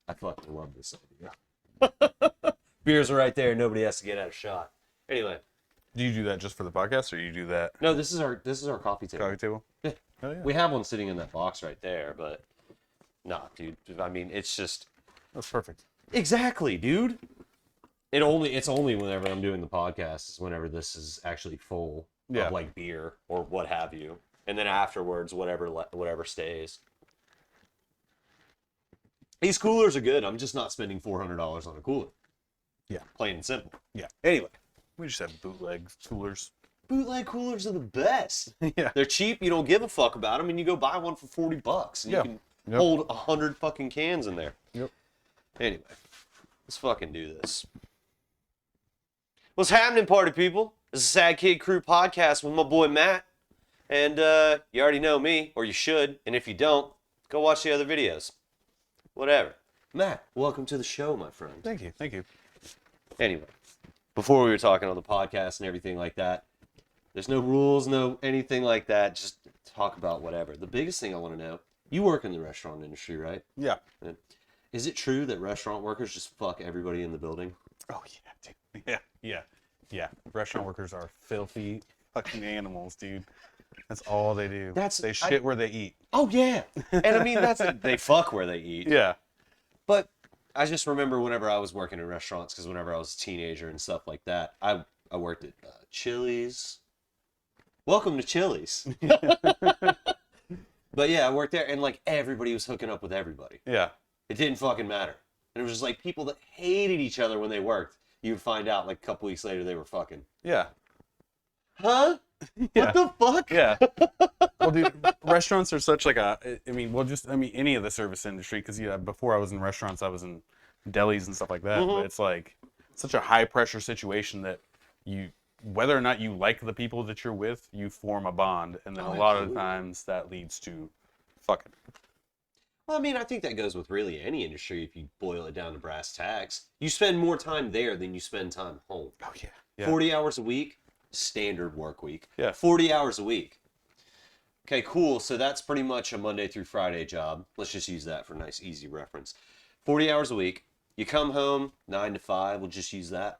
I fucking love this idea. Beers are right there. Nobody has to get out a shot. Anyway. Do you do that just for the podcast, or you do that? No, this is our coffee table. Coffee table? Yeah. Oh, yeah. We have one sitting in that box right there, but nah, dude. I mean, it's just That's perfect. exactly, dude. It's only whenever I'm doing the podcast is whenever this is actually full of like beer or what have you, and then afterwards whatever stays. These coolers are good. I'm just not spending $400 on a cooler. Yeah. Plain and simple. Yeah. Anyway. We just have bootleg coolers. Bootleg coolers are the best. Yeah. They're cheap. You don't give a fuck about them, and you go buy one for $40, and you can hold 100 fucking cans in there. Yep. Anyway, let's fucking do this. What's happening, party people? This is Sad Kid Krew podcast with my boy Matt, and you already know me, or you should, and if you don't, go watch the other videos. Whatever. Matt, welcome to the show, my friend. Thank you. Thank you. Anyway. Before we were talking on the podcast and everything like that, there's no rules, no anything like that. Just talk about whatever. The biggest thing I want to know, you work in the restaurant industry, right? Yeah. Is it true that restaurant workers just fuck everybody in the building? Oh, yeah, dude. Yeah. Restaurant workers are filthy fucking animals, dude. That's all they do. They shit where they eat. Oh, yeah. And I mean, they fuck where they eat. Yeah. But I just remember whenever I was working in restaurants, because whenever I was a teenager and stuff like that, I worked at Chili's. Welcome to Chili's. But yeah, I worked there, and like everybody was hooking up with everybody. Yeah. It didn't fucking matter. And it was just like people that hated each other when they worked. You would find out like a couple weeks later they were fucking. Yeah. Huh? Yeah. What the fuck? Yeah. Well, dude, restaurants are such like any of the service industry, because before I was in restaurants, I was in delis and stuff like that. But it's like such a high pressure situation that whether or not you like the people that you're with, you form a bond, and then a lot of the times that leads to fucking. Well, I mean, I think that goes with really any industry if you boil it down to brass tacks. You spend more time there than you spend time home. Oh, yeah. 40 hours a week, standard work week. Yeah. 40 hours a week. Okay, cool. So that's pretty much a Monday through Friday job. Let's just use that for a nice, easy reference. 40 hours a week. You come home, 9 to 5. We'll just use that.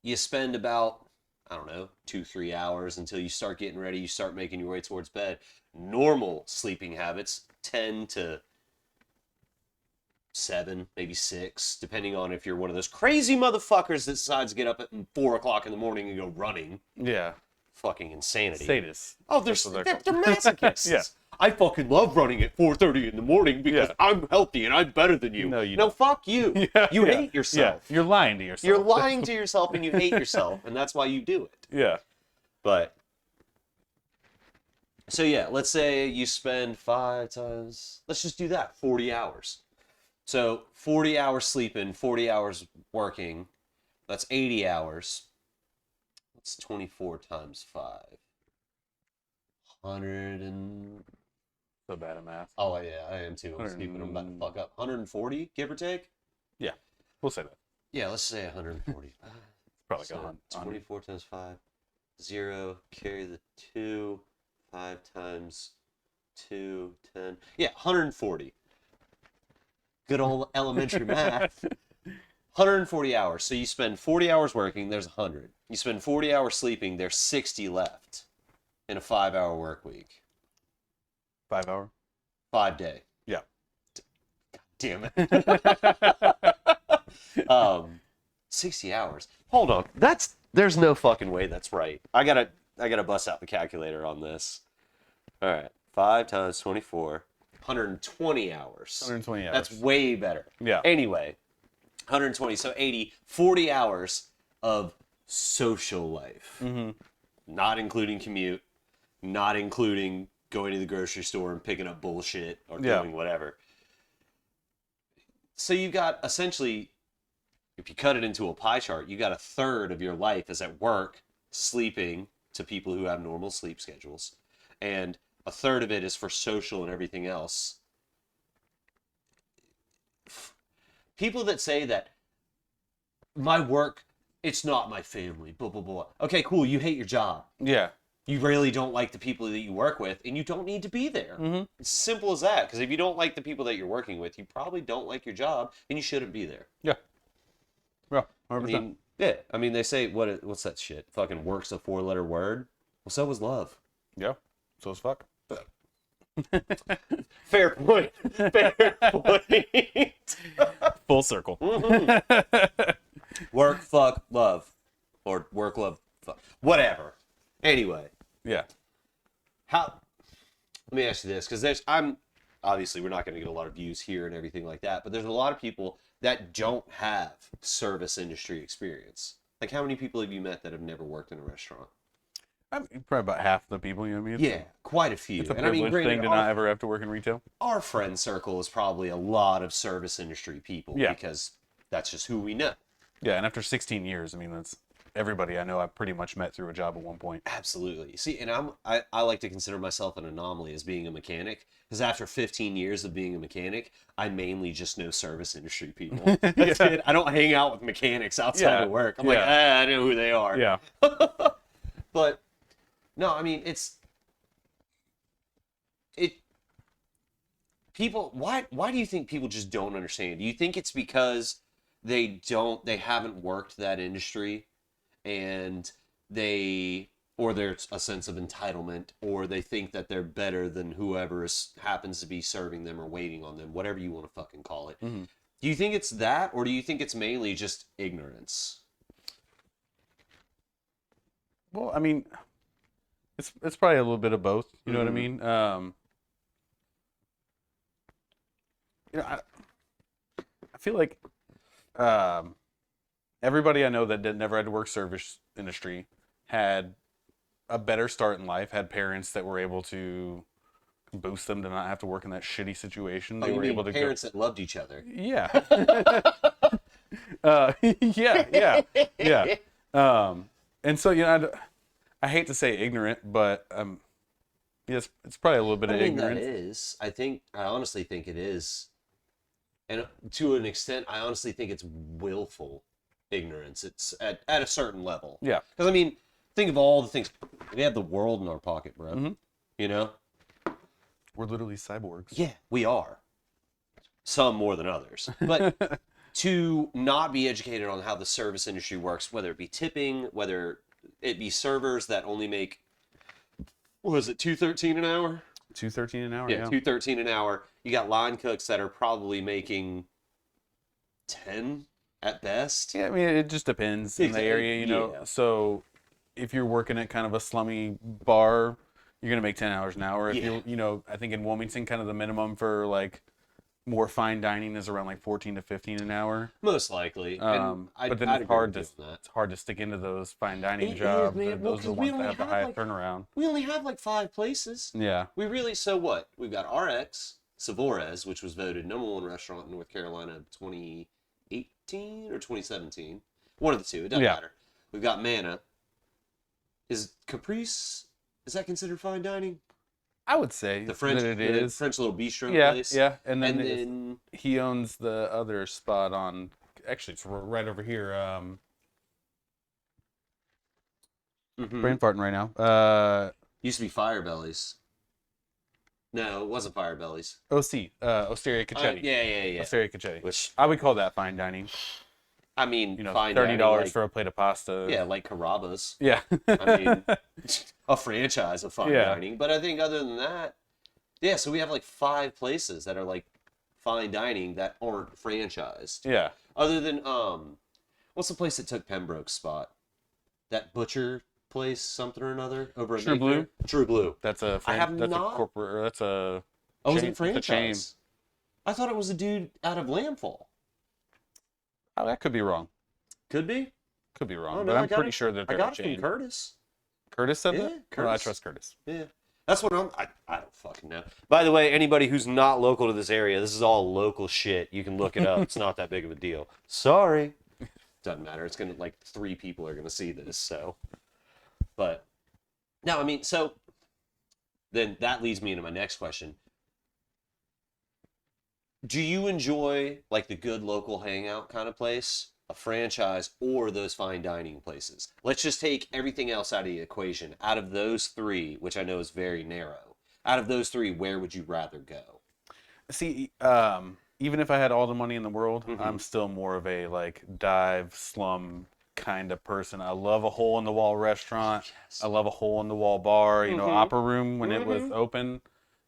You spend about, 2-3 hours until you start getting ready. You start making your way towards bed. Normal sleeping habits, 10 to 7, maybe 6, depending on if you're one of those crazy motherfuckers that decides to get up at 4 o'clock in the morning and go running. Yeah. Fucking insanity. Sadists. Oh, they're masochists. Yeah. I fucking love running at 4:30 in the morning because I'm healthy and I'm better than you. No, you No, don't. fuck you. You hate yourself. Yeah. You're lying to yourself. You're lying to yourself and you hate yourself, and that's why you do it. Yeah. But, so yeah, let's say you spend 5 times, let's just do that, 40 hours. So 40 hours sleeping, 40 hours working, that's 80 hours. That's 24 times 5. 100 and... So bad at math. Oh, yeah, I am too. I'm sleeping. I'm about to fuck up. 140, give or take? Yeah. We'll say that. Yeah, let's say 140. Probably So, go on. 24 times 5. 0, carry the 2. 5 times 2, 10. Yeah, 140. Good old elementary math. 140 hours. So you spend 40 hours working, there's 100. You spend 40 hours sleeping, there's 60 left in a 5-hour work week. 5 hour? 5 day. Yeah. God damn it. 60 hours. Hold on. There's no fucking way that's right. I gotta bust out the calculator on this. All right. 5 times 24. 120 hours. 120 hours. That's way better. Yeah. Anyway, 120. So 80. 40 hours of social life. Mm-hmm. Not including commute. Not including going to the grocery store and picking up bullshit or doing whatever. So you got essentially, if you cut it into a pie chart, you got a third of your life is at work, sleeping to people who have normal sleep schedules. And a third of it is for social and everything else. People that say that my work, it's not my family, blah, blah, blah. Okay, cool. You hate your job. Yeah. you really don't like the people that you work with, and you don't need to be there. Mm-hmm. It's simple as that. Because if you don't like the people that you're working with, you probably don't like your job, and you shouldn't be there. Yeah. Yeah. I 100%. mean, yeah. I mean, they say what's that shit? Fucking work's a 4-letter word. Well, so is love. Yeah. So it's fuck. Fair point. Fair point. Full circle. Work, fuck, love, or work, love, fuck, whatever. Anyway, Yeah. how? Let me ask you this, because I'm obviously we're not going to get a lot of views here and everything like that, but there's a lot of people that don't have service industry experience. Like, how many people have you met that have never worked in a restaurant? I mean, probably about half the people, you know what I mean? Yeah, quite a few. It's a And I mean, privilege thing granted, to not ever have to work in retail. our friend circle is probably a lot of service industry people Yeah. because that's just who we know. Yeah, and after 16 years, I mean, that's everybody I know I've pretty much met through a job at one point. Absolutely. See, and I like to consider myself an anomaly as being a mechanic because after 15 years of being a mechanic, I mainly just know service industry people. That's it. I don't hang out with mechanics outside of work. I'm like, I know who they are. Yeah. But no, I mean, people, why do you think people just don't understand? Do you think it's because they haven't worked that industry and or there's a sense of entitlement, or they think that they're better than whoever happens to be serving them or waiting on them, whatever you want to fucking call it. Mm-hmm. Do you think it's that, or do you think it's mainly just ignorance? Well, I mean, it's probably a little bit of both. You know what I mean? You know, I feel like everybody I know that never had to work service industry had a better start in life, had parents that were able to boost them to not have to work in that shitty situation. They were able to parents that loved each other. Yeah. Yeah. And so, you know, I hate to say ignorant, but yes, it's probably a little bit of ignorance. That is. I honestly think it is. And to an extent, I honestly think it's willful ignorance. It's at a certain level. Yeah. Because, I mean, think of all the things. We have the world in our pocket, bro. Mm-hmm. You know? We're literally cyborgs. Yeah, we are. Some more than others. But to not be educated on how the service industry works, whether it be tipping, whether it be servers that only make, what was it, $2.13 an hour? $2.13 an hour. Yeah, $2.13 an hour. You got line cooks that are probably making 10 at best. Yeah, I mean, it just depends in the area, you know. Yeah. So if you're working at kind of a slummy bar, you're gonna make 10 hours an hour. If Yeah. you know, I think in Wilmington, kind of the minimum for like more fine dining is around like 14 to 15 an hour. Most likely. But then I'd it's hard agree to with that. it's hard to stick into those fine dining It is, jobs. man. and Well, those are the 'cause we ones that only have the have, highest like- turnaround. We only have like 5 places. Yeah. We really, so what? We've got RX, Savores, which was voted #1 restaurant in North Carolina 2018 or 2017. One of the two. It doesn't matter. We've got Mana. Is Caprice, is that considered fine dining? I would say The French, that it the is. French little bistro Yeah, place. yeah. And And then, then he owns the other spot on. Actually, it's right over here. Brain farting right now. Used to be Fire Bellies. No, it wasn't Fire Bellies. OC. Osteria Cacchetti. Yeah. Osteria Cacchetti. Which, I would call that fine dining. I mean, You know, fine $30 dining, like, for a plate of pasta. yeah, like Carrabba's. Yeah. I mean, a franchise of fine Yeah. dining. But I think other than that, yeah, so we have like 5 places that are like fine dining that aren't franchised. Yeah. Other than, what's the place that took Pembroke's spot? That butcher place, something or another, over at True Mayfair? Blue? True Blue. That's a I have that's not- a corporate, or that's a Oh, was chain- it that's a chain. franchise? I thought it was a dude out of Lamphall. Oh, that could be wrong. Could be. Could be wrong. Oh, but no, I I'm got pretty it- sure that I they're got a it from chain. Curtis. Curtis said Yeah, that? Well, I Curtis. trust Curtis. Yeah. That's what I don't fucking know. By the way, anybody who's not local to this area, this is all local shit. You can look it up. It's not that big of a deal. Sorry. Doesn't matter. It's gonna, like, 3 people are gonna see this, so. But no, I mean, so then that leads me into my next question. Do you enjoy like the good local hangout kind of place? a franchise, or those fine dining places? Let's just take everything else out of the equation. Out of those three, which I know is very narrow, out of those three, where would you rather go? See, even if I had all the money in the world, I'm still more of a like dive slum kind of person. I love a hole in the wall restaurant. Yes. I love a hole in the wall bar. You know, Opera Room when it was open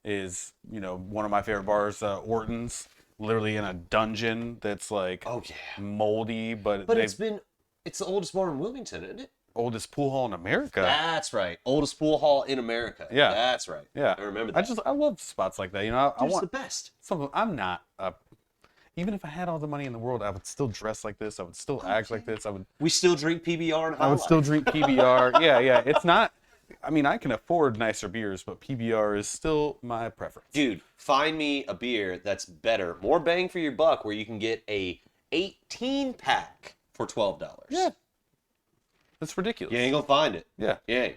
is one of my favorite bars. Orton's, literally in a dungeon that's like Oh yeah. moldy, but But they've it's the oldest bar in Wilmington, isn't it? oldest pool hall in America. That's right. Oldest pool hall in America. Yeah. That's right. Yeah, I remember that. I love spots like that. I Dude, it's want the best. something. I'm not a even if I had all the money in the world, I would still dress like this. I would still act like this. We still drink PBR and High I would Life. still drink PBR. Yeah. It's not. I mean, I can afford nicer beers, but PBR is still my preference. Dude, find me a beer that's better, more bang for your buck, where you can get a 18-pack for $12. Yeah. That's ridiculous. You ain't gonna find it. Yeah. Yeah.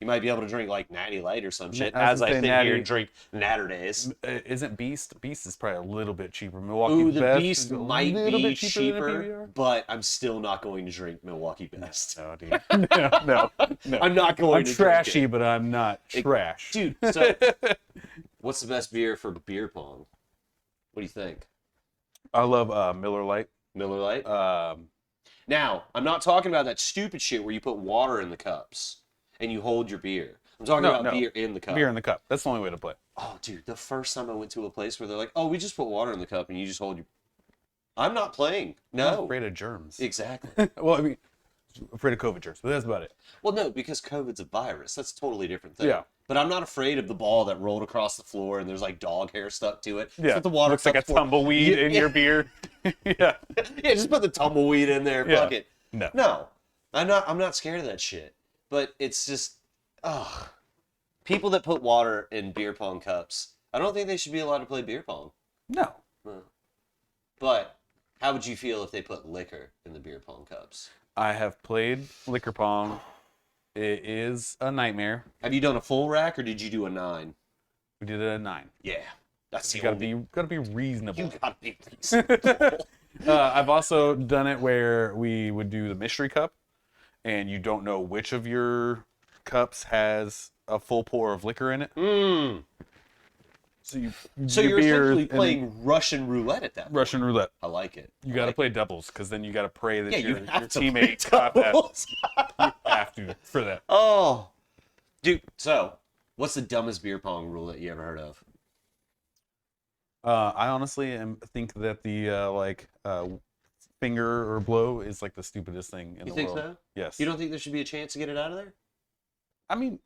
You might be able to drink like Natty Light or some shit, I was as I gonna say sit Natty. here and drink Natterdays. Isn't Beast? Beast is probably a little bit cheaper. Milwaukee Ooh, the Best Beast is a might little be bit cheaper than cheaper, PBR. but I'm still not going to drink Milwaukee Best. No, dude. No. I'm not going I'm to trashy, drink but I'm not trash. it. Dude, so what's the best beer for beer pong? What do you think? I love Miller Lite. Miller Lite? Um, Now, I'm not talking about that stupid shit where you put water in the cups and you hold your beer. I'm talking about no. beer in the cup. beer in the cup. That's the only way to play. Oh, dude, the first time I went to a place where they're like, "Oh, we just put water in the cup and you just hold your." I'm not playing. I'm No. afraid of germs. Exactly. Well, I mean, afraid of COVID germs, but that's about it. Well, no, because COVID's a virus. That's a totally different thing. Yeah. But I'm not afraid of the ball that rolled across the floor and there's like dog hair stuck to it. That's Yeah, what the water looks like a cup's for. tumbleweed in your beer. Yeah. Yeah, just put the tumbleweed in there. Yeah. Fuck it. No. No, I'm not scared of that shit. But it's just, ugh. People that put water in beer pong cups, I don't think they should be allowed to play beer pong. No. But how would you feel if they put liquor in the beer pong cups? I have played liquor pong. It is a nightmare. Have you done a full rack or did you do a 9? We did it at 9. Yeah, that's the You only. gotta be reasonable. You gotta be reasonable. I've also done it where we would do the mystery cup, and you don't know which of your cups has a full pour of liquor in it. Mm. So So your you're beer essentially and playing Russian roulette at that point. Russian roulette. I like it. You got to play doubles because then you got to pray that Yeah, your you have to teammate play got that. doubles. You have to for that. Oh, dude. So, what's the dumbest beer pong rule that you ever heard of? I honestly think that the finger or blow is like the stupidest thing in You the think world. so? Yes. You don't think there should be a chance to get it out of there? I mean,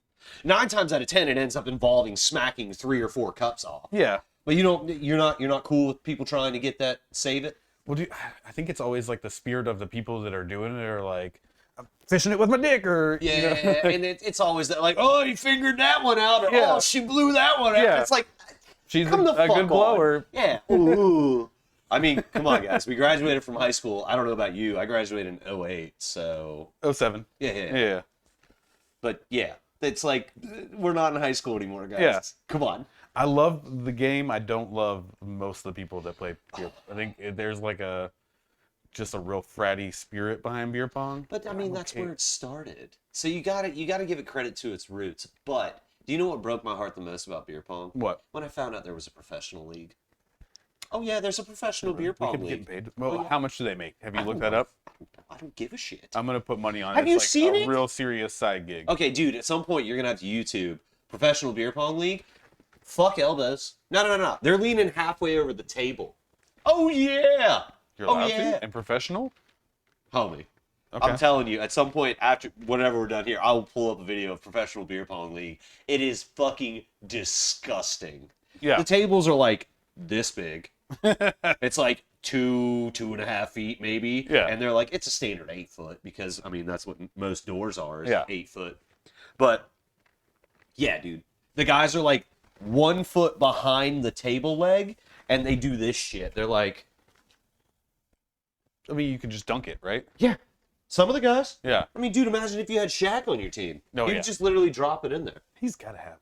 9 times out of 10, it ends up involving smacking 3 or 4 cups off. yeah. But you're not cool with people trying to get that, save it. Well, I think it's always like the spirit of the people that are doing it are like, I'm fishing it with my dick, or Yeah, and it's always that like, oh, he fingered that one out, or Yeah. oh, she blew that one out. Yeah. It's like, she's come the a fuck good blower. on. Yeah. Ooh. I mean, come on, guys. We graduated from high school. I don't know about you. I graduated in 08, so 07. yeah. Yeah. But yeah, it's like we're not in high school anymore, guys. Yeah. Come on. I love the game. I don't love most of the people that play beer. I think there's like just a real fratty spirit behind beer pong. But I mean, that's okay. where it started. So you gotta give it credit to its roots. But do you know what broke my heart the most about beer pong? What? When I found out there was a professional league. Oh yeah, there's a professional beer We pong could be league. getting paid. Well, Oh, yeah. how much do they make? Have you I looked don't that up? I don't give a shit. I'm gonna put money on it. Have you It's like seen a it? real serious side gig. Okay, dude. At some point, you're gonna have to YouTube professional beer pong league. Fuck elbows. No. They're leaning halfway over the table. Oh yeah. You're Oh allowed yeah. to? And professional? Homie. Okay. I'm telling you, at some point after whenever we're done here, I will pull up a video of professional beer pong league. It is fucking disgusting. Yeah. The tables are like this big. It's like 2.5 feet maybe. Yeah. And they're like, it's a standard 8 foot because I mean that's what most doors are is Yeah. 8 foot. But yeah, dude, the guys are like 1 foot behind the table leg, and they do this shit. They're like, I mean, you could just dunk it, right? yeah. Some of the guys. Yeah. I mean, dude, imagine if you had Shaq on your team. Oh, He'd yeah. just literally drop it in there. He's got to have.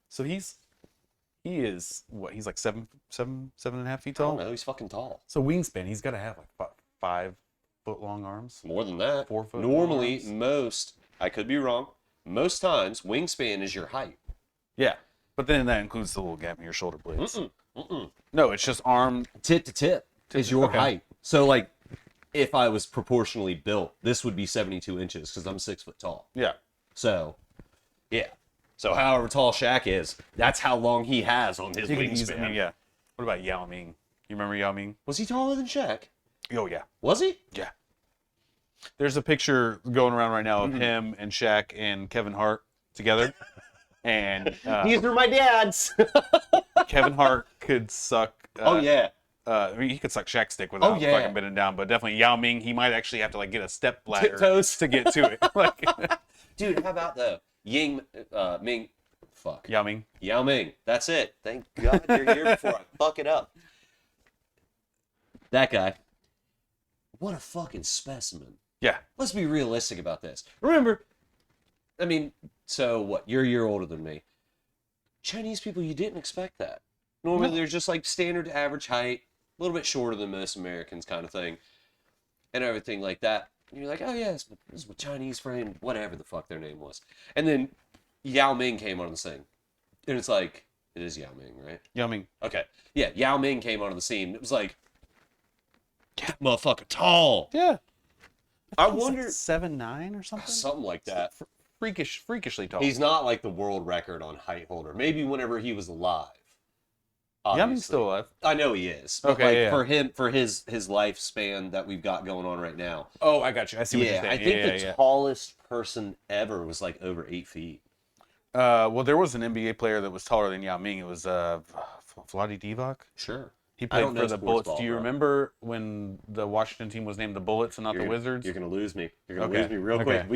So he is what? He's like 7.5 feet I don't tall. know. He's fucking tall. So wingspan, he's got to have like foot long arms. More than that. 4 foot Normally, arms. I could be wrong, most times, wingspan is your height. Yeah, but then that includes the little gap in your shoulder blades. Mm-mm. No, it's just arm. Tip to tip is your okay. height. So, like, if I was proportionally built, this would be 72 inches because I'm 6 foot tall. Yeah. So, yeah. So, however tall Shaq is, that's how long he has on his wingspan. I mean, yeah. What about Yao Ming? You remember Yao Ming? Was he taller than Shaq? Oh, yeah. Was he? Yeah. There's a picture going around right now of him and Shaq and Kevin Hart together. And These are my dads. Kevin Hart could suck. Oh, yeah. I mean, he could suck Shaq's stick without yeah. fucking bending down, but definitely Yao Ming, he might actually have to like get a step ladder Tiptoes. to get to it. Like, Dude, how about the Ming? Fuck. Yao Ming. Yao Ming. That's it. Thank God you're here before I fuck it up. That guy. What a fucking specimen. Yeah. Let's be realistic about this. Remember, I mean, so what? You're a year older than me. Chinese people, you didn't expect that. Normally, they're just like standard average height, a little bit shorter than most Americans kind of thing, and everything like that. And you're like, oh yeah, this is my Chinese friend, whatever the fuck their name was. And then Yao Ming came on the scene. And it's like, it is Yao Ming, right? Yao Ming. Okay. Yeah, Yao Ming came onto the scene. It was like, that motherfucker tall. Yeah. I wonder. Like 7'9" or something? Something like that. Freakishly tall. He's not like the world record on height holder. Maybe whenever he was alive. Yao Ming's still alive. I know he is. But Okay, like yeah. for his lifespan that we've got going on right now. Oh, I got you. I see what you're saying. I think the tallest person ever was like over 8 feet. Well, there was an NBA player that was taller than Yao Ming. It was Vlade Divac. Sure. He I played don't for know the sports Bullets. ball, Do you bro. remember when the Washington team was named the Bullets and not the Wizards? You're gonna lose me. You're gonna Okay. lose me real Okay. quick. If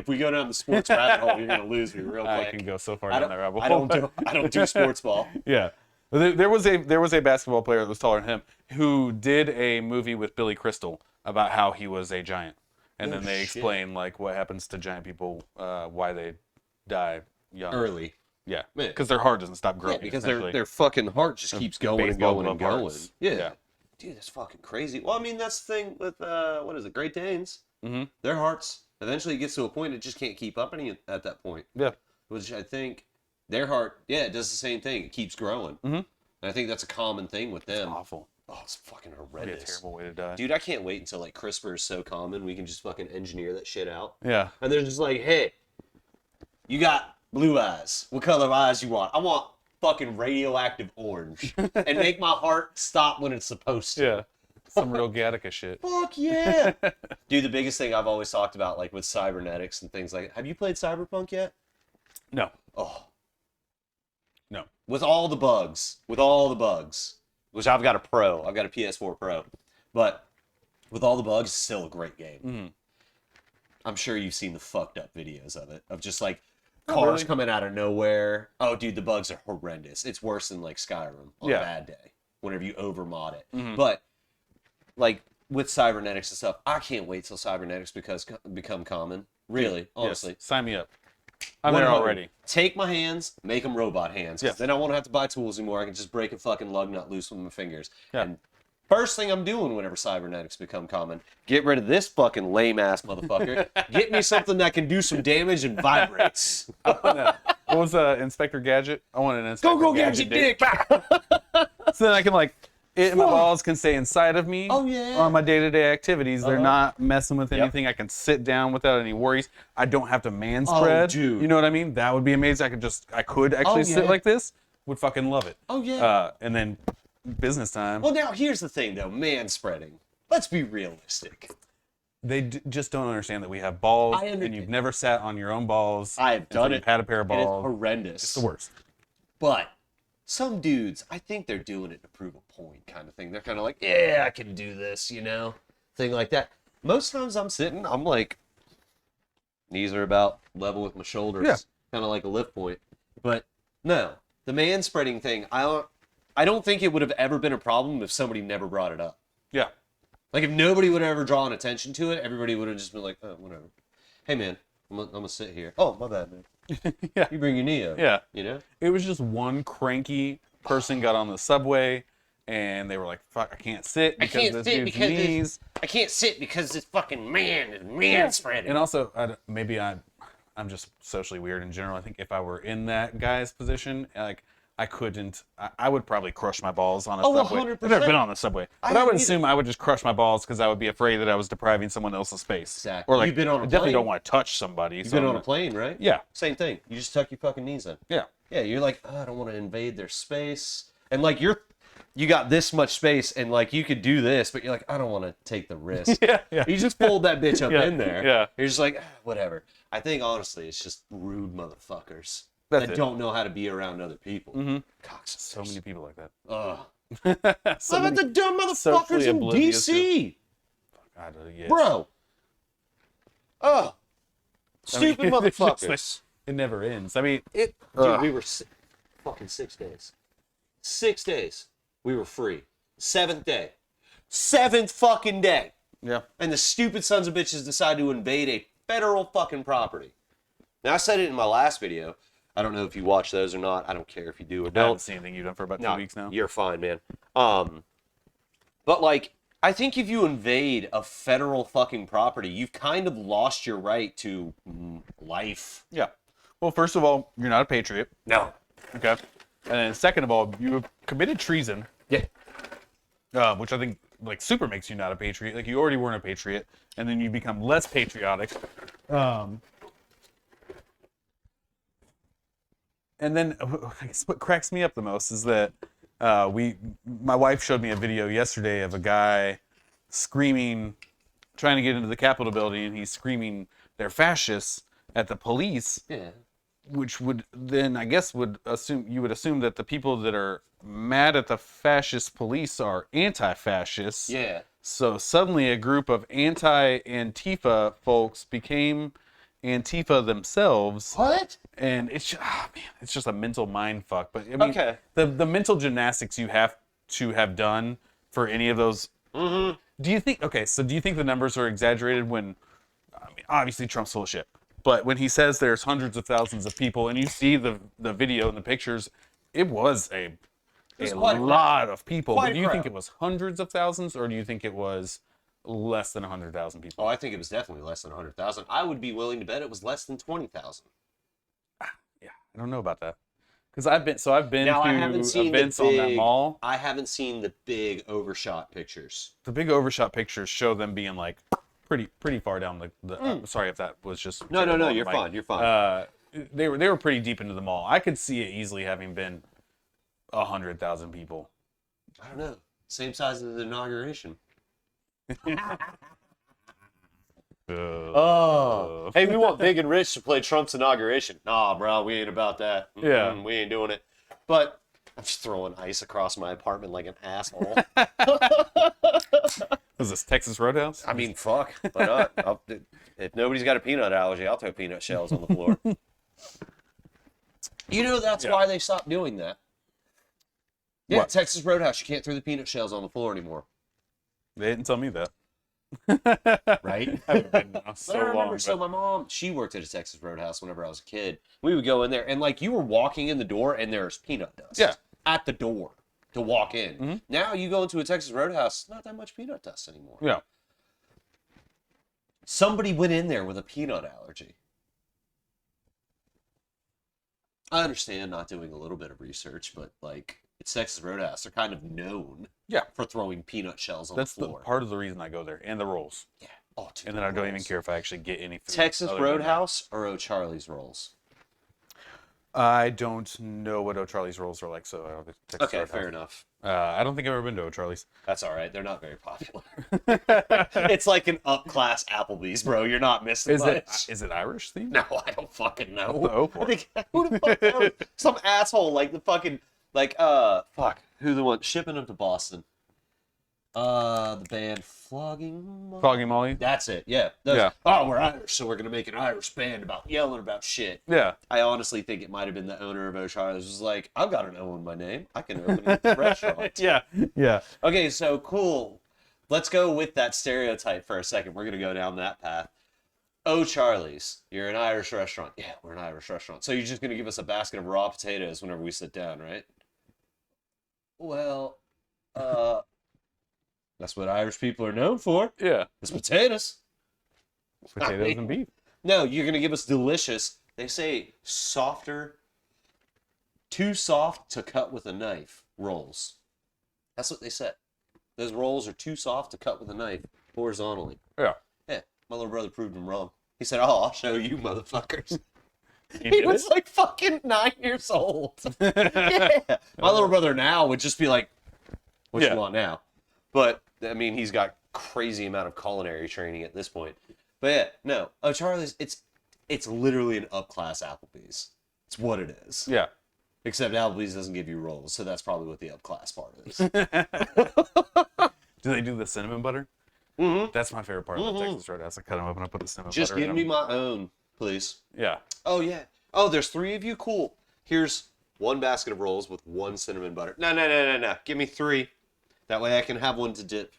we go down the sports rabbit hole, you're gonna lose me real quick. I can go so far down that rabbit I hole. don't do sports ball. Yeah. There was a basketball player that was taller than him who did a movie with Billy Crystal about how he was a giant, and Oh, then they shit. explain like what happens to giant people, why they die young. Early. Yeah, Man. because their heart doesn't stop growing. Yeah, because essentially. their fucking heart just keeps going and baseball going and glove going. hearts. Yeah. Yeah. Dude, that's fucking crazy. Well, I mean, that's the thing with what is it, Great Danes? Mhm. Their hearts eventually gets to a point it just can't keep up at that point. Yeah. Which I think their heart, yeah, it does the same thing. It keeps growing. Mhm. And I think that's a common thing with them. Awful. Oh, it's fucking That'd be a horrendous. terrible way to die. Dude, I can't wait until like CRISPR is so common we can just fucking engineer that shit out. Yeah. And they're just like, hey, you got blue eyes. What color of eyes you want? I want fucking radioactive orange. And make my heart stop when it's supposed to. Yeah. Some real Gattaca shit. Fuck yeah. Dude, the biggest thing I've always talked about, like with cybernetics and things like, have you played Cyberpunk yet? No. Oh. No. With all the bugs, which I've got a Pro, I've got a PS4 Pro, but with all the bugs, it's still a great game. Mm-hmm. I'm sure you've seen the fucked up videos of it, of just like Oh, cars really? coming out of nowhere. Oh, dude, the bugs are horrendous. It's worse than like Skyrim on Yeah. a bad day, whenever you overmod it. Mhm. But like with cybernetics and stuff, I can't wait till cybernetics become common. Really, honestly. Yes. Sign me up. I'm there 100. already. Take my hands, make them robot hands. 'Cause Yeah. then I won't have to buy tools anymore. I can just break a fucking lug nut loose with my fingers. Yeah. And first thing I'm doing whenever cybernetics become common, get rid of this fucking lame ass motherfucker. Get me something that can do some damage and vibrates. What was Inspector Gadget? I want an Inspector Go Gadget Dick! So then I can like, my balls can stay inside of me. Oh, yeah. On my day-to-day activities, they're Uh-huh. not messing with Yep. anything. I can sit down without any worries. I don't have to man spread. dude. You know what I mean? That would be amazing. I could actually sit yeah. like this. Would fucking love it. Oh, yeah. And then business time. Well, now here's the thing, though. Man spreading. Let's be realistic. They just don't understand that we have balls, I and you've never sat on your own balls. I have done until it. You've had a pair of And it's balls. horrendous. It's the worst. But some dudes, I think they're doing it to prove a point kind of thing. They're kind of like, yeah, I can do this, you know? Thing like that. Most times I'm sitting, I'm like, knees are about level with my shoulders. Yeah. Kind of like a lift point. But no, the man spreading thing, I don't think it would have ever been a problem if somebody never brought it up. Yeah. Like if nobody would have ever drawn attention to it, everybody would have just been like, oh, whatever. Hey, man, I'm gonna sit here. Oh, my bad, man. Yeah. You bring your knee up. Yeah. You know? It was just one cranky person got on the subway and they were like, "Fuck, I can't sit I because can't this sit dude's because knees." I can't sit because this fucking man is man-spreading. And also, maybe I'm just socially weird in general. I think if I were in that guy's position, like I couldn't. I would probably crush my balls on a subway. 100%. I've never been on the subway, but I would haven't assume I would just crush my balls because I would be afraid that I was depriving someone else's space. Exactly. Or like, You've been on a I definitely plane? don't want to touch somebody. You've been on a plane, right? Yeah. Same thing. You just tuck your fucking knees in. Yeah. Yeah, you're like, oh, I don't want to invade their space. And like you got this much space and like you could do this, but you're like, I don't want to take the risk. Yeah. You just fold that bitch up Yeah, in there. yeah. You're just like, whatever. I think honestly it's just rude motherfuckers That's that it. don't know how to be around other people. Mm-hmm. Cocksuckers. So many people like that. Ugh. So How about the dumb motherfuckers socially in oblivious DC? God, yes. Bro. Oh. Stupid it's just motherfuckers. like- it never ends. I mean, Dude, Ugh. we were fucking 6 days. 6 days. We were free. 7th day. 7th fucking day. yeah. And the stupid sons of bitches decide to invade a federal fucking property. Now, I said it in my last video. I don't know if you watch those or not. I don't care if you do or I don't. haven't seen anything you've done for about 2 weeks now. You're fine, man. But like, I think if you invade a federal fucking property, you've kind of lost your right to life. Yeah. Well, first of all, you're not a patriot. No. Okay. And then second of all, you have committed treason. Yeah. Which I think like super makes you not a patriot. Like you already weren't a patriot, and then you become less patriotic. And then I guess what cracks me up the most is that my wife showed me a video yesterday of a guy screaming, trying to get into the Capitol building, and he's screaming, "They're fascists" at the police. Yeah. Which would then, I guess, would assume that the people that are mad at the fascist police are anti-fascists. Yeah. So suddenly a group of anti-Antifa folks became Antifa themselves. What? And it's man, it's just a mental mind fuck. But I mean, Okay. the mental gymnastics you have to have done for any of those. Mm-hmm. Do you think? Okay, so do you think the numbers are exaggerated? When, I mean, obviously Trump's full of shit. But when he says there's hundreds of thousands of people, and you see the video and the pictures, it was a quite a lot of people. Quite But a do you think crowd. it was hundreds of thousands, or do you think it was less than 100,000 people? Oh, I think it was definitely less than 100,000. I would be willing to bet it was less than 20,000. Yeah, I don't know about that. Because I've been Now, to I haven't seen the events on that big- mall. I haven't seen the big overshot pictures. The big overshot pictures show them being like pretty far down the I'm sorry if that was just No, terrible on the you're mic. fine. You're fine. They were pretty deep into the mall. I could see it easily having been 100,000 people. I don't know. Same size as the inauguration. Oh. Hey, we want Big and Rich to play Trump's inauguration. Nah, bro, we ain't about that. Yeah. We ain't doing it. But I'm just throwing ice across my apartment like an asshole. Was this Texas Roadhouse? I mean, fuck. Why not? If nobody's got a peanut allergy, I'll throw peanut shells on the floor. You know that's why they stopped doing that. Yeah, What? Texas Roadhouse, you can't throw the peanut shells on the floor anymore. They didn't tell me that. Right? I haven't been so But I remember, long. so my mom, she worked at a Texas Roadhouse whenever I was a kid. We would go in there, and like you were walking in the door, and there's peanut dust. Yeah. At the door to walk in. Mhm. Now you go into a Texas Roadhouse, not that much peanut dust anymore. Yeah. Somebody went in there with a peanut allergy. I understand not doing a little bit of research, but like it's Texas Roadhouse. They're kind of known Yeah. for throwing peanut shells on That's the floor. part of the reason I go there, and the rolls. Yeah. Oh, dude, And then I don't even rolls. care if I actually get any food. Texas other than that. Roadhouse or O'Charlie's rolls? I don't know what O'Charlie's rolls are like, so I don't think Texas Okay, Roadhouse. fair enough. I don't think I've ever been to O'Charlie's. That's all right. They're not very popular. It's like an up-class Applebee's, bro. You're not missing much. Is it Irish themed? No, I don't fucking know. Oh, for I think, who the fuck knows? Some asshole like the fucking fuck. Who the one shipping them to Boston? The band Flogging. Foggy Molly. That's it. Yeah. Those- Yeah. Oh, we're Irish, so we're gonna make an Irish band about yelling about shit. Yeah. I honestly think it might have been the owner of O'Charlie's. Was like, I've got an O in my name. I can open a restaurant. Yeah. Yeah. Okay, so cool. Let's go with that stereotype for a second. We're gonna go down that path. Oh, Charlie's, you're an Irish restaurant. Yeah, we're an Irish restaurant. So you're just gonna give us a basket of raw potatoes whenever we sit down, right? Well, That's what Irish people are known for. Yeah. It's potatoes. Potatoes I mean, and beef. No, you're going to give us delicious, they say softer, too soft to cut with a knife rolls. That's what they said. Those rolls are too soft to cut with a knife horizontally. Yeah. Yeah, my little brother proved him wrong. He said, "Oh, I'll show you, motherfuckers." He He did was it? like fucking 9 years old. Yeah. My little brother now would just be like, "What Yeah. you want now?" But I mean, he's got crazy amount of culinary training at this point. But yeah, no. Oh, Charlie's. It's literally an upclass Applebee's. It's what it is. Yeah. Except Applebee's doesn't give you rolls, so that's probably what the upclass part is. Do they do the cinnamon butter? Mm-hmm. That's my favorite part of the Texas Roadhouse. I cut them up and I put the cinnamon Just butter in give me them. my own, please. Yeah. Oh, yeah. Oh, there's 3 of you? Cool. Here's one basket of rolls with 1 cinnamon butter. No. Give me 3. That way I can have one to dip.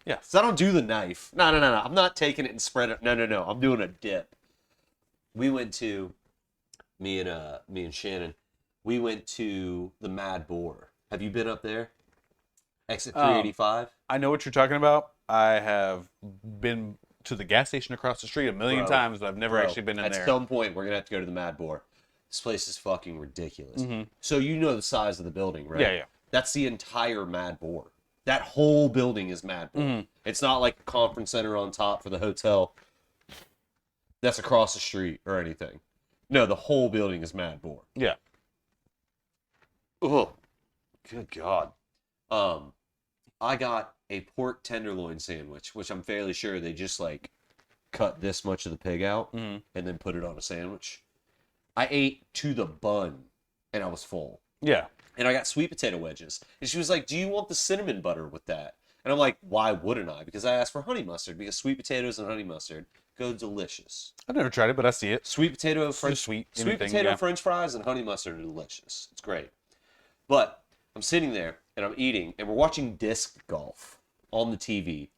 Yeah. So I don't do the knife. No. I'm not taking it and spread it. No. I'm doing a dip. We went to, me and Shannon, we went to the Mad Boar. Have you been up there? Exit 385? I know what you're talking about. I have been to the gas station across the street a million Bro. times, but I've never actually been in At there. some point, we're going to have to go to the Mad Boar. This place is fucking ridiculous. So you know the size of the building, right? Yeah. That's the entire Mad Boar. That whole building is Mad Boar. It's not like a conference center on top for the hotel that's across the street or anything. No, the whole building is Mad Boar. Yeah. Oh, good God. I got a pork tenderloin sandwich, which I'm fairly sure they just like cut this much of the pig out and then put it on a sandwich. I ate to the bun and I was full. Yeah. And I got sweet potato wedges. And she was like, "Do you want the cinnamon butter with that?" And I'm like, "Why wouldn't I?" Because I asked for honey mustard, because sweet potatoes and honey mustard go delicious. I've never tried it, but I see it. Sweet potato, It's French, just sweet. sweet Anything, potato yeah. French fries and honey mustard are delicious. It's great. But I'm sitting there and I'm eating and we're watching disc golf on the TV.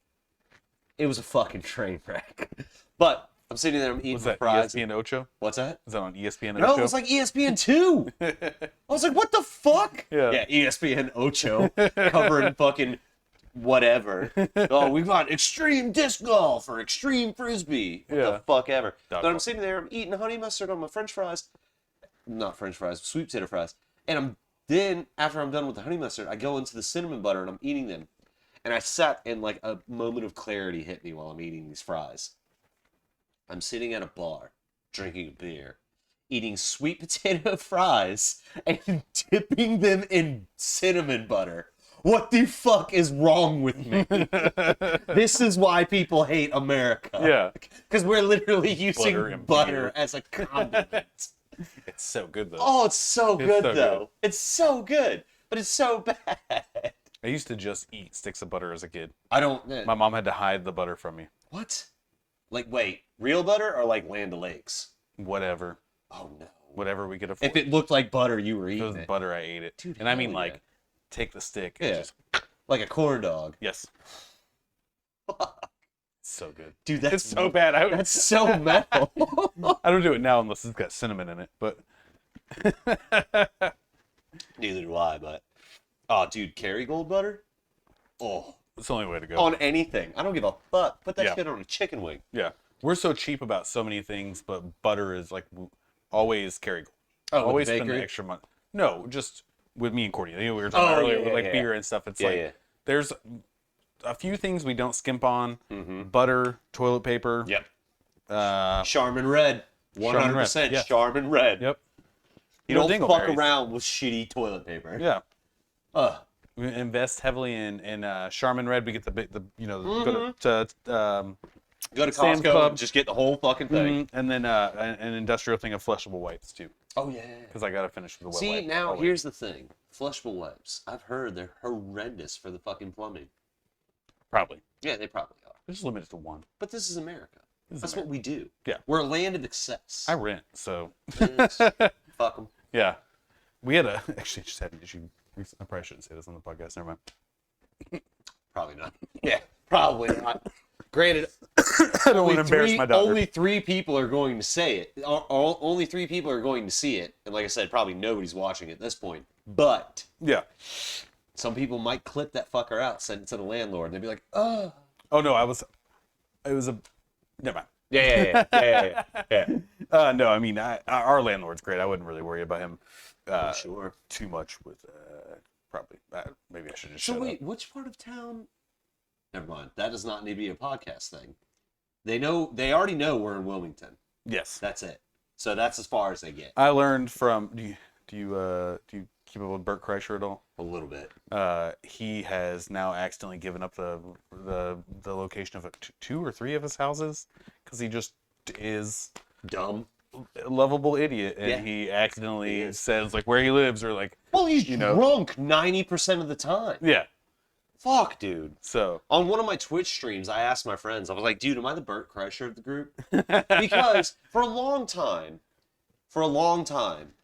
It was a fucking train wreck. But I'm sitting there, I'm eating Was my that fries. ESPN Ocho? What's that? Is that on ESPN No, Ocho? it was like ESPN 2. I was like, what the fuck? Yeah. ESPN Ocho covering fucking whatever. Oh, we've got extreme disc golf or extreme frisbee. What the Yeah. fuck ever. Dog But I'm walk. sitting there, I'm eating honey mustard on my french fries. Not french fries, sweet potato fries. And after I'm done with the honey mustard, I go into the cinnamon butter and I'm eating them. And I sat and like a moment of clarity hit me while I'm eating these fries. I'm sitting at a bar, drinking a beer, eating sweet potato fries and dipping them in cinnamon butter. What the fuck is wrong with me? This is why people hate America. Yeah. Because we're literally using Butter and butter beer. as a condiment. It's so good, though. Oh, it's so It's good, so though. good. It's so good, but it's so bad. I used to just eat sticks of butter as a kid. I don't... My mom had to hide the butter from me. What? Like, wait, real butter or like Land O'Lakes? Whatever. Oh, no. Whatever we could afford. If it looked like butter, you were If it eating was it. butter, I ate it. Dude, and I mean, hell like, yeah. take the stick. Yeah. And just, Like a corn dog. yes. So good. Dude, that's It's so bad. That's so metal. I don't do it now unless it's got cinnamon in it. But Neither do I, but... Oh, dude, Kerrygold butter? Oh. it's the only way to go. On anything. I don't give a fuck. Put that Yeah. shit on a chicken wing. Yeah. We're so cheap about so many things, but butter is like always Kerrygold. Oh, with Always the spend the bakery? extra money. No, just with me and Courtney. You know, we were talking earlier with like beer and stuff. It's Yeah, like yeah. there's a few things we don't skimp on. Butter, toilet paper. Yep. Uh, Charmin Red. 100% yeah. Charmin Red. yep. You don't fuck Dingleberries. around with shitty toilet paper. Yeah. Ugh. We invest heavily in Charmin Red. We get the you know go to Go to Sam's Costco Club. and just get the whole fucking thing. and then an industrial thing of flushable wipes too, Oh, yeah. because I gotta finish with the wet See, wipe. now always. here's the thing. Flushable wipes. I've heard they're horrendous for the fucking plumbing. probably Yeah, they probably are. they're just limited to one. But this is America. This is That's what we do. Yeah. We're a land of excess. I rent, so Fuck them. yeah. We had actually just had an issue. I probably shouldn't say this on the podcast. Never mind. Probably not. Yeah, probably not. Granted, I don't want to embarrass my daughter. only 3 people are going to say it. Only 3 people are going to see it. And like I said, probably nobody's watching at this point. But Yeah. some people might clip that fucker out, send it to the landlord, and they'd be like, oh. Oh no, it was a, never mind. Yeah. No, I mean, our landlord's great. I wouldn't really worry about him Sure. too much with, probably. Maybe I should just So shut wait, up. which part of town? Never mind. That does not need to be a podcast thing. They already know we're in Wilmington. Yes. That's it. So that's as far as they get. I learned from, do you keep up with Bert Kreischer at all? A little bit. He has now accidentally given up the location of 2 or 3 of his houses because he just is Dumb. a lovable idiot, and Yeah. he accidentally says like where he lives or like, Well, he's you know. drunk 90% of the time. yeah. Fuck, dude. So On one of my Twitch streams, I asked my friends, I was like, dude, am I the Bert Kreischer of the group? Because for a long time,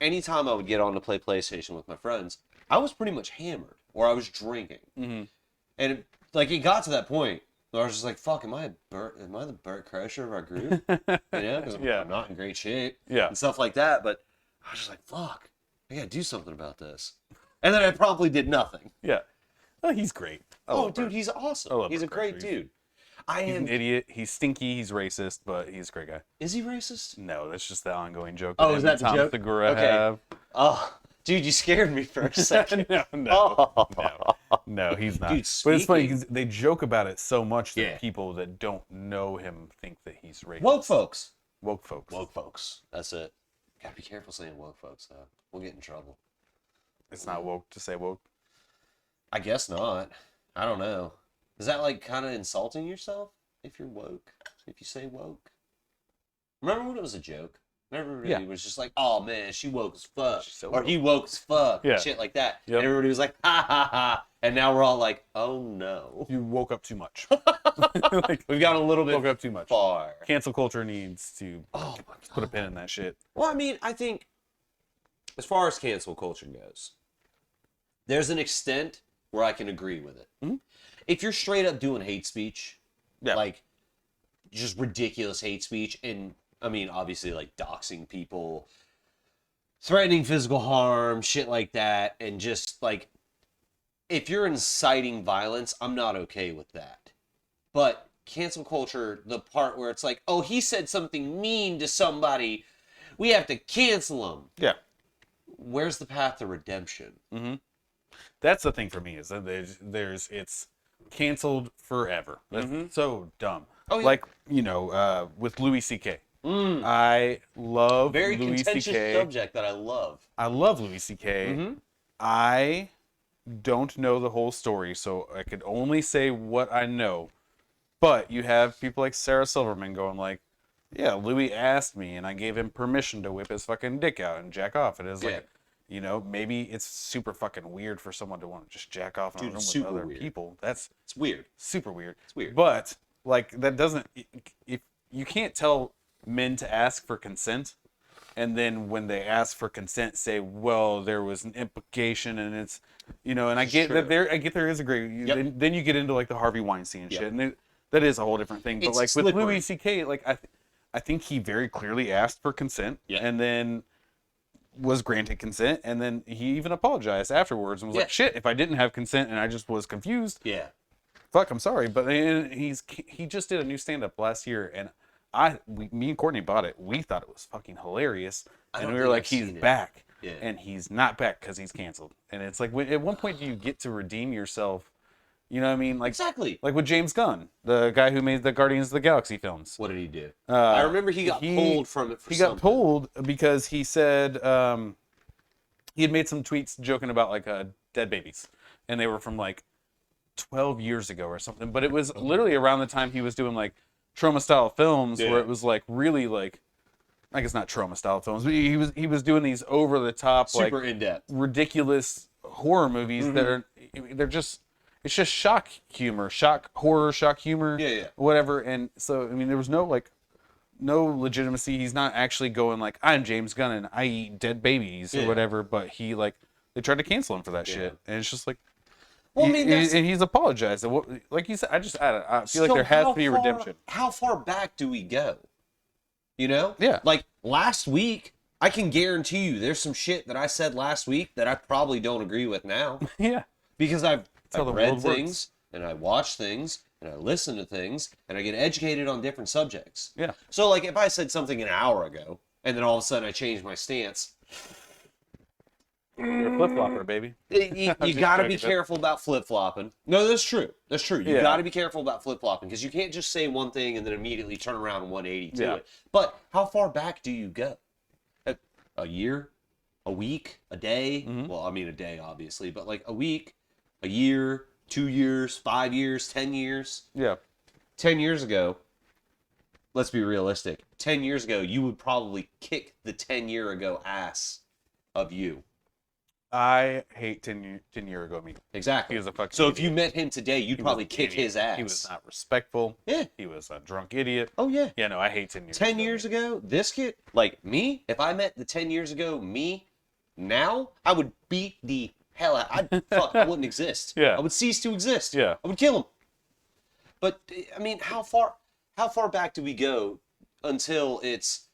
anytime I would get on to play PlayStation with my friends, I was pretty much hammered or I was drinking. Mm-hmm. And it got to that point where I was just like, fuck, am I the Bert Kreischer of our group? You know, because Yeah. I'm not in great shape Yeah. and stuff like that. But I was just like, fuck, I gotta do something about this. And then I promptly did nothing. yeah. Oh, he's great. I Oh, love dude, Bert. he's I awesome. love He's a Bert great Kreischer. dude. He's an idiot. He's stinky. He's racist, but he's a great guy. Is he racist? No, that's just the ongoing joke. Oh, him is that and the Tom joke? Segura Okay. have. Oh, dude, you scared me for a second. No, he's not. Dude, but it's funny speaking- because they joke about it so much that Yeah. people that don't know him think that he's racist. Woke folks. Woke folks. Woke folks. That's it. Gotta be careful saying woke folks, though. We'll get in trouble. It's not woke to say woke. I guess not. I don't know. Is that like kind of insulting yourself if you're woke? If you say woke? Remember when it was a joke? Everybody Yeah. was just like, "Oh man, she woke as fuck," She's so or woke. "He woke as fuck," Yeah. shit like that. Yep. And everybody was like, "Ha ha ha!" And now we're all like, "Oh no, You woke up too much. Like, we've got a little bit woke up too much. far." Cancel culture needs to Oh my god. put a pin in that shit. Well, I mean, I think as far as cancel culture goes, there's an extent where I can agree with it. Mhm. If you're straight up doing hate speech, Yeah. like just ridiculous hate speech, and I mean, obviously, like doxing people, threatening physical harm, shit like that, and just like if you're inciting violence, I'm not okay with that. But cancel culture, the part where it's like, oh, he said something mean to somebody, we have to cancel him. Yeah. Where's the path to redemption? Mm-hmm. That's the thing for me is that it's canceled forever. That's so dumb. Oh, yeah. Like, with Louis C.K. I love Very Louis contentious C.K. subject that I love. I love Louis C.K. Mhm. I don't know the whole story, so I could only say what I know. But you have people like Sarah Silverman going like, yeah, Louis asked me and I gave him permission to whip his fucking dick out and jack off. It is like, maybe it's super fucking weird for someone to want to just jack off in a Dude, room with super other weird. people. That's It's weird. super weird. It's weird. But like that doesn't, if you can't tell men to ask for consent, and then when they ask for consent, say, well, there was an implication, and it's, and I get that there is a gray. Yep. Then you get into like the Harvey Weinstein and Yep. shit, and that is a whole different thing. But It's like with slippery. Louis C.K., like I think he very clearly asked for consent, Yeah. and then was granted consent, and then he even apologized afterwards and was Yeah. like, shit, if I didn't have consent and I just was confused, Yeah. fuck, I'm sorry. But then he just did a new stand-up last year, and me and Courtney bought it. We thought it was fucking hilarious, I and don't we were think like, I've he's seen it. back, Yeah. and he's not back because he's canceled. And it's like, at one point do you get to redeem yourself? You know what I mean? Like Exactly. like with James Gunn, the guy who made the Guardians of the Galaxy films. What did he do? I remember he got pulled from it for He something. got pulled because he said he had made some tweets joking about like dead babies, and they were from like 12 years ago or something. But it was literally around the time he was doing like trauma style films, Yeah. where it was like really like, I guess not trauma style films, but he was doing these over the top like Super in depth. ridiculous horror movies that they're just, it's just shock humor, shock humor, Yeah. whatever. And so I mean there was no legitimacy. He's not actually going like, I'm James Gunn and I eat dead babies or Yeah. whatever, but he like, they tried to cancel him for that shit, and it's just like, Well, I mean, that's- and he's apologized. And like you said, I feel like So there has how to be far- redemption. How far back do we go? Yeah. Like last week, I can guarantee you there's some shit that I said last week that I probably don't agree with now. Yeah. because I've how the read world works. things and I watch things and I listen to things and I get educated on different subjects. Yeah. So like if I said something an hour ago and then all of a sudden I changed my stance, You're a flip flopper, baby. you just got to be joking, careful about flip flopping. No, that's true. That's true. You Yeah. got to be careful about flip flopping because you can't just say one thing and then immediately turn around and 180 to Yeah. it. But how far back do you go? A year, a week, a day? Mm-hmm. Well, I mean a day obviously, but like a week, a year, 2 years, 5 years, 10 years. Yeah. 10 years ago, let's be realistic. 10 years ago, you would probably kick the 10-year ago ass of you. I hate 10 year ago me. Exactly. He was a fucking so if idiot. you met him today, you'd He probably was an kick idiot. his ass. He was not respectful. Yeah. He was a drunk idiot. Oh, yeah. Yeah, no, I hate 10 years 10 ago. years ago, this kid, like me, if I met the 10 years ago me now, I would beat the hell out. I wouldn't exist. Yeah. I would cease to exist. Yeah. I would kill him. But, I mean, how far back do we go until it's,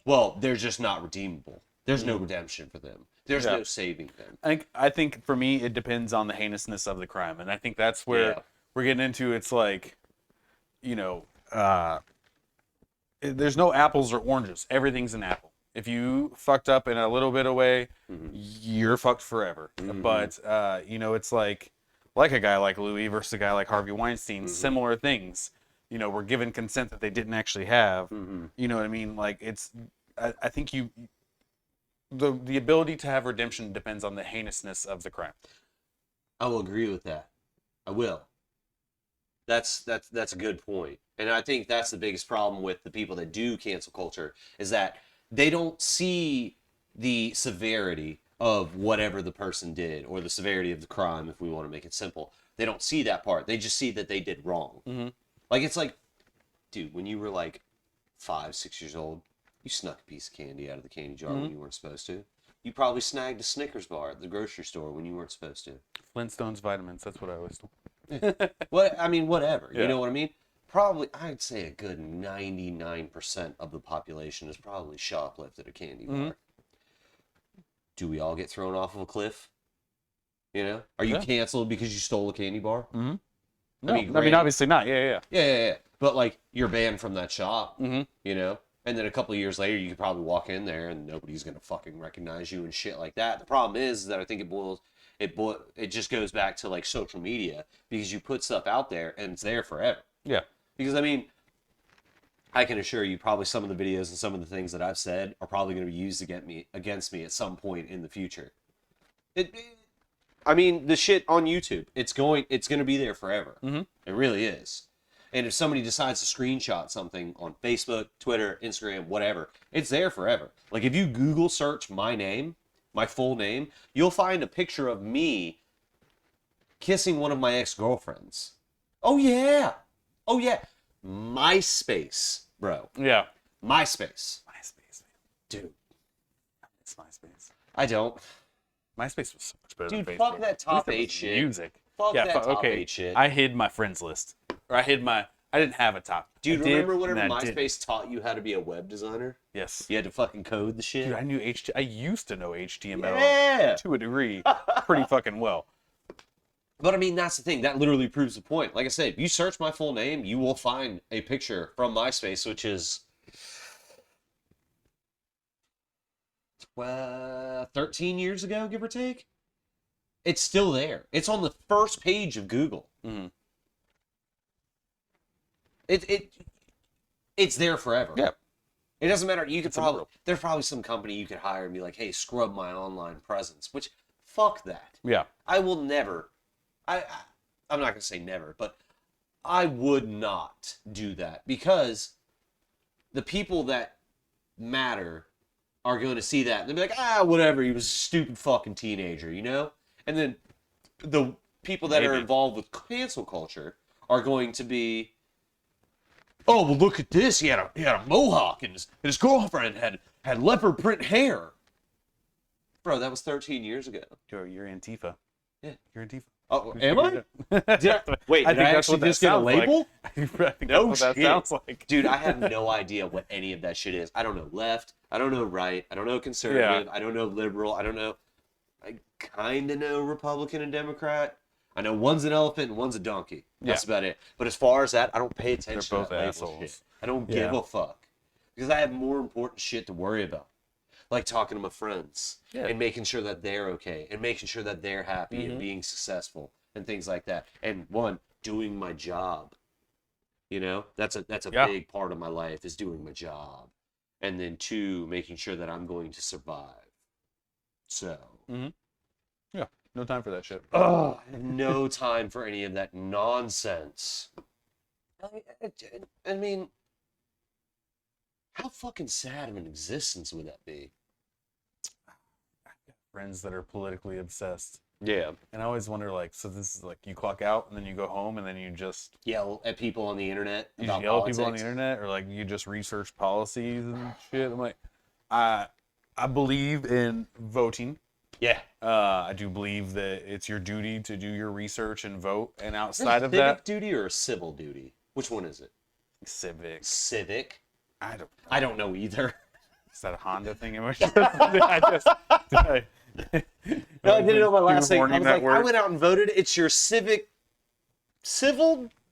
well, they're just not redeemable. There's no redemption for them. There's Yeah. no saving them. I think for me it depends on the heinousness of the crime, and I think that's where Yeah. we're getting into. It's like, there's no apples or oranges. Everything's an apple. If you fucked up in a little bit of way, you're fucked forever. But it's like a guy like Louis versus a guy like Harvey Weinstein. Similar things. Were given consent that they didn't actually have. You know what I mean? Like I think the ability to have redemption depends on the heinousness of the crime. I will agree with that. I will. That's a good point. And I think that's the biggest problem with the people that do cancel culture is that they don't see the severity of whatever the person did or the severity of the crime, if we want to make it simple. They don't see that part. They just see that they did wrong. Like, it's like, dude, when you were like 5, 6 years old, you snuck a piece of candy out of the candy jar when you weren't supposed to. You probably snagged a Snickers bar at the grocery store when you weren't supposed to. Flintstones vitamins. That's what I always do. Whatever. Yeah. You know what I mean? Probably, I'd say a good 99% of the population has probably shoplifted a candy bar. Do we all get thrown off of a cliff? Are you canceled because you stole a candy bar? No, I mean, obviously not. Yeah. Yeah. But like, you're banned from that shop. And then a couple of years later, you could probably walk in there and nobody's gonna fucking recognize you and shit like that. The problem is that I think it just goes back to like social media because you put stuff out there and it's there forever. Yeah. Because I mean, I can assure you, probably some of the videos and some of the things that I've said are probably going to be used against me at some point in the future. I mean, the shit on YouTube, it's going to be there forever. It really is. And if somebody decides to screenshot something on Facebook, Twitter, Instagram, whatever, it's there forever. Like if you Google search my name, my full name, you'll find a picture of me kissing one of my ex-girlfriends. Oh yeah. MySpace, bro. Yeah. MySpace. MySpace, man. Dude. It's MySpace. I don't. MySpace was so much better Dude, than Facebook. fuck that At top least it 8 was shit. Music. Fuck that top okay. 8 shit. I hid my friends list. Or I didn't have a top. Dude, I did, remember whenever and I MySpace didn't. taught you how to be a web designer? Yes. You had to fucking code the shit? Dude, I knew I used to know HTML Yeah. to a degree pretty fucking well. But I mean, that's the thing. That literally proves the point. Like I said, if you search my full name, you will find a picture from MySpace, which is 13 years ago, give or take. It's still there. It's on the first page of Google. It's there forever. Yeah. It doesn't matter. You could there's probably some company you could hire and be like, hey, scrub my online presence. Which, fuck that. Yeah. I will never. I'm not gonna say never, but I would not do that because the people that matter are going to see that and they'll be like, whatever. He was a stupid fucking teenager, And then the people that are involved with cancel culture are going to be, oh, well, look at this. He had a mohawk, and his girlfriend had leopard print hair. Bro, that was 13 years ago. You're Antifa. Yeah. You're Antifa. Oh, am I? Wait, I did I actually just get a label? I think No that's what shit. that sounds like. Dude, I have no idea what any of that shit is. I don't know left. I don't know right. I don't know conservative. Yeah. I don't know liberal. I don't know I kind of know Republican and Democrat. I know one's an elephant and one's a donkey. That's about it. But as far as that, I don't pay attention They're both to that label assholes. shit. I don't give a fuck. Because I have more important shit to worry about. Like talking to my friends and making sure that they're okay and making sure that they're happy and being successful and things like that. And one, doing my job. You know, that's a big part of my life is doing my job. And then two, making sure that I'm going to survive. So. Yeah. No time for that shit. Oh, I have no time for any of that nonsense. I mean, how fucking sad of an existence would that be? Friends that are politically obsessed. Yeah. And I always wonder, like, so this is like you clock out and then you go home and then you just Yell at people on the internet about yell politics. at people on the internet, or like you just research policies and shit. I'm like, I believe in voting. Yeah. I do believe that it's your duty to do your research and vote. And outside of civic that, duty or a civil duty? Which one is it? civic. Civic? I don't know either. Is that a Honda thing? I No, I didn't know my last thing. I was like, word. I went out and voted. It's your civil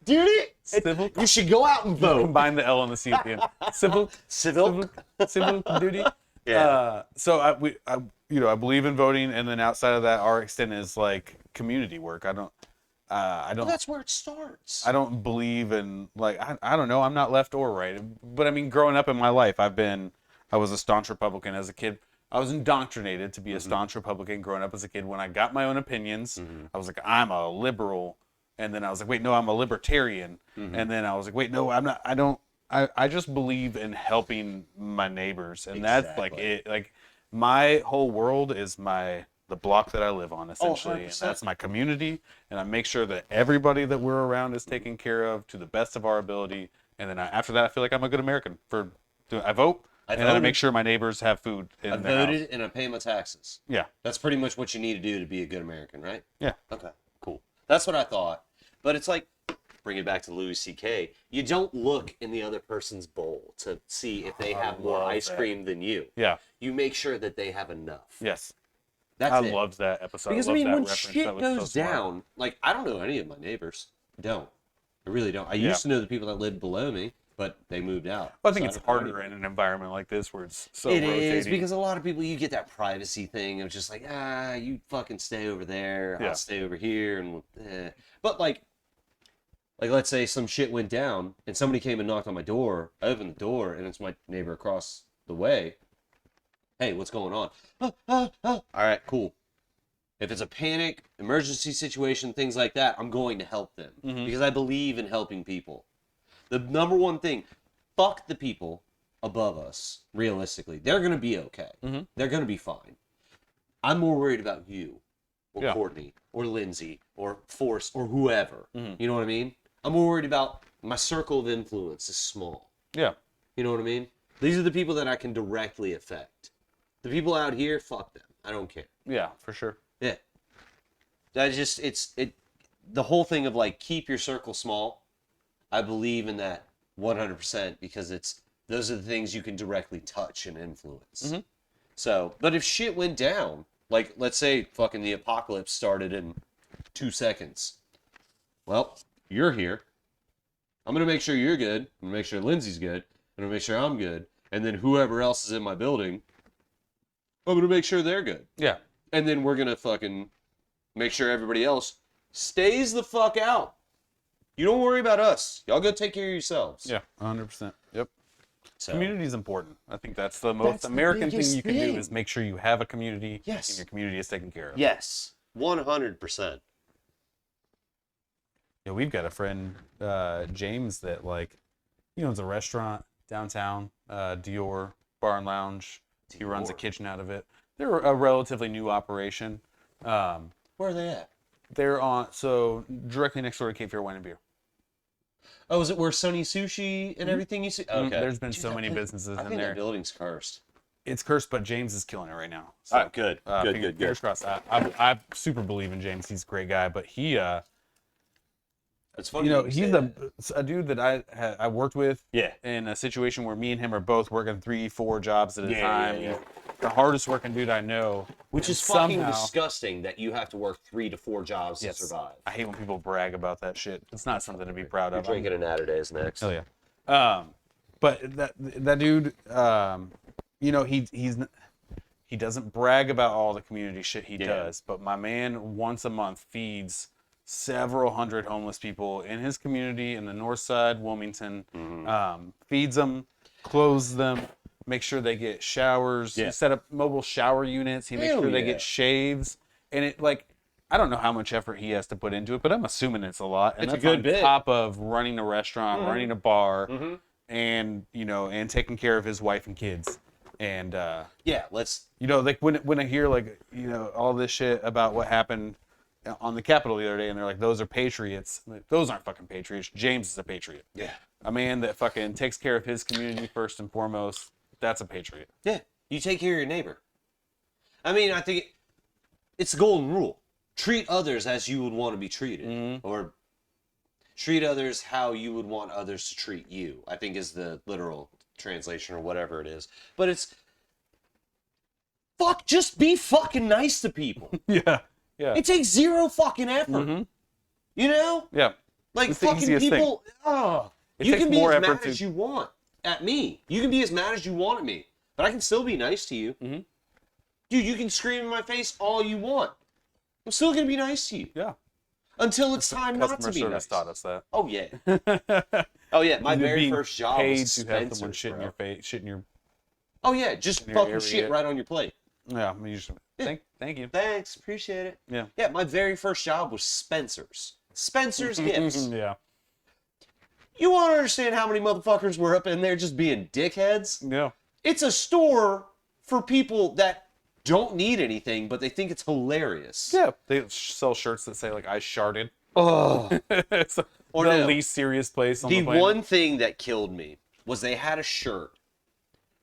duty? Civil? You should go out and vote. Combine the L and the C at the end. Civil duty. Yeah. So I believe in voting, and then outside of that, our extent is like community work. I don't. Well, that's where it starts. I don't believe in like I don't know. I'm not left or right, but I mean, growing up in my life, I was a staunch Republican as a kid. I was indoctrinated to be a staunch Republican growing up as a kid. When I got my own opinions, I was like, I'm a liberal, and then I was like, wait, no, I'm a libertarian, and then I was like, wait, no, I'm not. I don't. I just believe in helping my neighbors, and that's like it. Like my whole world is the block that I live on, essentially, and that's my community. And I make sure that everybody that we're around is taken care of to the best of our ability. And then after that, I feel like I'm a good American. I vote, and then I make sure my neighbors have food. I voted and I pay my taxes. Yeah, that's pretty much what you need to do to be a good American, right? Yeah. Okay, cool. That's what I thought. But it's like, bring it back to Louis C.K. You don't look in the other person's bowl to see if they have more ice cream than you. Yeah. You make sure that they have enough. Yes. That's I it. loved that episode. Because I mean, when reference. shit goes down, like I don't know any of my neighbors. I really don't. I used to know the people that lived below me, but they moved out. Well, I think it's harder in an environment like this where it's so rotating. It is, because a lot of people, you get that privacy thing of just like, you fucking stay over there, I'll stay over here, and but like let's say some shit went down and somebody came and knocked on my door. I opened the door and it's my neighbor across the way. Hey, what's going on? All right, cool. If it's a panic, emergency situation, things like that, I'm going to help them because I believe in helping people. The number one thing, fuck the people above us, realistically. They're going to be okay. They're going to be fine. I'm more worried about you or Courtney or Lindsay or Forrest or whoever. You know what I mean? I'm more worried about my circle of influence is small. Yeah. You know what I mean? These are the people that I can directly affect. The people out here, fuck them. I don't care. Yeah, for sure. Yeah. The whole thing of like keep your circle small. I believe in that 100% because those are the things you can directly touch and influence. So, but if shit went down, like let's say fucking the apocalypse started in 2 seconds. Well, you're here. I'm going to make sure you're good. I'm going to make sure Lindsay's good. I'm going to make sure I'm good. And then whoever else is in my building, I'm going to make sure they're good. Yeah. And then we're going to fucking make sure everybody else stays the fuck out. You don't worry about us. Y'all go take care of yourselves. Yeah, 100%. Yep. So, community is important. I think that's the most American thing you can do is make sure you have a community and your community is taken care of. Yes, 100%. Yeah, we've got a friend, James, that like, he owns a restaurant downtown, Dior Bar and Lounge. He runs a kitchen out of it. They're a relatively new operation. Where are they at? They're directly next door to Cape Fear Wine and Beer. Oh, is it where Sunny Sushi and everything you see? Okay. There's been so many businesses in there. I think that building's cursed. It's cursed, but James is killing it right now. So, all right, good. Good. Fingers crossed. I super believe in James. He's a great guy, but he it's funny. He's a dude that I worked with. Yeah. In a situation where me and him are both working 3-4 jobs at a time. the hardest working dude I know. Which and is fucking somehow- disgusting that you have to work 3 to 4 jobs Yes. to survive. I hate when people brag about that shit. It's not something to be proud You're of. drinking a Natterdays next. Hell yeah. But that dude, you know, he doesn't brag about all the community shit he does, but my man once a month feeds several hundred homeless people in his community in the north side, Wilmington. Feeds them, clothes them, make sure they get showers. Yeah. He set up mobile shower units. He makes Hell sure they yeah. get shaves. And it, like, I don't know how much effort he has to put into it, but I'm assuming it's a lot. And It's a that's good on bit. top of running a restaurant, running a bar, and, you know, and taking care of his wife and kids. And, Yeah, let's. you know, like when I hear, like, you know, all this shit about what happened on the Capitol the other day, and they're like, those are patriots. Like, those aren't fucking patriots. James is a patriot. Yeah. A man that fucking takes care of his community first and foremost. That's a patriot. Yeah. You take care of your neighbor. I mean, I think it's the golden rule. Treat others as you would want to be treated. Or treat others how you would want others to treat you, I think is the literal translation or whatever it is. But it's. Fuck, just be fucking nice to people. Yeah. Yeah. It takes zero fucking effort. You know? Yeah. Like It's the fucking easiest thing. people. Oh, It you takes can be more as effort mad to- as you want at me. You can be as mad as you want at me, but I can still be nice to you. Dude, you can scream in my face all you want. I'm still gonna be nice to you Yeah. until it's time not to Customer be service nice. taught us that. Oh yeah. Oh yeah. My very Being first job paid was to have someone Spencer's, shit in bro. your face, shit in your. Oh yeah, just your fucking area. shit right on your plate. Yeah. I mean, you just, thank you. Thanks, appreciate it. Yeah. Yeah, my very first job was Spencer's. Spencer's Gifts. Yeah. You want to understand how many motherfuckers were up in there just being dickheads? Yeah. It's a store for people that don't need anything, but they think it's hilarious. Yeah. They sell shirts that say like "I sharted." Oh. It's Or the no. least serious place on the The planet. one thing that killed me was they had a shirt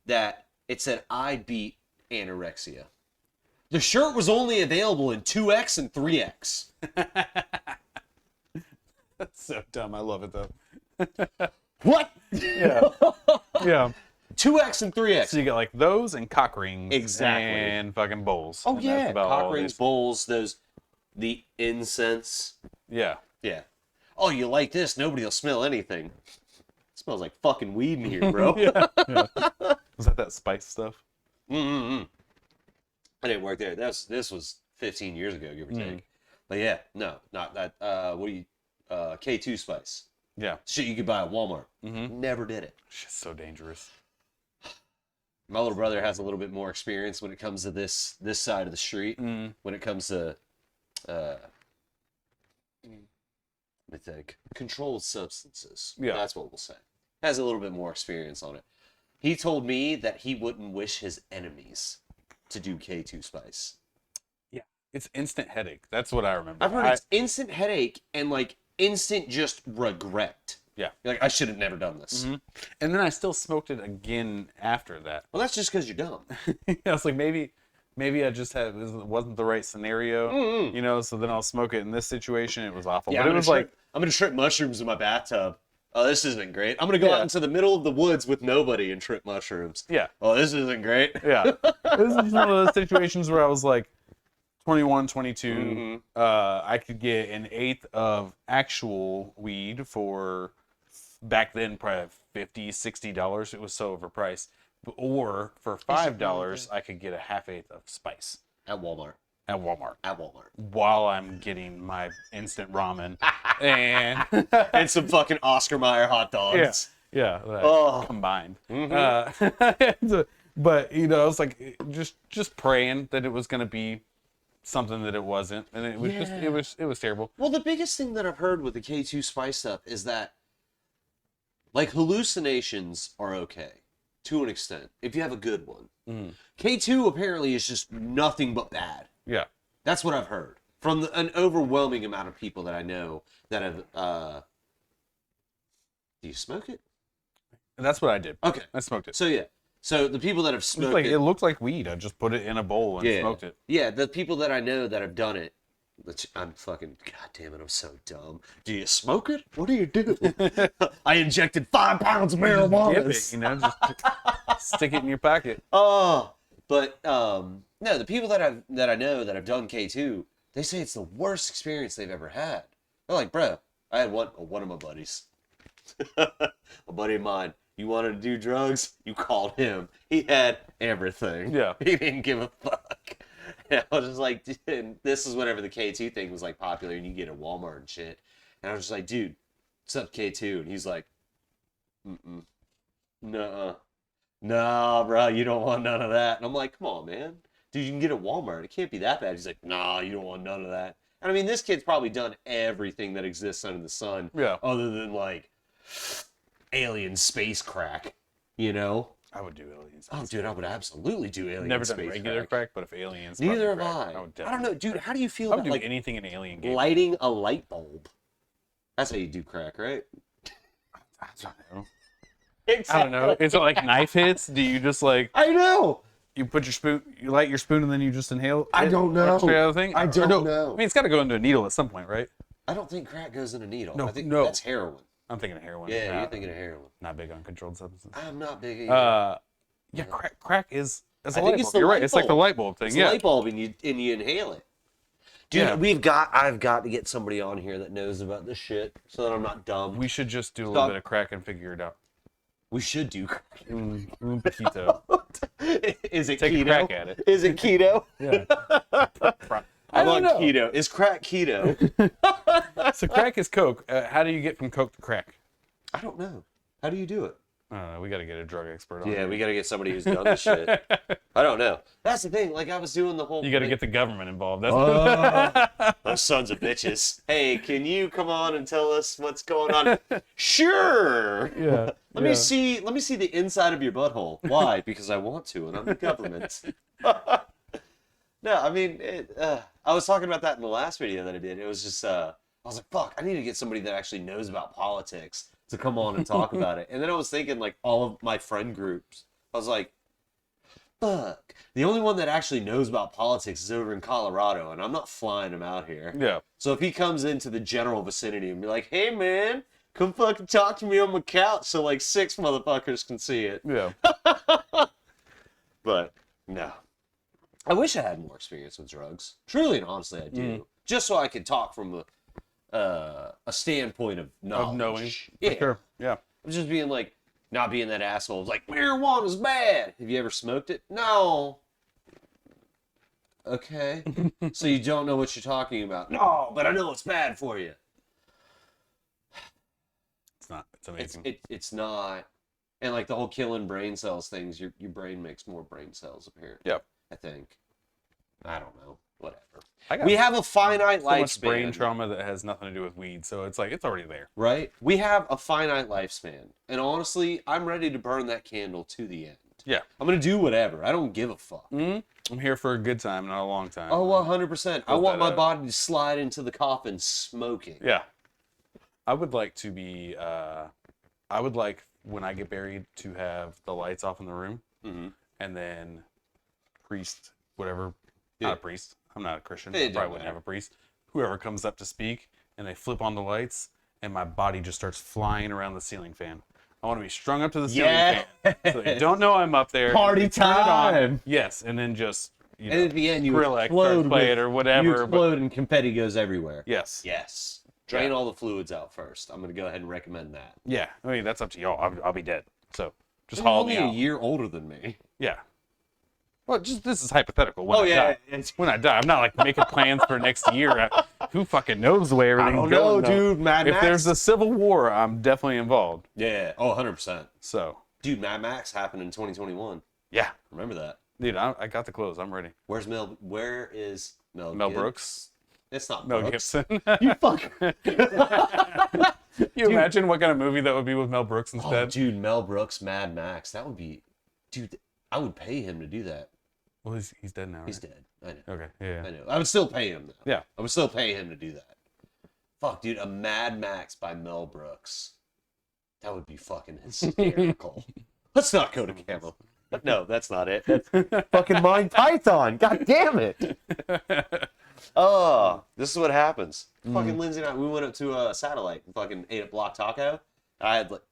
that it said, I beat anorexia. The shirt was only available in 2X and 3X. That's so dumb. I love it though. What? Yeah. Yeah. 2X and 3X. So you get like those and cock rings. Exactly. And fucking bowls. Oh And yeah, that's about cock all it rings, is. bowls, the incense. Yeah. Yeah. Oh, you like this? Nobody will smell anything. It smells like fucking weed in here, bro. Yeah. Was that spice stuff? I didn't work there. This was 15 years ago, give or take. But yeah, no, not that. What do you? K2 spice. Yeah. Shit you could buy at Walmart. Never did it. Shit's so dangerous. My little brother has a little bit more experience when it comes to this side of the street. When it comes to, let me think, controlled substances. Yeah. That's what we'll say. Has a little bit more experience on it. He told me that he wouldn't wish his enemies to do K2 spice. Yeah. It's instant headache. That's what I remember. I've heard it's instant headache and like instant just regret. Yeah. You're like, I should have never done this. And then I still smoked it again after that. Well, that's just because you're dumb. I was like, maybe I just had it wasn't the right scenario, you know. So then I'll smoke it in this situation. It was awful, Yeah, but it was like, I'm gonna trip mushrooms in my bathtub. Oh, this isn't great. I'm gonna go out into the middle of the woods with nobody and trip mushrooms. yeah, Oh, this isn't great. yeah. This is just one of those situations where I was like, 21, 22. I could get an eighth of actual weed for back then probably $50-$60. It was so overpriced. Or for $5, I could get a half-eighth of spice At Walmart. at Walmart At Walmart. while I'm getting my instant ramen and And some fucking Oscar Mayer hot dogs. yeah, Oh. combined. But you know, I was like just praying that it was gonna be something that it wasn't, and it was just it was terrible. Well, the biggest thing that I've heard with the K2 spice stuff is that, like, hallucinations are okay to an extent if you have a good one. K2 apparently is just nothing but bad. Yeah, That's what I've heard from an overwhelming amount of people that I know that have. Do you smoke it? and that's what I did. Okay, I smoked it. so yeah, so the people that have It, smoked like, it, it looked like weed. I just put it in a bowl and yeah, smoked it. yeah, the people that I know that have done it. Which I'm fucking. God damn it! I'm so dumb. Do you smoke it? What do you do? I injected 5 pounds of marijuana. Dip it, you know, just stick it in your pocket. Oh, But no, the people that I know that have done K2, they say it's the worst experience they've ever had. They're like, bro, I had one of my buddies, a buddy of mine. You wanted to do drugs? You called him. He had everything. Yeah. He didn't give a fuck. And I was just like, dude, this is whenever the K2 thing was like popular and you get at Walmart and shit. And I was just like, dude, what's up K2? And he's like, nuh-uh. Nah, bro, you don't want none of that. And I'm like, come on, man. Dude, you can get it at Walmart. It can't be that bad. He's like, nah, you don't want none of that. And I mean, this kid's probably done everything that exists under the sun. Yeah. Other than like alien space crack, you know? I would do aliens. Oh, dude, I would absolutely do alien Never space done regular crack, but if aliens. Neither have crack, I. would I don't know, dude. How do you feel I would about do like anything in alien game. lighting a light bulb? That's how you do crack, right? I don't know. Exactly. I don't know. Is it like knife hits? Do you just like I know. you put your spoon, you light your spoon, and then you just inhale? I don't know. That's the other thing. I don't know. I mean, it's got to go into a needle at some point, right? I don't think crack goes in a needle. No, I think no. that's heroin. I'm thinking of heroin. Yeah, Nah, you're thinking of heroin. Not big on controlled substances. I'm not big either. Yeah, crack is. It's a I think light it's bulb. the You're right. light It's like the bulb. light bulb thing. It's Yeah. a light bulb and you inhale it. Dude, Yeah. I've got to get somebody on here that knows about this shit so that I'm not dumb. We should just do a Stop. little bit of crack and figure it out. We should do crack. Keto. Is it Take keto? a crack at it. Is it keto? Yeah. I'm don't on know. keto. Is crack keto? So crack is coke. How do you get from coke to crack? I don't know. How do you do it? I don't know. We got to get a drug expert on. Yeah, here. we got to get somebody who's done this shit. I don't know. That's the thing. Like I was doing the whole. You got to like, get the government involved. That's those sons of bitches. Hey, can you come on and tell us what's going on? Sure. yeah. Let me see the inside of your butthole. Why? Because I want to, and I'm the government. No, I mean, I was talking about that in the last video that I did. It was just, I was like, fuck, I need to get somebody that actually knows about politics to come on and talk about it. And then I was thinking, like, all of my friend groups. I was like, fuck. The only one that actually knows about politics is over in Colorado, and I'm not flying him out here. Yeah. So if he comes into the general vicinity and be like, hey, man, come fucking talk to me on my couch so, like, 6 motherfuckers can see it. Yeah. But, no. I wish I had more experience with drugs. Truly and honestly, I do. Just so I could talk from a standpoint of knowledge. Of knowing. Yeah. For sure. Yeah. I'm just being like, not being that asshole. It's like, marijuana's bad. Have you ever smoked it? No. Okay. So you don't know what you're talking about? No, but I know it's bad for you. It's not. It's amazing. It's not. And like the whole killing brain cells things, your brain makes more brain cells apparently. Yep. I think. I don't know. Whatever. I got We have a finite so much lifespan. brain trauma that has nothing to do with weed, so it's like it's already there. Right? We have a finite lifespan. And honestly, I'm ready to burn that candle to the end. Yeah. I'm going to do whatever. I don't give a fuck. I'm here for a good time, not a long time. Oh, 100%. I want my that, body to slide into the coffin smoking. Yeah. I would like to be. I would like when I get buried to have the lights off in the room, and then priest, whatever. Yeah. Not a priest. I'm not a Christian. It I don't probably wouldn't matter. have a priest. Whoever comes up to speak, and they flip on the lights, and my body just starts flying around the ceiling fan. I want to be strung up to the ceiling fan, so they don't know I'm up there. Party They turn it on. time. Yes, and then just you know, And at the end, you Skrillex explode starts playing or whatever. You but- explode and confetti goes everywhere. yes. Yes. Drain Yeah. all the fluids out first. I'm going to go ahead and recommend that. Yeah. I mean, that's up to y'all. I'll be dead. So just You're haul only me a out. year older than me. Yeah. Well, just this is hypothetical. When Oh, I yeah. die. When I die, I'm not like making plans for next year. Who fucking knows the way I everything's don't know, going? though. dude. Mad If Max. there's a civil war, I'm definitely involved. Yeah. Oh, 100%. So Dude, Mad Max happened in 2021. yeah, Remember that. dude, I got the clothes. I'm ready. Where is Mel Mel Brooks, It's not Mel Brooks. Gibson. You fuck. you imagine what kind of movie that would be with Mel Brooks Oh, instead? dude, Mel Brooks, Mad Max. That would be, dude. I would pay him to do that. Well, he's dead now. Right? He's dead. I know. Okay. Yeah. I know. I would still pay him though. Yeah. I would still pay him to do that. Fuck, dude, a Mad Max by Mel Brooks. That would be fucking hysterical. Let's not go to Camel. No, that's not it. That's fucking Mind Python. God damn it. Oh, this is what happens. Fucking Lindsay and I, we went up to a satellite and fucking ate a block taco. I had like,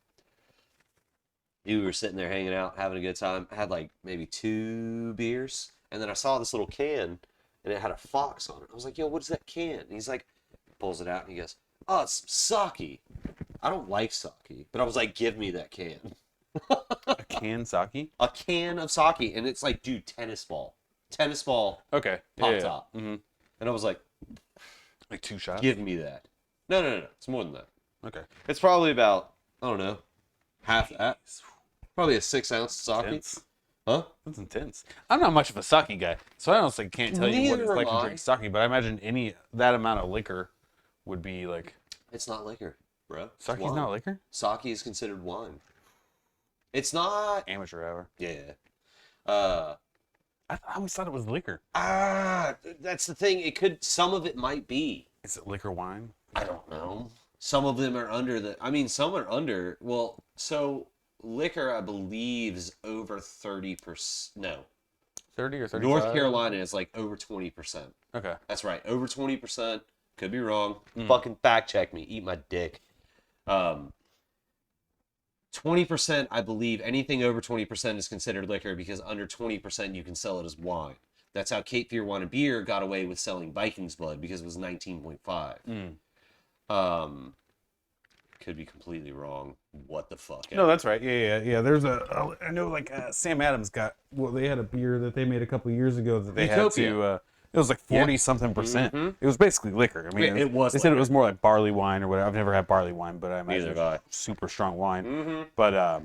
We were sitting there hanging out, having a good time. I had like maybe 2 beers, and then I saw this little can, and it had a fox on it. I was like, "Yo, what's that can?" And he's like, pulls it out, and he goes, "Oh, it's sake." I don't like sake, but I was like, "Give me that can." A can sake? A can of sake, and it's like, dude, tennis ball, Okay. pop top. Mm-hmm. And I was like, Like 2 shots? "Give me that." No, it's more than that. Okay. It's probably about, I don't know, half that. Probably a 6-ounce sake. Intense. Huh? That's intense. I'm not much of a sake guy, so I honestly can't tell you what it's Neither like am to I. drink sake, but I imagine that amount of liquor would be like... It's not liquor, bro. It's Sake's wine. not liquor? Sake is considered wine. It's not. Amateur hour. Yeah. I always thought it was liquor. That's the thing. It could. Some of it might be. Is it liquor wine? I don't know. Some of them are under the. I mean, some are under. Well, so liquor, I believe, is over 30%. No, 30 or 35? North Carolina is like over 20%. Okay. That's right, over 20%. Could be wrong. Fucking fact check me. Eat my dick. 20%, I believe, anything over 20% is considered liquor because under 20% you can sell it as wine. That's how Cape Fear Wine and Beer got away with selling Viking's Blood because it was 19.5. Could be completely wrong. What the fuck? No, that's right. Yeah. There's I know like Sam Adams they had a beer that they made a couple years ago that they Utopia. had to, it was like 40-something percent. It was basically liquor. I mean, It was They said it liquor. was more like barley wine or whatever. I've never had barley wine, but I imagine Neither have I. it's super strong wine. But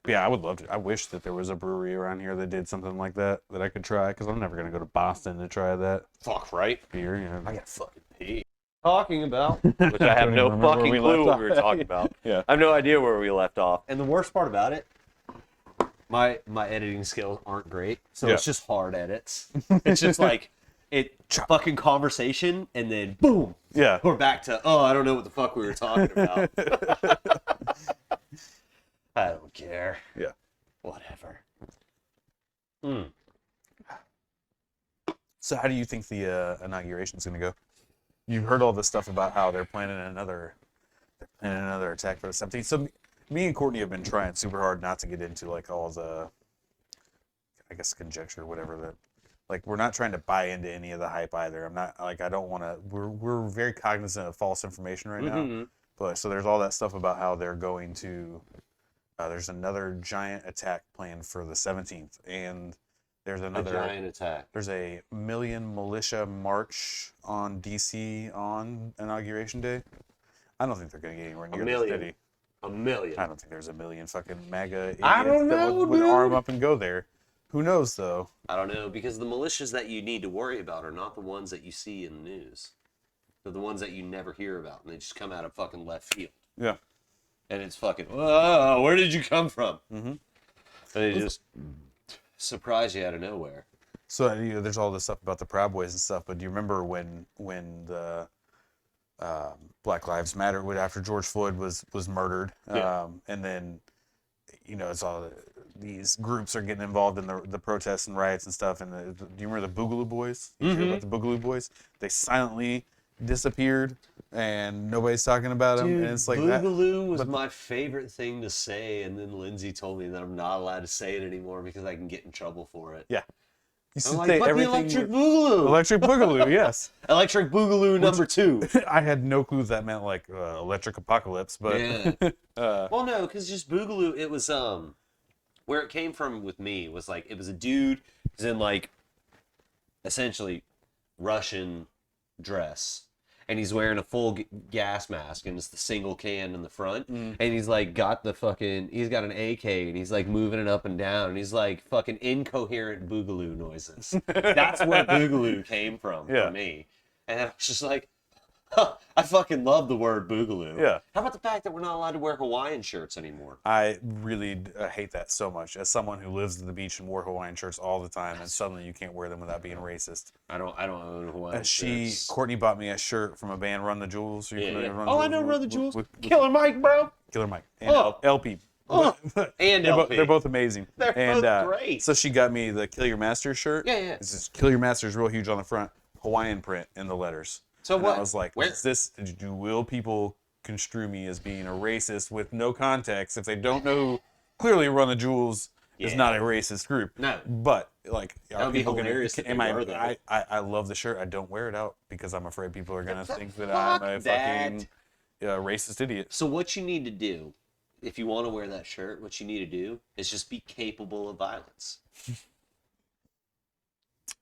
yeah, I would love to. I wish that there was a brewery around here that did something like that I could try because I'm never gonna go to Boston to try that Fuck, right? beer. You know. I got fucking pee. Talking about, Which which I have no fucking clue what we were off. talking about. Yeah. I have no idea where we left off. And the worst part about it, my editing skills aren't great, so Yeah. it's just hard edits. It's just like fucking conversation, and then boom, Yeah. we're back to I don't know what the fuck we were talking about. I don't care. Yeah. Whatever. So how do you think the inauguration's gonna go? You've heard all this stuff about how they're planning another attack for the 17th. So me and Courtney have been trying super hard not to get into like all the, I guess, conjecture, whatever that. Like we're not trying to buy into any of the hype either. I'm not like I don't want to. We're very cognizant of false information right now. But so there's all that stuff about how they're going to. There's another giant attack planned for the 17th, and there's another giant attack. There's a million militia march on DC on Inauguration Day. I don't think they're going to get anywhere near this million. city. A million. I don't think there's a million fucking MAGA idiots I don't that know, would dude. arm up and go there. Who knows, though? I don't know, because the militias that you need to worry about are not the ones that you see in the news. They're the ones that you never hear about, and they just come out of fucking left field. Yeah. And it's fucking, whoa, where did you come from? And they just surprise you out of nowhere. So there's all this stuff about the Proud Boys and stuff, but do you remember when the Black Lives Matter, after George Floyd was murdered, Yeah. and then it's all these groups are getting involved in the protests and riots and stuff. And do you remember the Boogaloo Boys? You hear about the Boogaloo Boys? They silently disappeared, and nobody's talking about them. Dude, And it's like Boogaloo was my favorite thing to say, and then Lindsay told me that I'm not allowed to say it anymore because I can get in trouble for it. Yeah. You I'm should like, say but the everything. Electric Boogaloo! Electric Boogaloo, yes. Electric Boogaloo number 2. I had no clue that meant like electric apocalypse, but Yeah. Well, no, because just Boogaloo, it was where it came from with me was like it was a dude who's in like essentially Russian dress, and he's wearing a full gas mask, and it's the single can in the front, and he's like got he's got an AK, and he's like moving it up and down, and he's like fucking incoherent Boogaloo noises. That's where Boogaloo came from for me, and I was just like, huh, I fucking love the word Boogaloo. Yeah. How about the fact that we're not allowed to wear Hawaiian shirts anymore? I really hate that so much. As someone who lives at the beach and wore Hawaiian shirts all the time, and suddenly you can't wear them without being racist. I don't own Hawaiian shirts. Courtney bought me a shirt from a band, Run the Jewels. Yeah. I know Run the Jewels. with Killer Mike, bro. Killer Mike and LP. And They're, LP. they're both amazing. They're and, both great. So she got me the Kill Your Master shirt. Yeah. This is Kill Your Master's real huge on the front, Hawaiian print in the letters. So And what? I was like, Where? will people construe me as being a racist with no context if they don't know who clearly Run the Jewels is Yeah. not a racist group. No. But like, That are would be people hilarious gonna? if Am they I, were, though. I love the shirt. I don't wear it out because I'm afraid people are gonna think that Fuck I'm a that. fucking racist idiot. So what you need to do, if you want to wear that shirt, what you need to do is just be capable of violence.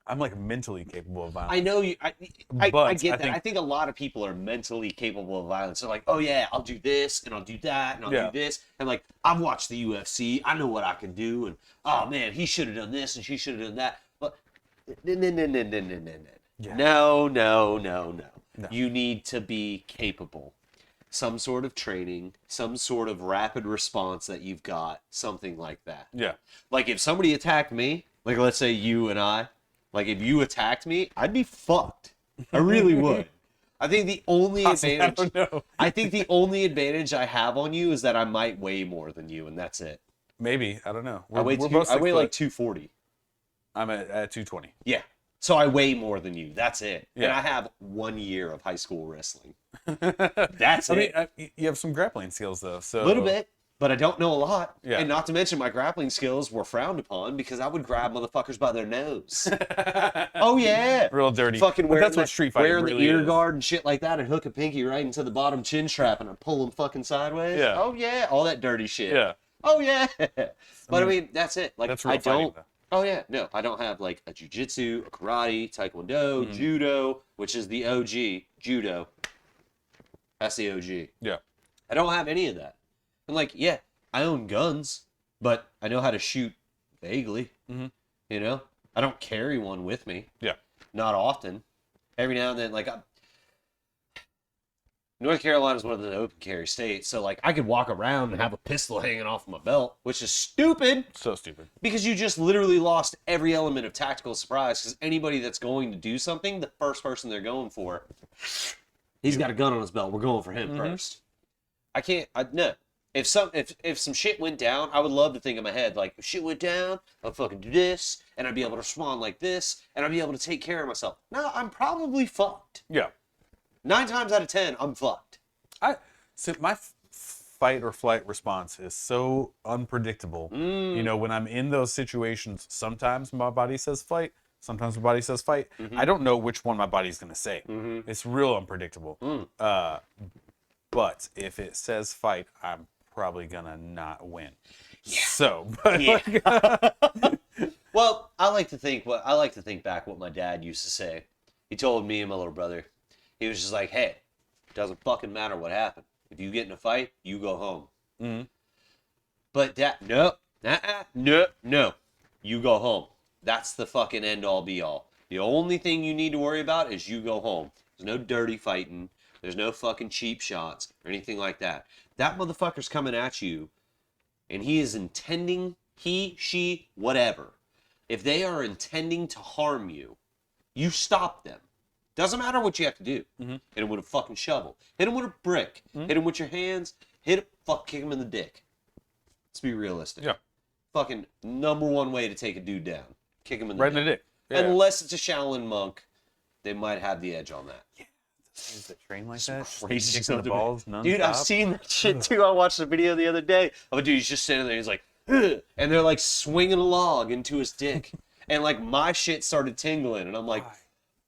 I'm like mentally capable of violence. I know you. I But get I that. think- I think a lot of people are mentally capable of violence. They're like, oh yeah, I'll do this and I'll do that and I'll Yeah. do this. And like, I've watched the UFC. I know what I can do. And oh man, he should have done this and she should have done that. But Yeah. no. No. You need to be capable. Some sort of training, some sort of rapid response that you've got, something like that. Yeah. Like if somebody attacked me, like let's say you and I, like if you attacked me, I'd be fucked. I really would. I think the only Possibly, advantage I don't know. I think the only advantage I have on you is that I might weigh more than you, and that's it. Maybe, I don't know. I weigh both I weigh 6 like foot. 240. I'm at 220. Yeah. So I weigh more than you. That's it. And Yeah. I have 1 year of high school wrestling. That's it. I mean, you have some grappling skills though. So A little bit, but I don't know a lot. Yeah. And not to mention my grappling skills were frowned upon because I would grab motherfuckers by their nose. Oh yeah. Real dirty. Fucking But wearing that's what street fighting wearing really the ear is. guard and shit like that and hook a pinky right into the bottom chin strap and I pull them fucking sideways. Yeah. Oh yeah. All that dirty shit. Yeah. Oh yeah. But I mean, that's it. Like That's real I fighting, don't. though. Oh yeah, no, I don't have like a jujitsu, a karate, taekwondo, judo, which is the OG judo. That's the OG. Yeah. I don't have any of that. And like, yeah, I own guns, but I know how to shoot vaguely. Mhm. You know, I don't carry one with me. Yeah. Not often. Every now and then, like, North Carolina is one of the open carry states, so like I could walk around and have a pistol hanging off my belt, which is stupid. So stupid. Because you just literally lost every element of tactical surprise. Because anybody that's going to do something, the first person they're going for, he's got a gun on his belt. We're going for him first. I can't. No. If some shit went down, I would love to think in my head like, if shit went down, I'd fucking do this, and I'd be able to respond like this, and I'd be able to take care of myself. No, I'm probably fucked. Yeah. 9 times out of 10, I'm fucked. So my fight or flight response is so unpredictable. You know, when I'm in those situations, sometimes my body says fight, sometimes my body says fight. I don't know which one my body's gonna say. It's real unpredictable. But if it says fight, I'm probably gonna not win. Yeah. So, but Yeah. Well, I like to think back what my dad used to say. He told me and my little brother. He was just like, "Hey, doesn't fucking matter what happened. If you get in a fight, you go home." But Dad, no, you go home. That's the fucking end all be all. The only thing you need to worry about is you go home. There's no dirty fighting. There's no fucking cheap shots or anything like that. That motherfucker's coming at you, and he is intending, he, she, whatever. If they are intending to harm you, you stop them. Doesn't matter what you have to do. Hit him with a fucking shovel. Hit him with a brick. Hit him with your hands. Kick him in the dick. Let's be realistic. Yeah. Fucking number one way to take a dude down. Kick him in the right dick. in the dick. Yeah. Unless it's a Shaolin monk, they might have the edge on that. Is it train like Some that? crazy Kicking stuff the to balls, Dude, I've nonstop? seen that shit too. I watched a video the other day of a dude. He's just sitting there. He's like, "Ugh," and they're like swinging a log into his dick, and like my shit started tingling, and I'm like, Why?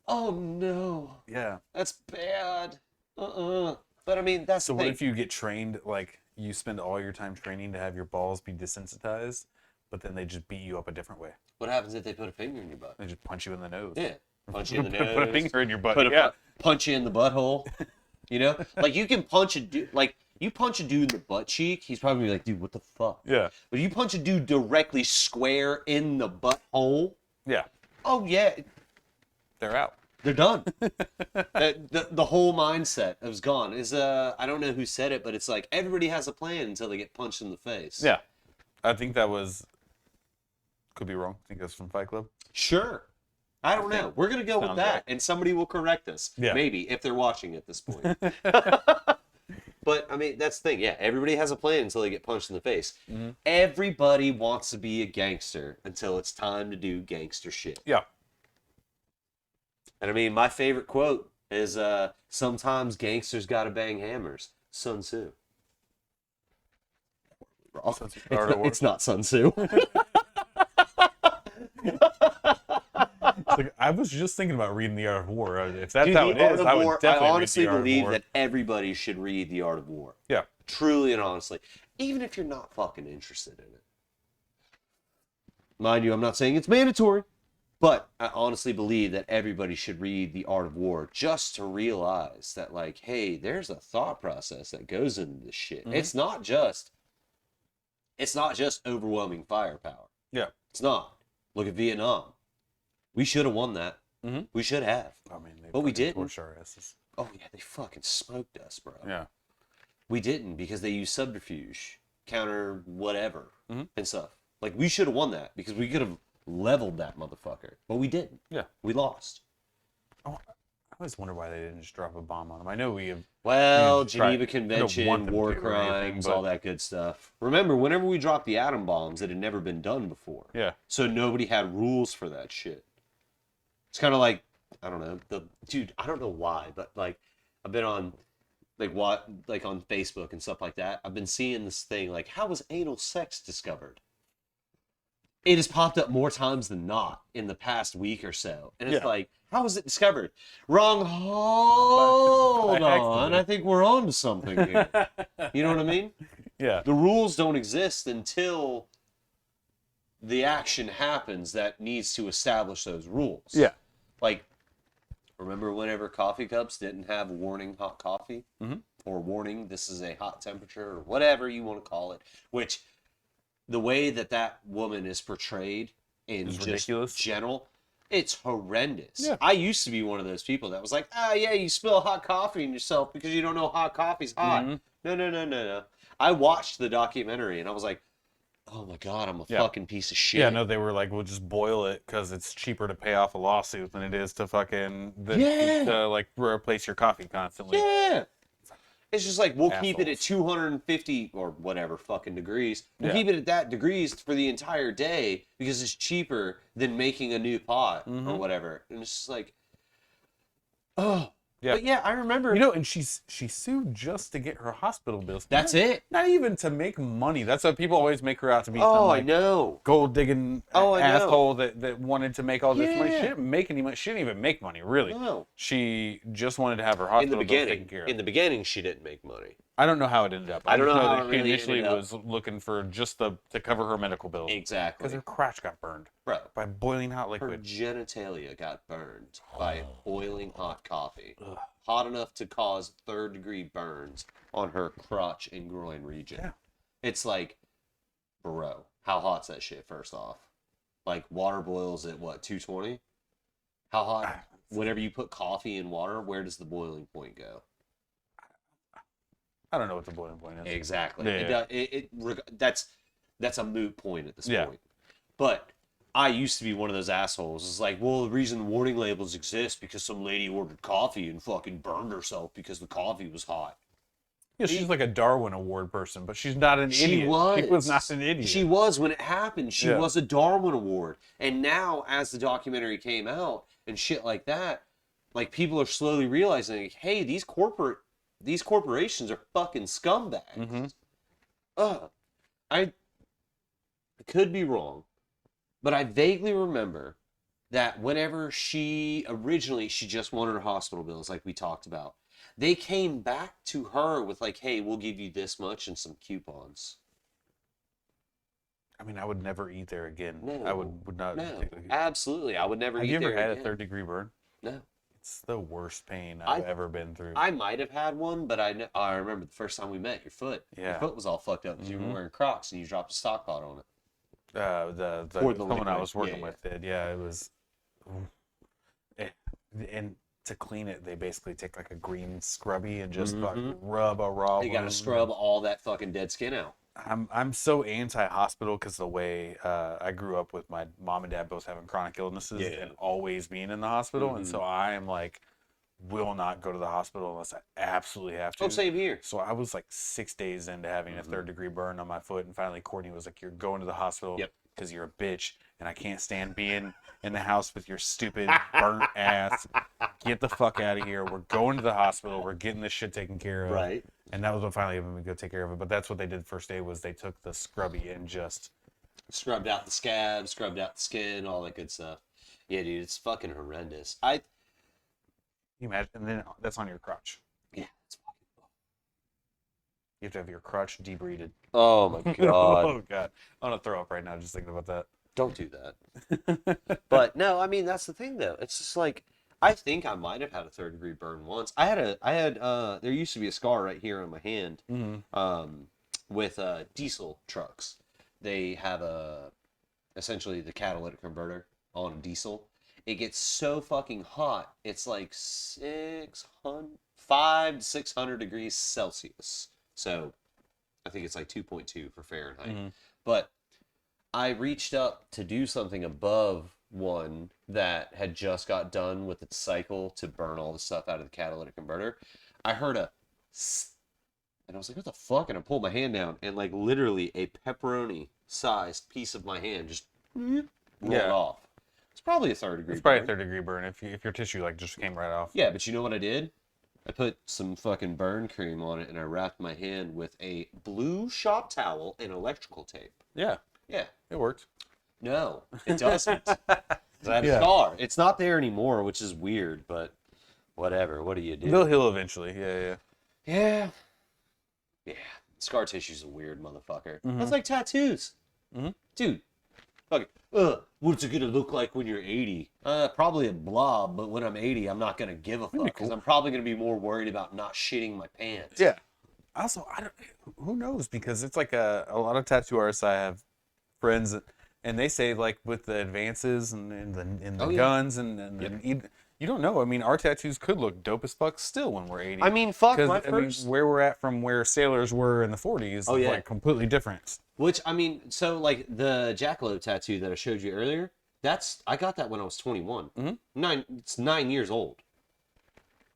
"Oh no, Yeah. that's bad." But I mean, that's So the what thing. if you get trained, like you spend all your time training to have your balls be desensitized, but then they just beat you up a different way? What happens if they put a finger in your butt? They just punch you in the nose. Yeah, punch you in the Put a nose. finger in your butt. Put a Yeah. punch you in the butthole. You know, like you can punch a dude. Like you punch a dude in the butt cheek, he's probably like, "Dude, what the fuck?" Yeah. But you punch a dude directly square in the butthole. Yeah. Oh yeah, They're out. they're done. the whole mindset is gone. I don't know who said it, but it's like everybody has a plan until they get punched in the face. Yeah. I think that was. Could be wrong. I think that's from Fight Club. Sure. I don't know. We're gonna go with Sounds that, right. and somebody will correct us. Yeah. Maybe if they're watching at this point. But I mean, that's the thing. Yeah, everybody has a plan until they get punched in the face. Everybody wants to be a gangster until it's time to do gangster shit. Yeah. And I mean, my favorite quote is, "Sometimes gangsters gotta bang hammers." Sun Tzu. Sun Tzu, Art of War. It's not Sun Tzu. It's like, I was just thinking about reading The Art of War. If that's Dude, how The it Art is, of I would War, definitely I honestly read The Art of believe War. that everybody should read The Art of War. Yeah. Truly and honestly. Even if you're not fucking interested in it. Mind you, I'm not saying it's mandatory. But I honestly believe that everybody should read The Art of War just to realize that, like, hey, there's a thought process that goes into this shit. Mhm. It's not just overwhelming firepower. Yeah. It's not. Look at Vietnam. We should have won that. Mhm. We should have. I mean, they But we fucking didn't. torched our asses. Oh yeah, they fucking smoked us, bro. Yeah. We didn't because they used subterfuge, counter whatever, Mhm. and stuff. Like, we should have won that because we could have leveled that motherfucker, but we didn't. Yeah. We lost. I always wonder why they didn't just drop a bomb on them. I know we have. Well, Yeah, try- Geneva I don't Convention, want them war to or anything, crimes, but- all that good stuff. Remember, whenever we dropped the atom bombs, it had never been done before. Yeah. So nobody had rules for that shit. It's kind of like, I don't know, I don't know why, but like, I've been on, like on Facebook and stuff like that. I've been seeing this thing, like, how was anal sex discovered? It has popped up more times than not in the past week or so. And it's Yeah. like, how was it discovered? Wrong. Hold By on. I think we're on to something here. You know what I mean? Yeah. The rules don't exist until the action happens that needs to establish those rules. Yeah. Like, remember whenever coffee cups didn't have warning hot coffee? Mhm. Or warning this is a hot temperature or whatever you want to call it, which the way that woman is portrayed in It's just ridiculous. general, it's horrendous. Yeah. I used to be one of those people that was like, yeah, you spill hot coffee on yourself because you don't know hot coffee's hot. Mhm. No. I watched the documentary and I was like, oh my God, I'm a Yeah. fucking piece of shit. Yeah, no, they were like, we'll just boil it because it's cheaper to pay off a lawsuit than it is to Yeah. like replace your coffee constantly. Yeah. It's just like, we'll keep it at Assholes. 250 or whatever fucking degrees. We'll Yeah. keep it at that degrees for the entire day because it's cheaper than making a new pot or Mhm. whatever. And it's just like, oh. Yeah. But yeah, I remember. You know, and she sued just to get her hospital bills. That's it. Not even to make money. That's what people always make her out to be. Oh, some, I like, know. gold digging Oh, I know. asshole that wanted to make all this money. She Yeah. didn't make any money. She didn't even make money, really. No. She just wanted to have her In hospital the bills beginning, taken care of. in the beginning, she didn't make money. I don't know how it ended up. I don't just know how that it she really initially ended up. was looking for just to cover her medical bills because Exactly. her crotch got burned Bro, by boiling hot her liquid. genitalia got burned by boiling hot coffee. Ugh. Hot enough to cause third-degree burns on her crotch and groin region. Yeah. It's like, bro, how hot's that shit, first off? Like, water boils at, what, 220? How hot? Whenever you put coffee in water, where does the boiling point go? I don't know what the boiling point is. Exactly. Yeah. That's a moot point at this Yeah. point. But I used to be one of those assholes. It's like, well, the reason warning labels exist because some lady ordered coffee and fucking burned herself because the coffee was hot. Yeah, she's like a Darwin Award person, but she's not an idiot. She was not an idiot. She was when it happened. She Yeah. was a Darwin Award. And now, as the documentary came out and shit like that, like, people are slowly realizing, like, hey, these corporations are fucking scumbags. Mhm. I could be wrong, but I vaguely remember that whenever she just wanted her hospital bills, like we talked about, they came back to her with like, hey, we'll give you this much and some coupons. I mean, I would never eat there again. No. I would not. No, absolutely. I would never Have eat you ever there had again. a third-degree burn? No. It's the worst pain I've ever been through. I might have had one, but I remember the first time we met, your foot. Yeah. Your foot was all fucked up because you were wearing Crocs and you dropped a stock pot on it. The Or the someone I liquid. was working Yeah, with did. Yeah, it was. And to clean it, they basically take like a green scrubby and just fucking rub a raw. You got to wound. scrub all that fucking dead skin out. I'm so anti-hospital because the way I grew up with my mom and dad both having chronic illnesses Yeah. and always being in the hospital, and so I am like, will not go to the hospital unless I absolutely have to. Oh, same here. So I was like 6 days into having a third-degree burn on my foot, and finally Courtney was like, "You're going to the hospital because you're a bitch, and I can't stand being in the house with your stupid burnt ass. Get the fuck out of here. We're going to the hospital. We're getting this shit taken care of." Right. And that was what finally made me go take care of it. But that's what they did the first day was they took the scrubby and just Scrubbed out the scab, scrubbed out the skin, all that good stuff. Yeah, dude, it's fucking horrendous. you imagine, and then that's on your crotch. Yeah, it's fucking. You have to have your crotch debrided. Oh my god. Oh god, I'm gonna throw up right now just thinking about that. Don't do that. But no, I mean that's the thing though. It's just like I think I might have had a third degree burn once. There used to be a scar right here on my hand, with diesel trucks. They have essentially the catalytic converter on a diesel. It gets so fucking hot. It's like 500 to 600 degrees Celsius. So I think it's like 2.2 for Fahrenheit. But I reached up to do something above one that had just got done with its cycle to burn all the stuff out of the catalytic converter. I heard a and I was like, what the fuck? And I pulled my hand down and like literally a pepperoni sized piece of my hand just rolled off. It's probably a third degree It's probably burn. a third degree burn if your tissue like just came right off. Yeah, but you know what I did? I put some fucking burn cream on it and I wrapped my hand with a blue shop towel and electrical tape. Yeah, Yeah. it worked. No, it doesn't. I have a scar. It's not there anymore, which is weird, but whatever. What do you do? They'll heal eventually. Yeah. Yeah. Yeah. Scar tissue's a weird motherfucker. That's like tattoos. Dude. Fucking, what's it gonna look like when you're 80? Probably a blob, but when I'm 80, I'm not gonna give a fuck because I'm probably gonna be more worried about not shitting my pants. Yeah. Also, I don't. Who knows? Because it's like a lot of tattoo artists. I have friends, and they say like with the advances and the guns and you don't know. I mean, our tattoos could look dope as fuck still when we're 80. I mean, fuck, my 'Cause, I mean, first... where we're at from where sailors were in the 40s is like completely different. Which, I mean, so like the jackalope tattoo that I showed you earlier, I got that when I was 21. It's 9 years old.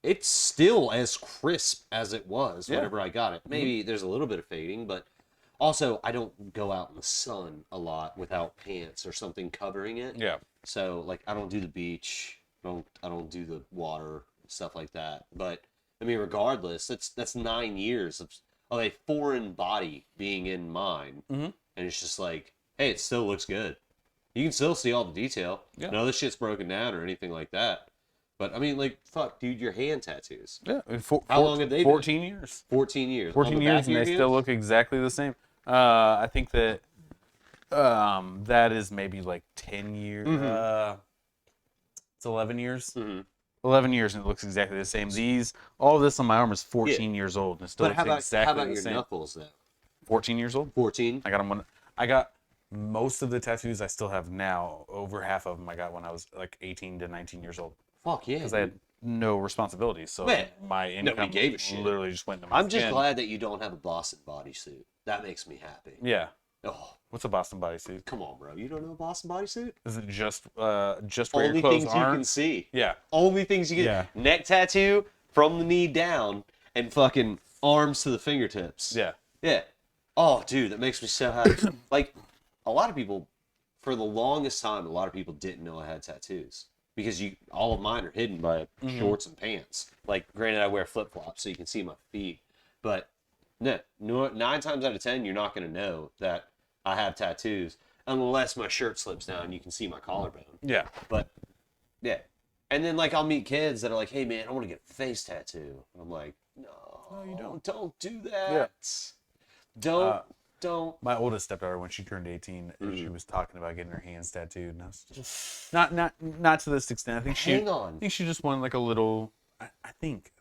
It's still as crisp as it was whenever I got it. Maybe there's a little bit of fading, but also I don't go out in the sun a lot without pants or something covering it. Yeah. So like I don't do the beach, I don't do the water, stuff like that. But I mean, regardless, that's 9 years of a foreign body being in mine, and it's just like, hey, it still looks good. You can still see all the detail. Yeah. None of the shit's broken down or anything like that. But I mean, like, fuck, dude, your hand tattoos. Yeah. How long have they been? 14 years. 14 years. 14 years, and they still look exactly the same. I think that that is maybe like 10 years. It's 11 years. 11 years, and it looks exactly the same. All of this on my arm is 14 years old, and it still But looks exactly how about the your same. knuckles, though? 14 years old. 14? I got them when I got most of the tattoos I still have now. Over half of them I got when I was like 18 to 19 years old. Fuck yeah. Because I had no responsibilities, so Man, my income gave a shit. literally just went into my I'm just skin. glad that you don't have a Boston bodysuit. That makes me happy. Yeah. Oh, What's a Boston bodysuit? come on, bro. You don't know a Boston bodysuit? Is it just where Only your clothes things you aren't? can see. Yeah. Only things you can. Yeah. Neck tattoo from the knee down and fucking arms to the fingertips. Yeah. Yeah. Oh, dude, that makes me so happy. Like, a lot of people, for the longest time, a lot of people didn't know I had tattoos. Because all of mine are hidden by shorts and pants. Like, granted, I wear flip-flops so you can see my feet. But, no, 9 times out of 10, you're not going to know that I have tattoos. Unless my shirt slips down and you can see my collarbone. Yeah. But, yeah. And then, like, I'll meet kids that are like, hey, man, I want to get a face tattoo. And I'm like, no, you don't do that. Don't. My oldest stepdaughter, when she turned 18, she was talking about getting her hands tattooed, and I was just, not to this extent. I think Hang on. I think she just wanted like a little. I think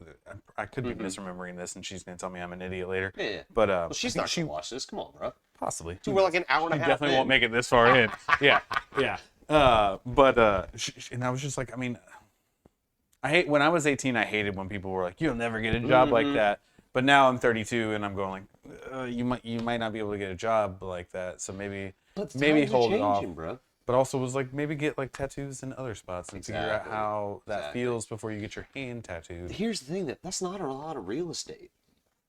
I could be misremembering this, and she's gonna tell me I'm an idiot later. Yeah. But Well, she's not going to watch this. Come on, bro. possibly. Dude, we're like an hour and a She half definitely in. won't make it this far in. Yeah. And I was just like, I mean, I hate when I was 18. I hated when people were like, "You'll never get a job like that." But now I'm 32, and I'm going like, you might not be able to get a job like that. So maybe But maybe times are hold it off. changing, bro. But also was like maybe get like tattoos in other spots and figure out Exactly. how that Exactly. feels before you get your hand tattooed. Here's the thing, that's not a lot of real estate.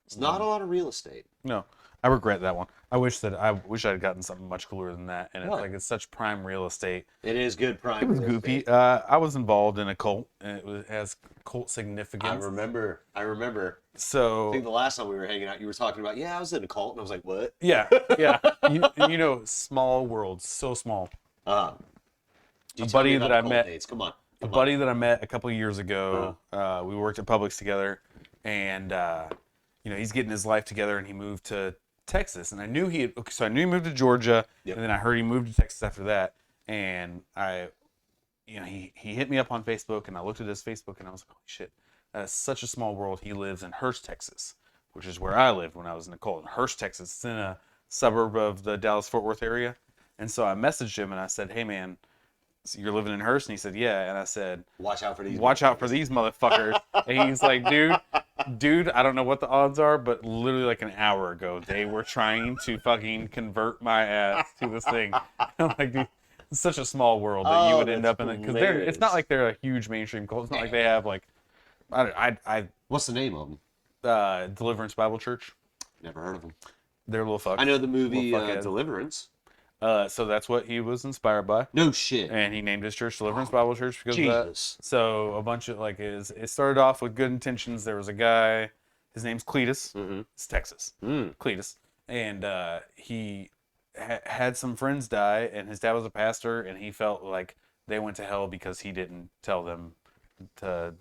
It's not a lot of real estate. No, I regret that one. I wish I'd gotten something much cooler than that. And What? it's such prime real estate. It is good prime. It was real goofy. estate. I was involved in a cult, and it has cult significance. I remember. I So think the last time we were hanging out, you were talking about, yeah, I was in a cult, and I was like, what? yeah, yeah. Small world, so small. A buddy that I met- Dates. Come on. A buddy that I met a couple of years ago, we worked at Publix together, and he's getting his life together, and he moved to Texas, and I knew he moved to Georgia, Yep. and then I heard he moved to Texas after that, and he hit me up on Facebook, and I looked at his Facebook, and I was like, holy shit, that is such a small world. He lives in Hurst, Texas, which is where I lived when I was in the cult. In Hurst, Texas, it's in a suburb of the Dallas-Fort Worth area, and so I messaged him, and I said, hey man, so you're living in Hurst? And he said, yeah. And I said, watch out for these motherfuckers. And he's like, dude, I don't know what the odds are, but literally like an hour ago, they were trying to fucking convert my ass to this thing. I'm like, dude, it's such a small world that you would end up in it. Because it's not like they're a huge mainstream cult. It's not like they have like, What's the name of them? Deliverance Bible Church. Never heard of them. They're little fucks. I know the movie Little fuckheads. Deliverance. So that's what he was inspired by. No shit. And he named his church Deliverance Bible Church because of Jesus. that. So a bunch of it started off with good intentions. There was a guy, his name's Cletus. Mm-hmm. It's Texas. Cletus. And he had some friends die, and his dad was a pastor, and he felt like they went to hell because he didn't tell them to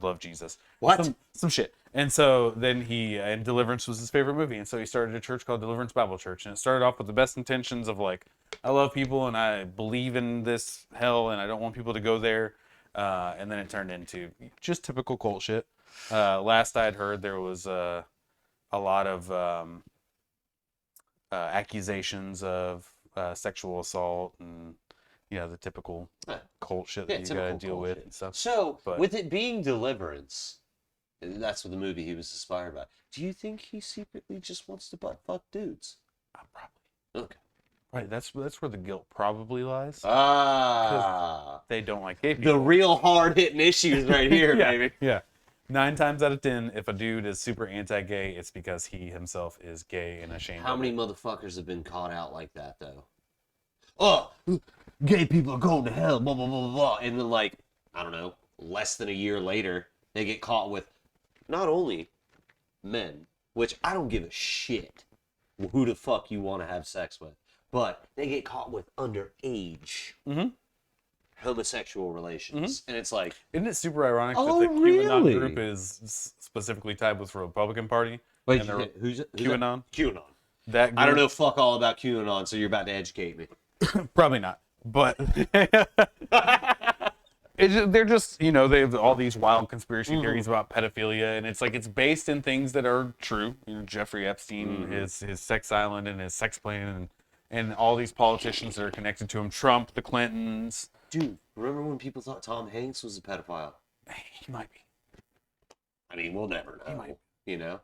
love Jesus. What? Some shit. And so then and Deliverance was his favorite movie. And so he started a church called Deliverance Bible Church. And it started off with the best intentions of like, I love people and I believe in this hell and I don't want people to go there. And then it turned into just typical cult shit. Last I'd heard, there was a lot of accusations of sexual assault and, the typical cult shit that you gotta deal with and stuff. So, with it being Deliverance, that's what the movie he was inspired by. Do you think he secretly just wants to butt fuck dudes? Probably. Okay. Right, that's where the guilt probably lies. They don't like gay people. The real hard hitting issues right here, baby. Yeah. 9 times out of 10, if a dude is super anti-gay, it's because he himself is gay and ashamed. How many motherfuckers have been caught out like that though? Oh, gay people are going to hell, blah blah blah blah blah, and then like I don't know, less than a year later, they get caught with not only men, which I don't give a shit who the fuck you want to have sex with, but they get caught with underage homosexual relations, and it's like, isn't it super ironic Oh, that the QAnon really? group is specifically tied with the Republican Party? wait, And they're- who's QAnon? QAnon. That I don't group- know fuck all about QAnon, so you're about to educate me. Probably not, but they're just they have all these wild conspiracy theories about pedophilia, and it's like it's based in things that are true. Jeffrey Epstein, his sex island, and his sex plan, and all these politicians that are connected to him. Trump, the Clintons. Dude, remember when people thought Tom Hanks was a pedophile? He might be. I mean, we'll never know. might.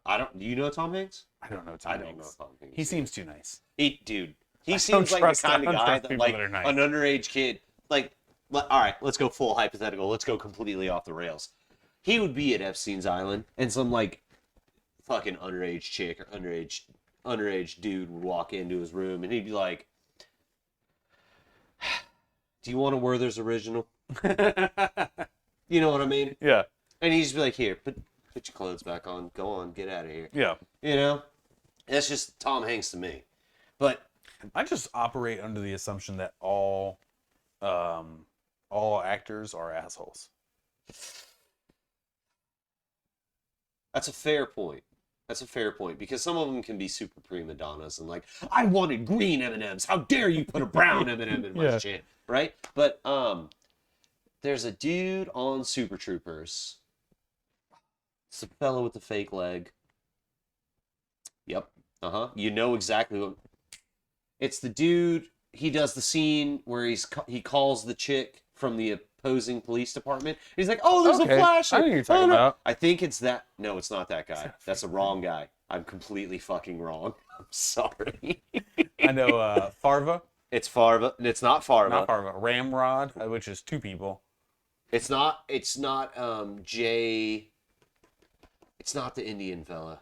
I don't. Do you know Tom Hanks? I don't know. Tom I don't know Hanks. Tom Hanks. He seems too nice. He I seems don't like trust- the kind I of don't guy trust that people like that are nice. an underage kid. Like, all right, let's go full hypothetical. Let's go completely off the rails. He would be at Epstein's Island, and some like fucking underage chick or underage dude would walk into his room, and he'd be like, "Do you want a Werther's original?" You know what I mean? Yeah. And he'd just be like, "Here, put your clothes back on. Go on, get out of here." Yeah. That's just Tom Hanks to me. But I just operate under the assumption that all actors are assholes. that's a fair point. That's a fair point because some of them can be super prima donnas and like, I wanted green M&Ms. How dare you put a brown M&M in my shit, right? But there's a dude on Super Troopers. It's the fellow with the fake leg. Yep. You know exactly what. It's the dude. He does the scene where he calls the chick from the opposing police department. He's like, "Oh, there's a flash!" I know who you're talking about. I think it's that. No, it's not that guy. That's the wrong guy. I'm completely fucking wrong. I'm sorry. I know Farva. It's Farva. It's not Farva. Not Farva. Ramrod, which is 2 people. It's not Jay. It's not the Indian fella.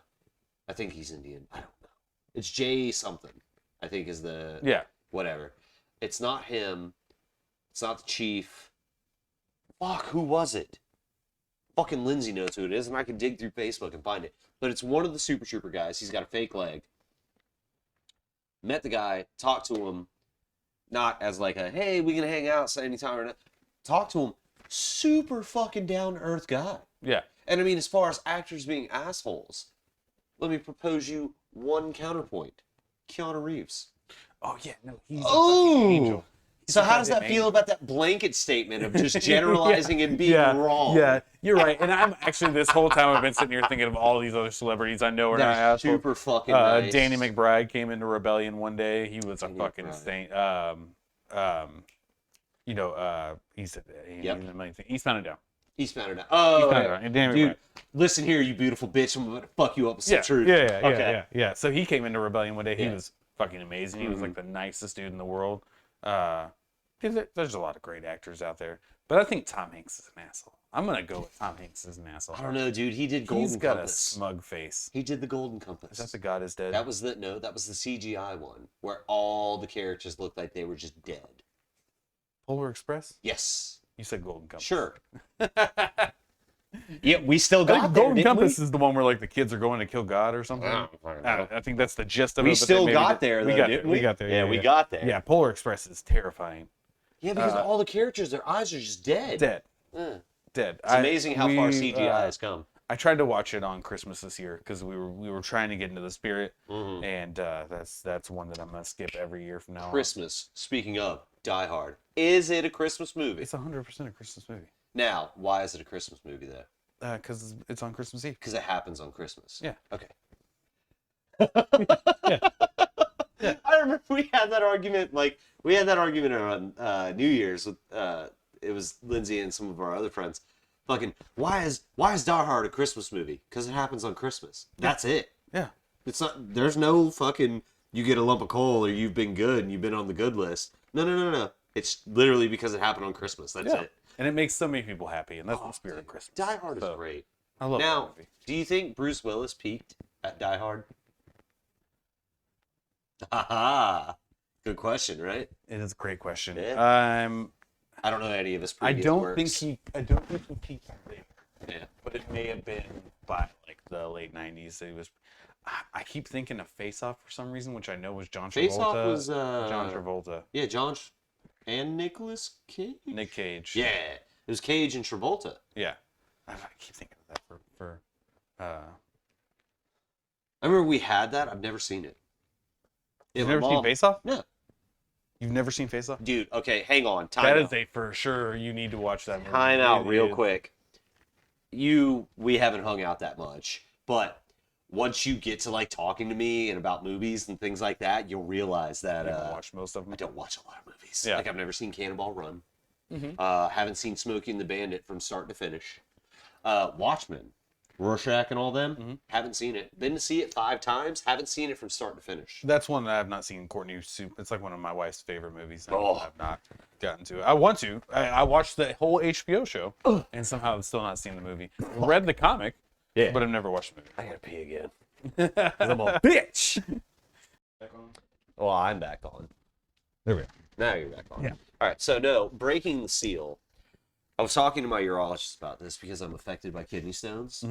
I think he's Indian. I don't know. It's Jay something. I think is the Yeah. whatever. It's not him. It's not the chief. Fuck, who was it? Fucking Lindsay knows who it is, and I can dig through Facebook and find it. But it's one of the Super Trooper guys. He's got a fake leg. Met the guy, talked to him, not as like a, hey, we can hang out anytime or not. Talk to him. Super fucking down-to-earth guy. Yeah. And I mean, as far as actors being assholes, let me propose you one counterpoint. Keanu Reeves. Oh yeah, no, he's a Oh! fucking angel. So how does that feel about that blanket statement of just generalizing and being wrong? Yeah, you're right. And I'm actually, this whole time I've been sitting here thinking of all these other celebrities I know are not That's assholes. super fucking nice. Danny McBride came into Rebellion one day. He was a Danny fucking McBride. saint. He's Yep. in a million things. Eastbound and Down. Eastbound or not? Oh, Eastbound yeah. and Down. And Danny Dude, McBride. listen here, you beautiful bitch. I'm going to fuck you up with some Yeah, truth. yeah. So he came into Rebellion one day. He Yeah. was fucking amazing. He was like the nicest dude in the world. There's a lot of great actors out there, but I think Tom Hanks is an asshole. I'm gonna go with Tom Hanks as an asshole. I don't know, dude. He did Golden He's got Compass. a smug face. He did the Golden Compass. Is that the God is Dead? That was the CGI one where all the characters looked like they were just dead. Polar Express? Yes. You said Golden Compass. Sure. Yeah, we still I got think there, Golden didn't Compass we? is the one where like the kids are going to kill God or something. I think that's the gist of it. We but still they got there, though, didn't we? We got there. Yeah, we got there. Yeah, Polar Express is terrifying. Yeah, because all the characters, their eyes are just dead. Dead. Yeah. Dead. It's amazing how far CGI has come. I tried to watch it on Christmas this year because we were trying to get into the spirit, and that's one that I'm gonna skip every year from now on. Christmas. Speaking of Die Hard, is it a Christmas movie? It's 100% a Christmas movie. Now, why is it a Christmas movie though? Because it's on Christmas Eve. Because it happens on Christmas. Yeah. Okay. Yeah. I remember we had that argument. Like we had that argument on New Year's with it was Lindsay and some of our other friends. Fucking why is Die Hard a Christmas movie? Because it happens on Christmas. That's it. Yeah. It's not. There's no fucking. You get a lump of coal or you've been good and you've been on the good list. No. It's literally because it happened on Christmas. That's it. And it makes so many people happy, and that's the spirit of Christmas. Die Hard is So, great. I love Now, that movie. do you think Bruce Willis peaked at Die Hard? Haha. Good question, right? It is a great question. Yeah. I don't know any of his I previous don't works. think he peaked there, Yeah. but it may have been by like the late '90s. It was. I keep thinking of Face Off for some reason, which I know was John Travolta. Face Off was John Travolta. Yeah, and Nicolas Cage. Nick Cage. Yeah, it was Cage and Travolta. Yeah. I keep thinking of that for I remember we had that. I've never seen it. Yeah, You've my never seen mom- Face Off? No, You've never seen Face Off? dude. Okay, hang on. Time That out. is a for sure. You need to watch that movie. Time out It real is- quick. We haven't hung out that much, but once you get to like talking to me and about movies and things like that, you'll realize that You haven't watched most of them. I don't watch a lot of movies. Yeah. Like I've never seen Cannonball Run. Mhm. Haven't seen Smokey and the Bandit from start to finish. Watchmen, Rorschach and all them. Mhm. Haven't seen it. Been to see it 5 times. Haven't seen it from start to finish. That's one that I have not seen. Courtney Soup. It's like one of my wife's favorite movies. And Oh. I've not gotten to it. I want to. I watched the whole HBO show, and somehow I've still not seen the movie. Read the comic, Yeah. but I've never watched the movie. I gotta pee again. 'Cause I'm a bitch. Well, I'm back on. There we go. Now you're back on. Yeah. All right. So no, breaking the seal. I was talking to my urologist about this because I'm affected by kidney stones.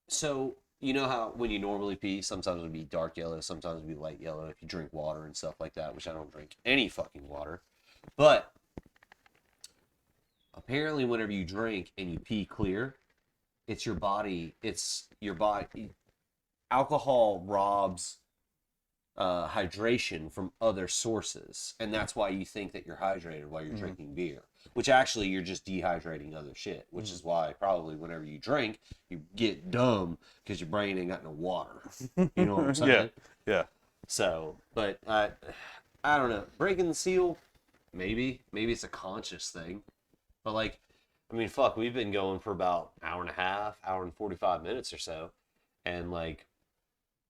So you know how when you normally pee, sometimes it would be dark yellow, sometimes it would be light yellow if you drink water and stuff like that, which I don't drink any fucking water. But apparently, whenever you drink and you pee clear, it's your body. Alcohol robs hydration from other sources, and that's why you think that you're hydrated while you're drinking beer, which actually you're just dehydrating other shit, which is why probably whenever you drink you get dumb because your brain ain't got no water. You know what I'm saying? Yeah. So, but I don't know, breaking the seal, maybe it's a conscious thing, but like, I mean, fuck, we've been going for about hour and a half, hour and 45 minutes or so, and like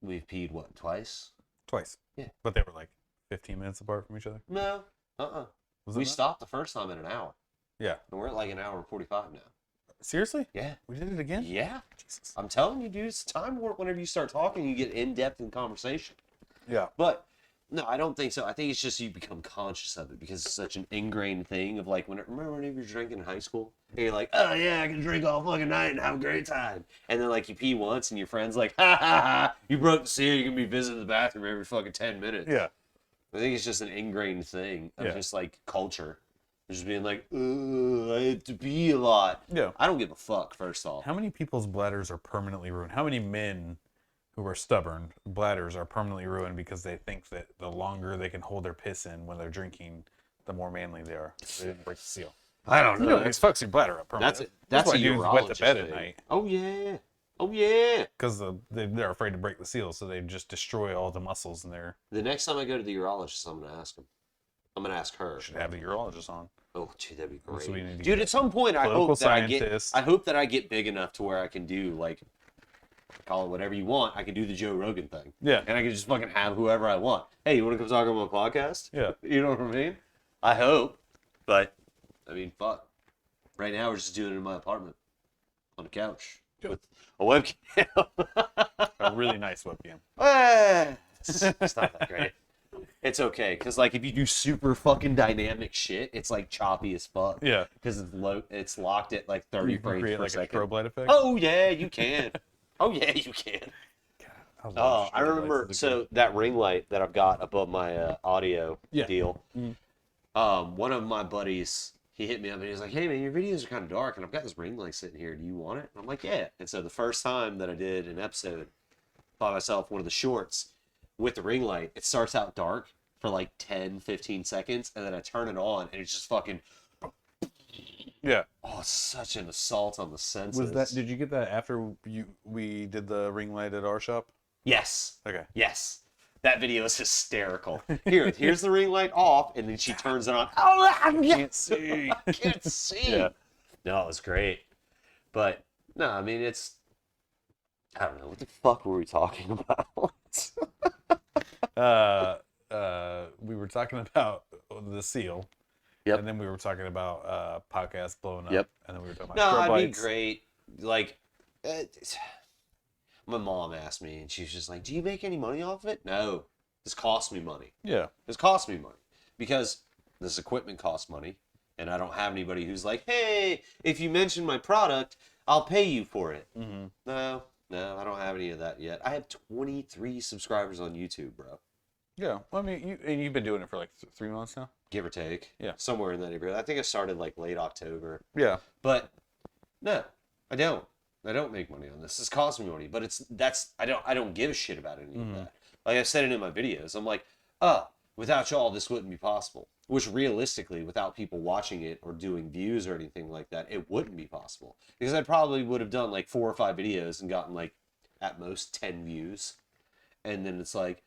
we've peed what, twice? Twice. Yeah. But they were like 15 minutes apart from each other. No, Was it we not? stopped the first time in an hour, Yeah. and we're at like an hour and 45 now. Seriously? Yeah. We did it again? Yeah. Jesus. I'm telling you, dude, it's time warp whenever you start talking, you get in-depth in conversation. Yeah. But no, I don't think so. I think it's just you become conscious of it because it's such an ingrained thing of like, remember when you were drinking in high school? And you're like, oh yeah, I can drink all fucking night and have a great time. And then like you pee once and your friend's like, ha ha ha, you broke the seal, you can be visiting the bathroom every fucking 10 minutes. Yeah. I think it's just an ingrained thing of Yeah. just like culture. Just being like, I have to pee a lot. Yeah. I don't give a fuck, first off. How many people's bladders are permanently ruined? How many men who are stubborn bladders are permanently ruined because they think that the longer they can hold their piss in when they're drinking, the more manly they are. They didn't break the seal. I don't know. You know, it fucks your bladder up permanently. That's why a dudes wet the urologist bed at thing. night. Oh yeah. Oh yeah. Because they're afraid to break the seal, so they just destroy all the muscles in there. The next time I go to the urologist, I'm gonna ask him. I'm gonna ask her. Should have the urologist on. Oh, dude, that'd be That's what we need great. to Dude, get. at some point, I Political hope that scientist. I hope that I get big enough to where I can do like, call it whatever you want. I can do the Joe Rogan thing. Yeah. And I can just fucking have whoever I want. Hey, you want to come talk on my podcast? Yeah. You know what I mean? I hope, but I mean, fuck. Right now, we're just doing it in my apartment on the couch with a webcam. A really nice webcam. It's not that great. It's okay, because like if you do super fucking dynamic shit, it's like choppy as fuck. Yeah. Because it's locked at like 30 You can frames create per like second. a strobe light effect. Oh yeah, you can. Oh yeah, you can. love Oh, I strobe remember. lights as a So kid. that ring light that I've got above my audio Yeah. deal. Mhm. One of my buddies, he hit me up and he was like, "Hey man, your videos are kind of dark, and I've got this ring light sitting here. Do you want it?" And I'm like, "Yeah." And so the first time that I did an episode by myself, one of the shorts with the ring light, it starts out dark for like 10, 15 seconds, and then I turn it on, and it's just fucking. Yeah. Oh, it's such an assault on the senses. Was that? Did you get that after we did the ring light at our shop? Yes. Okay. Yes. That video is hysterical. Here's the ring light off, and then she turns it on. Oh, I Can't see. I can't see. Yeah. No, it was great. But, no, I mean, it's... I don't know. What the fuck were we talking about? We were talking about the seal. Yep. And then we were talking about podcasts blowing up. Yep. And then we were talking No, about strobe it'd be lights. great. Like, my mom asked me, and she was just like, "Do you make any money off of it?" No. This costs me money. Yeah. This costs me money. Because this equipment costs money, and I don't have anybody who's like, "Hey, if you mention my product, I'll pay you for it." Mm-hmm. No, I don't have any of that yet. I have 23 subscribers on YouTube, bro. Yeah. Well, I mean, you've been doing it for like 3 months now. Give or take. Yeah. Somewhere in that neighborhood. I think I started like late October. Yeah. But no, I don't. I don't make money on this. This costs me money, but I don't give a shit about any of that. Like I said it in my videos. I'm like, without y'all, this wouldn't be possible. Which realistically, without people watching it or doing views or anything like that, it wouldn't be possible. Because I probably would have done like 4 or 5 videos and gotten like at most 10 views. And then it's like,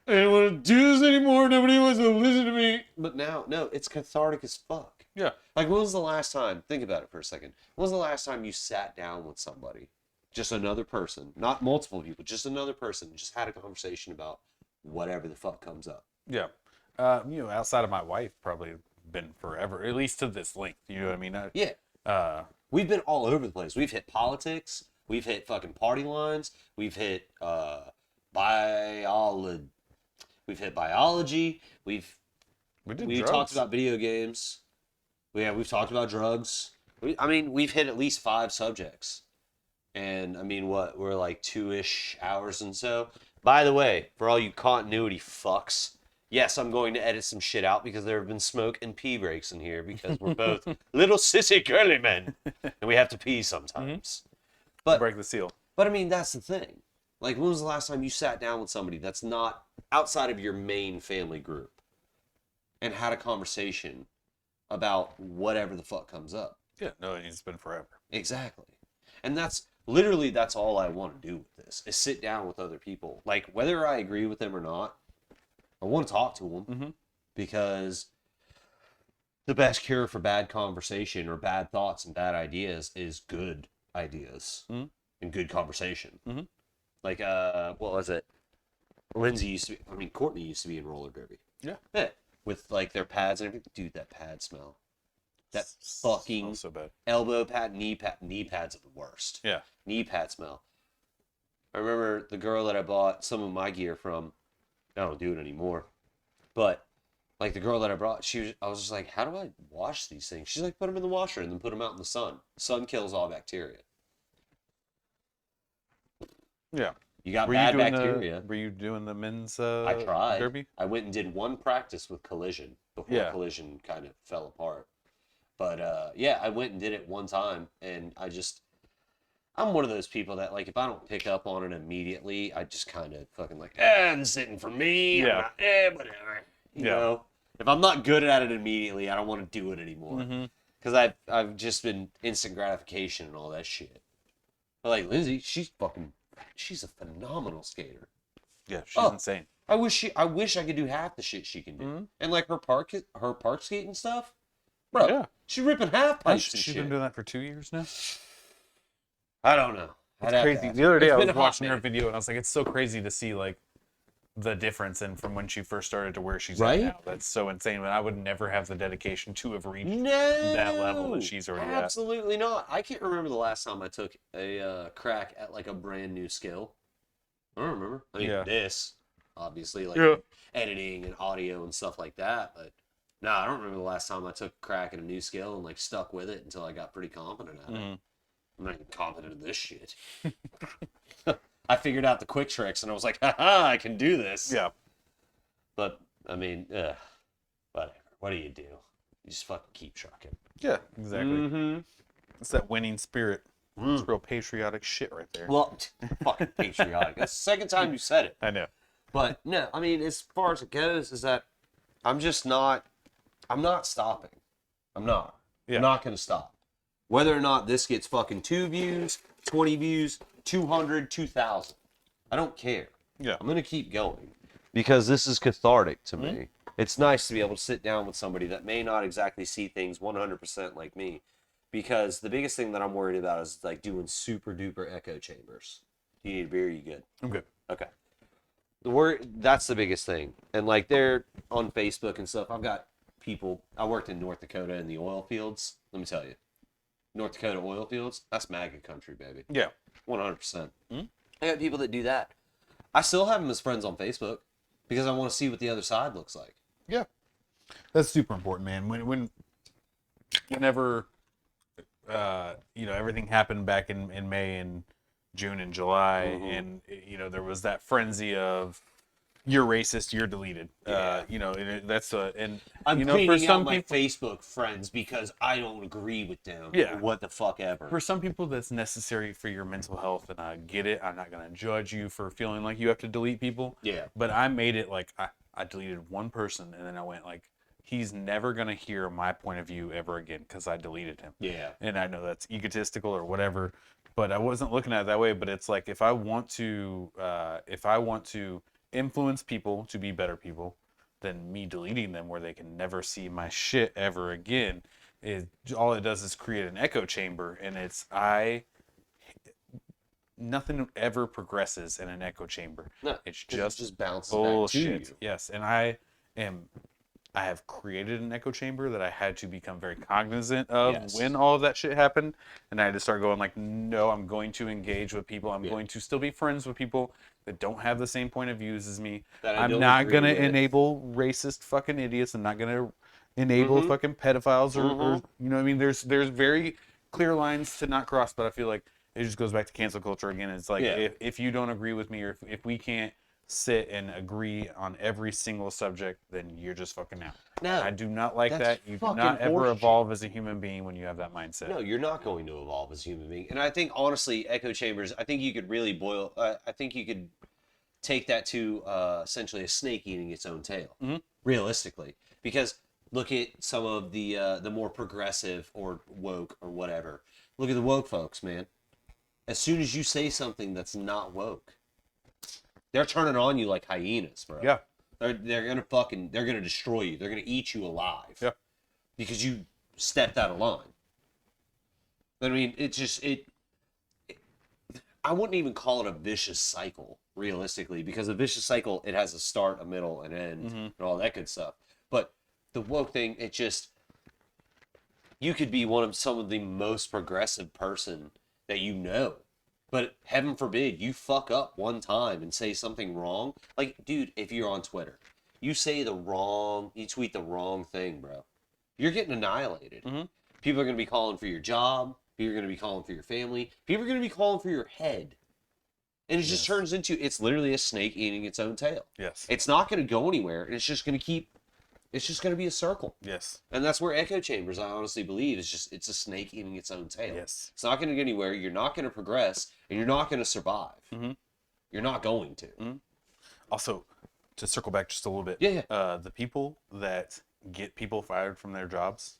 I don't want to do this anymore. Nobody wants to listen to me. But now, no, it's cathartic as fuck. Yeah. Like, when was the last time, think about it for a second. When was the last time you sat down with somebody, just another person, not multiple people, just another person, just had a conversation about whatever the fuck comes up? Yeah. Outside of my wife, probably been forever, at least to this length. You know what I mean? Yeah. We've been all over the place. We've hit politics. We've hit fucking party lines. We've hit biology. We've hit biology. We've talked about video games. We've talked about drugs. We've hit at least 5 subjects. And, we're like 2-ish hours and so. By the way, for all you continuity fucks, yes, I'm going to edit some shit out because there have been smoke and pee breaks in here because we're both little sissy girly men. And we have to pee sometimes. But break the seal. But that's the thing. Like, when was the last time you sat down with somebody that's not outside of your main family group and had a conversation about whatever the fuck comes up? Yeah, no, it's been forever. Exactly. And that's all I want to do with this, is sit down with other people. Like, whether I agree with them or not, I want to talk to them because the best cure for bad conversation or bad thoughts and bad ideas is good ideas and good conversation. Like, what was it? Courtney used to be in roller derby. Yeah. Yeah. With, like, their pads and everything. Dude, that pad smell. That fucking so bad. elbow pad, knee pads are the worst. Yeah. Knee pad smell. I remember the girl that I bought some of my gear from. I don't do it anymore, but like the girl that I brought, I was just like, how do I wash these things? She's like, put them in the washer and then put them out in the sun. Sun kills all bacteria. Yeah. You got bad bacteria. Were you doing the men's I tried. derby? I went and did one practice with Collision before Collision kind of fell apart. But yeah, I went and did it one time, and I'm one of those people that, like, if I don't pick up on it immediately, I just kind of fucking like, this isn't for me. Yeah. Whatever. You know? If I'm not good at it immediately, I don't want to do it anymore. Because I've just been instant gratification and all that shit. But, like, Lindsay, she's a phenomenal skater. Yeah, she's insane. I wish I could do half the shit she can do. And, like, her park skating stuff, bro, she's ripping half pipes and She's shit. been doing that for 2 years now. I don't know. It's crazy. The other day I was watching her video and I was like, it's so crazy to see like the difference in from when she first started to where she's at now. That's so insane. But I would never have the dedication to have reached that level that she's already at. Absolutely not. I can't remember the last time I took a crack at like a brand new skill. I don't remember. I mean, this obviously like editing and audio and stuff like that. But no, I don't remember the last time I took a crack at a new skill and like stuck with it until I got pretty confident at it. I'm not even confident in this shit. I figured out the quick tricks and I was like, haha, I can do this. Yeah. But, I mean, whatever. What do? You just fucking keep trucking. Yeah, exactly. It's that winning spirit. It's real patriotic shit right there. Well, fucking patriotic. That's the second time you said it. I know. But, no, I mean, as far as it goes, is that I'm not stopping. I'm not going to stop. Whether or not this gets fucking 2 views, 20 views, 200, 2,000. I don't care. Yeah. I'm going to keep going because this is cathartic to me. It's nice to be able to sit down with somebody that may not exactly see things 100% like me, because the biggest thing that I'm worried about is like doing super duper echo chambers. Do you need a beer? You good? I'm good. Okay. That's the biggest thing. And like they're on Facebook and stuff. I've got people. I worked in North Dakota in the oil fields. Let me tell you. North Dakota oil fields, that's MAGA country, baby. Yeah. 100%. I got people that do that. I still have them as friends on Facebook because I want to see what the other side looks like. Yeah. That's super important, man. Whenever everything happened back in May and June and July, and there was that frenzy of you're racist, you're deleted. That's and I'm for cleaning some out my people, Facebook friends because I don't agree with them. Yeah. What the fuck ever. For some people, that's necessary for your mental health, and I get it. I'm not gonna judge you for feeling like you have to delete people. Yeah. But I made it like I deleted one person, and then I went like, he's never gonna hear my point of view ever again because I deleted him. Yeah. And I know that's egotistical or whatever, but I wasn't looking at it that way. But it's like if I want to influence people to be better people, then me deleting them where they can never see my shit ever again is all it does is create an echo chamber, and nothing ever progresses in an echo chamber. No, it's just bounces bullshit. back to you. Yes, and I have created an echo chamber that I had to become very cognizant of when all of that shit happened, and I had to start going like, no, I'm going to engage with people. I'm going to still be friends with people that don't have the same point of views as me. I'm not gonna enable racist fucking idiots. I'm not gonna enable fucking pedophiles or you know what I mean. There's very clear lines to not cross, but I feel like it just goes back to cancel culture again. It's like if you don't agree with me, or if we can't sit and agree on every single subject, then you're just fucking out. No, I do not like that. You do not ever evolve as a human being when you have that mindset. No, you're not going to evolve as a human being. And I think, honestly, echo chambers, I think you could really I think you could take that to essentially a snake eating its own tail, realistically. Because look at some of the more progressive or woke or whatever. Look at the woke folks, man. As soon as you say something that's not woke, they're turning on you like hyenas, bro. Yeah. They're gonna destroy you. They're gonna eat you alive. Yeah. Because you stepped out of line. I mean, I wouldn't even call it a vicious cycle, realistically, because a vicious cycle, it has a start, a middle, an end, and all that good stuff. But the woke thing, You could be one of some of the most progressive person that you know. But heaven forbid you fuck up one time and say something wrong. Like, dude, if you're on Twitter, you tweet the wrong thing, bro. You're getting annihilated. Mm-hmm. People are going to be calling for your job. People are going to be calling for your family. People are going to be calling for your head. And it just turns into, it's literally a snake eating its own tail. Yes. It's not going to go anywhere, and it's just going to be a circle. Yes. And that's where echo chambers, I honestly believe, it's a snake eating its own tail. Yes. It's not going to get anywhere. You're not going to progress, and you're not going to survive. Mm-hmm. You're not going to. Mm-hmm. Also, to circle back just a little bit. Yeah. The people that get people fired from their jobs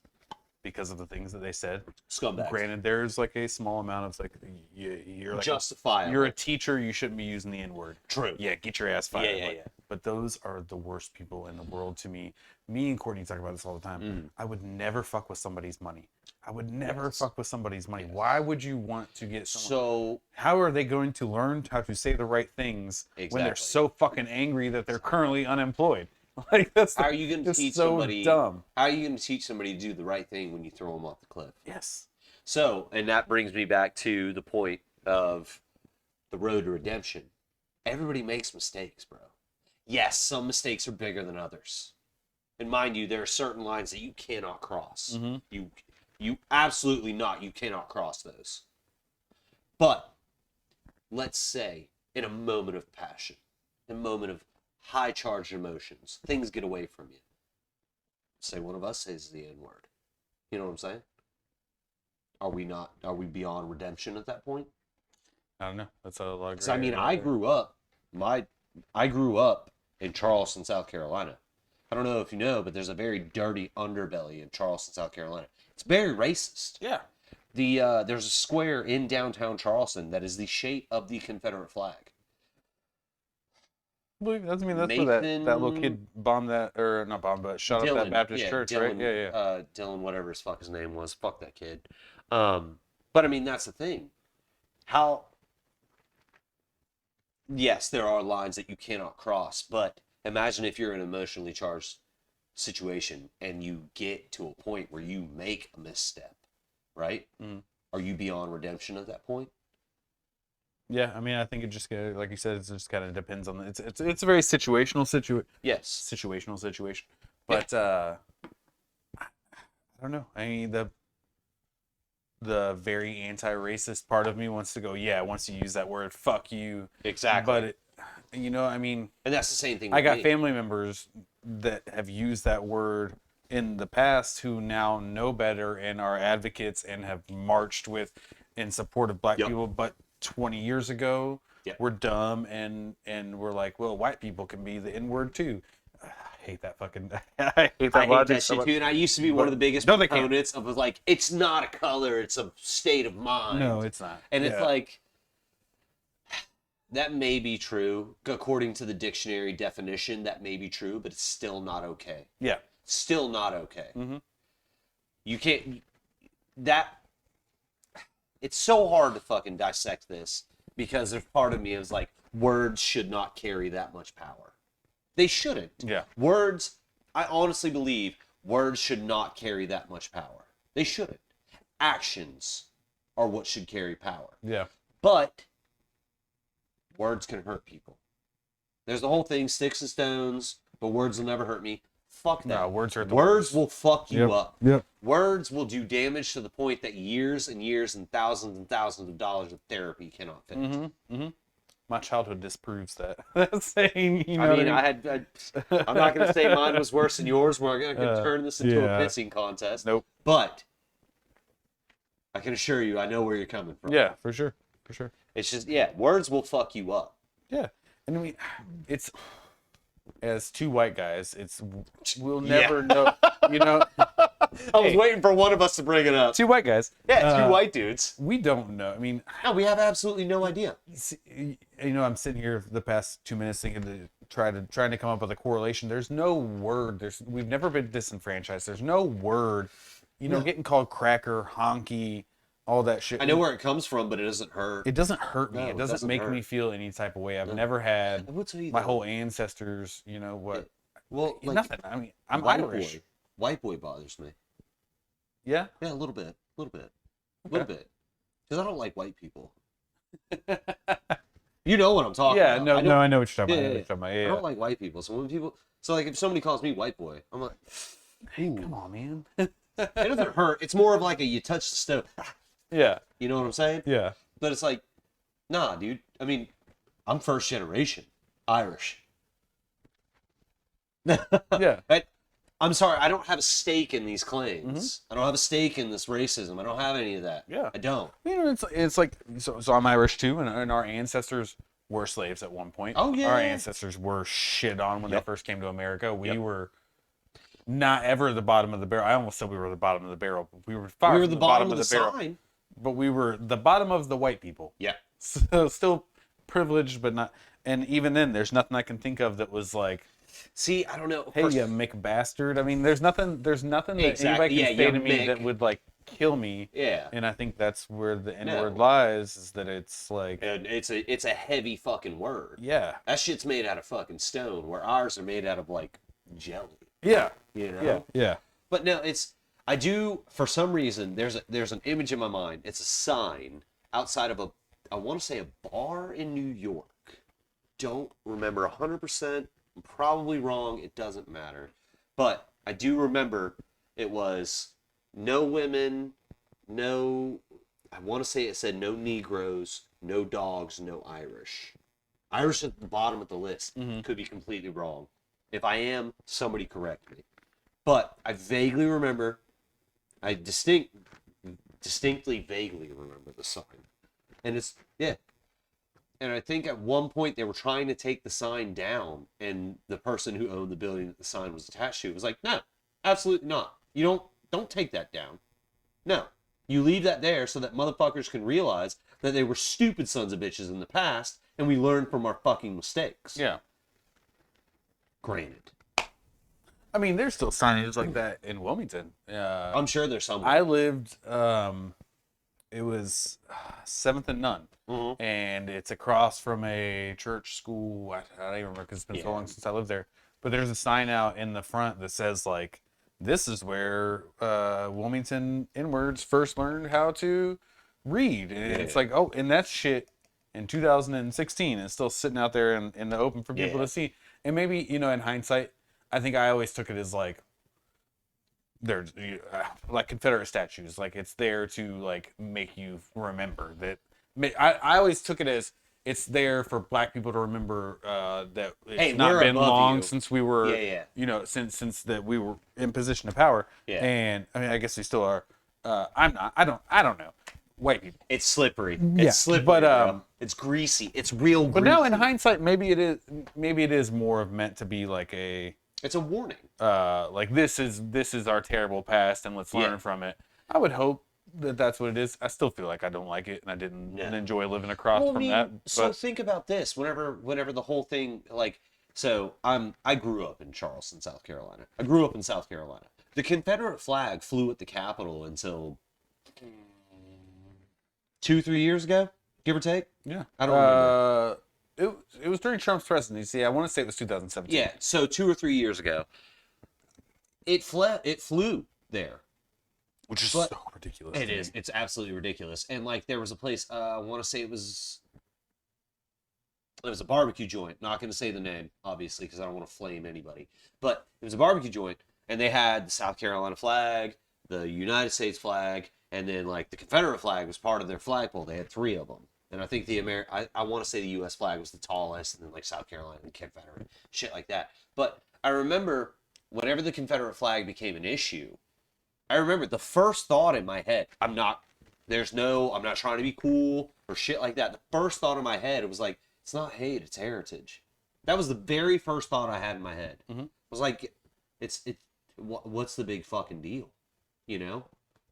because of the things that they said. Scumbags. Granted, there's like a small amount of like you're like justifiable. You're a teacher. You shouldn't be using the N-word. True. Yeah, get your ass fired. Yeah. But those are the worst people in the world to me. Me and Courtney talk about this all the time. I would never fuck with somebody's money. I would never fuck with somebody's money. Why would you want to get someone? So, how are they going to learn how to say the right things when they're so fucking angry that they're currently unemployed? Like how are you going to teach somebody? Dumb. How are you going to teach somebody to do the right thing when you throw them off the cliff? Yes. So, and that brings me back to the point of the road to redemption. Everybody makes mistakes, bro. Yes, some mistakes are bigger than others. And mind you, there are certain lines that you cannot cross. Mm-hmm. You absolutely not. You cannot cross those. But let's say in a moment of passion, a moment of high charged emotions, things get away from you. Say one of us says the N-word. You know what I'm saying? Are we beyond redemption at that point? I don't know. That's a lot of. Because I mean, I grew up in Charleston, South Carolina. I don't know if you know, but there's a very dirty underbelly in Charleston, South Carolina. It's very racist. Yeah. There's a square in downtown Charleston that is the shape of the Confederate flag. That's where that little kid bombed that, or not bombed, but shot up that Baptist church, Dylan, right? Yeah. Dylan, whatever his fuck his name was. Fuck that kid. But I mean, that's the thing. Yes, there are lines that you cannot cross, but imagine if you're in an emotionally charged situation and you get to a point where you make a misstep, right? Mm. Are you beyond redemption at that point? Yeah, I mean, I think it just, like you said, it just kind of depends on it's a very situational situation. Yes. Situational situation. But I don't know. I mean, the very anti-racist part of me wants to go, yeah, once you use that word, fuck you. Exactly. But I mean, and that's the same thing. I got family members that have used that word in the past who now know better and are advocates and have marched in support of black people, but 20 years ago we're dumb and we're like, well, white people can be the N-word too. I hate that fucking I hate that shit too. And I used to be one of the biggest proponents of like, it's not a color, it's a state of mind. No, it's not. And it's like, that may be true according to the dictionary definition. That may be true, but it's still not okay. Yeah, still not okay. Mm-hmm. You can't. It's so hard to fucking dissect this because there's part of me is like, words should not carry that much power. They shouldn't. Yeah. Words, I honestly believe words should not carry that much power. They shouldn't. Actions are what should carry power. Yeah. But words can hurt people. There's the whole thing, sticks and stones, but words will never hurt me. Fuck that. No, words hurt the words will fuck you up. Yep. Words will do damage to the point that years and years and thousands of dollars of therapy cannot fix. Mm-hmm. Mm-hmm. My childhood disproves that. That's saying, I mean, I'm not going to say mine was worse than yours. We're not going to turn this into a pissing contest. Nope. But I can assure you, I know where you're coming from. Yeah, for sure. For sure. It's just, words will fuck you up. Yeah. And I mean, it's, as two white guys, we'll never know, I was waiting for one of us to bring it up. Two white guys. Yeah, two white dudes. We don't know. I mean, no, we have absolutely no idea. I'm sitting here the past 2 minutes thinking trying to come up with a correlation. There's no word. We've never been disenfranchised. There's no word. Getting called cracker, honky, all that shit. I know where it comes from, but it doesn't hurt. It doesn't hurt me. No, it doesn't make me feel any type of way. I've never had my whole ancestors, what. Well, like, nothing. I mean, I'm Irish. White boy bothers me. Yeah. Yeah, a little bit, a little bit, because I don't like white people. You know what I'm talking Yeah. about. No. I No. don't. I know what you're talking Yeah, about. I know yeah, what yeah. you're talking about. I Yeah. don't like white people. So when people, so like if somebody calls me white boy, I'm like, Hey, ooh. come on, man. It doesn't hurt. It's more of like a you touch the stove. Yeah. You know what I'm saying? Yeah. But it's like, nah, dude. I mean, I'm first generation Irish. Yeah. I'm sorry, I don't have a stake in these claims. I don't have a stake in this racism. I don't have any of that. Yeah. I don't. You know, it's like so I'm Irish too, and our ancestors were slaves at one point. Oh, yeah. Our ancestors were shit on when they Yep. first came to America. We Yep. were not ever the bottom of the barrel. I almost said we were the bottom of the barrel. We were far We were from the bottom of the barrel. sign. But we were the bottom of the white people. Yeah. So still privileged, but not. And even then, there's nothing I can think of that was like, See, I don't know. "Hey, you Mick bastard." I mean, there's nothing. There's nothing that Exactly. anybody can Yeah, say to you me Mick. that would like kill me. Yeah. And I think that's where the N word No. lies. Is that it's like, And it's a heavy fucking word. yeah, That shit's made out of fucking stone, where ours are made out of like jelly. yeah, You know? yeah, yeah. But no, I do, for some reason, there's an image in my mind. It's a sign outside of I want to say a bar in New York. Don't remember 100%. I'm probably wrong. It doesn't matter. But I do remember it was no women, I want to say it said no Negroes, no dogs, no Irish. Irish at the bottom of the list. Could be completely wrong. If I am, somebody correct me. But I vaguely remember, I distinctly vaguely remember the sign. And it's, yeah. And I think at one point they were trying to take the sign down, and the person who owned the building that the sign was attached to was like, no, absolutely not. You don't take that down. No. You leave that there so that motherfuckers can realize that they were stupid sons of bitches in the past, and we learn from our fucking mistakes. Yeah. Granted. I mean, there's still signage like that in Wilmington. I'm sure there's some. I lived, it was 7th and Nunn, Mhm. and it's across from a church school. I don't even remember because it's been so long since I lived there. But there's a sign out in the front that says, like, this is where Wilmington Inwards first learned how to read. And it's like, oh, and that shit in 2016 is still sitting out there in the open for people to see. And maybe, you know, in hindsight, I think I always took it as like, there's like Confederate statues, like it's there to like make you remember that. I always took it as it's there for black people to remember that it's not been long since we were, you know, since that we were in position of power. Yeah. And I mean, I guess we still are. I'm not. I don't know. White people. It's slippery. Yeah, It's slippery, but, bro. It's greasy. It's real greasy. But now in hindsight, maybe it is. Maybe it is more of meant to be like a. It's a warning. Like this is our terrible past, and let's learn from it. I would hope that that's what it is. I still feel like I don't like it, and I didn't enjoy living across from that. But... So think about this. Whenever the whole thing, like, so I grew up in Charleston, South Carolina. I grew up in South Carolina. The Confederate flag flew at the Capitol until 2-3 years ago, give or take. Yeah, I don't remember. It was during Trump's presidency. I want to say it was 2017. Yeah, so 2 or 3 years ago, it flew there. Which is so ridiculous. It is. It's absolutely ridiculous. And like there was a place, I want to say it was a barbecue joint. Not going to say the name, obviously, because I don't want to flame anybody. But it was a barbecue joint, and they had the South Carolina flag, the United States flag, and then like the Confederate flag was part of their flagpole. They had 3 of them. And I think I want to say the U.S. flag was the tallest, and then like South Carolina and Confederate, shit like that. But I remember whenever the Confederate flag became an issue, I remember the first thought in my head, I'm not trying to be cool or shit like that. The first thought in my head, was like, it's not hate, it's heritage. That was the very first thought I had in my head. Mm-hmm. It was like, what's the big fucking deal? You know?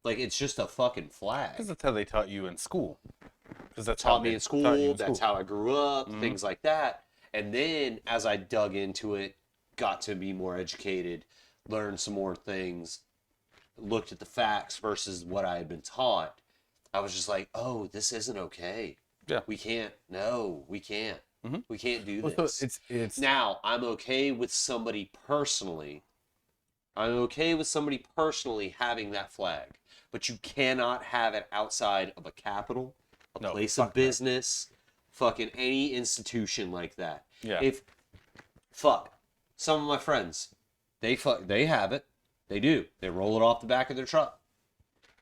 Like, it's just a fucking flag. Because that's how they taught you in school. Because that's taught me in school. That's how I grew up. Mm-hmm. Things like that. And then as I dug into it, got to be more educated, learned some more things, looked at the facts versus what I had been taught, I was just like, oh, this isn't okay. Yeah. We can't. No, we can't. Mm-hmm. We can't do Well, this. so it's Now, I'm okay with somebody personally having that flag. but you cannot have it outside of a capital, a No, place fuck of that. business, fucking any institution like that. Yeah. If some of my friends, they have it. They do. They roll it off the back of their truck.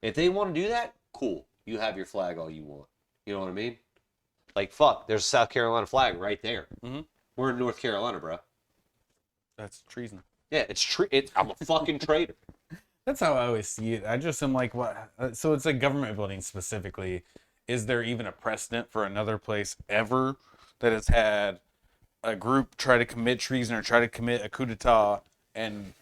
If they want to do that, cool. You have your flag all you want. You know what I mean? Like, there's a South Carolina flag right there. Mm-hmm. We're in North Carolina, bro. That's treason. Yeah, I'm a fucking traitor. That's how I always see it. I just am like, what? So it's a government building specifically. Is there even a precedent for another place ever that has had a group try to commit treason or try to commit a coup d'etat, and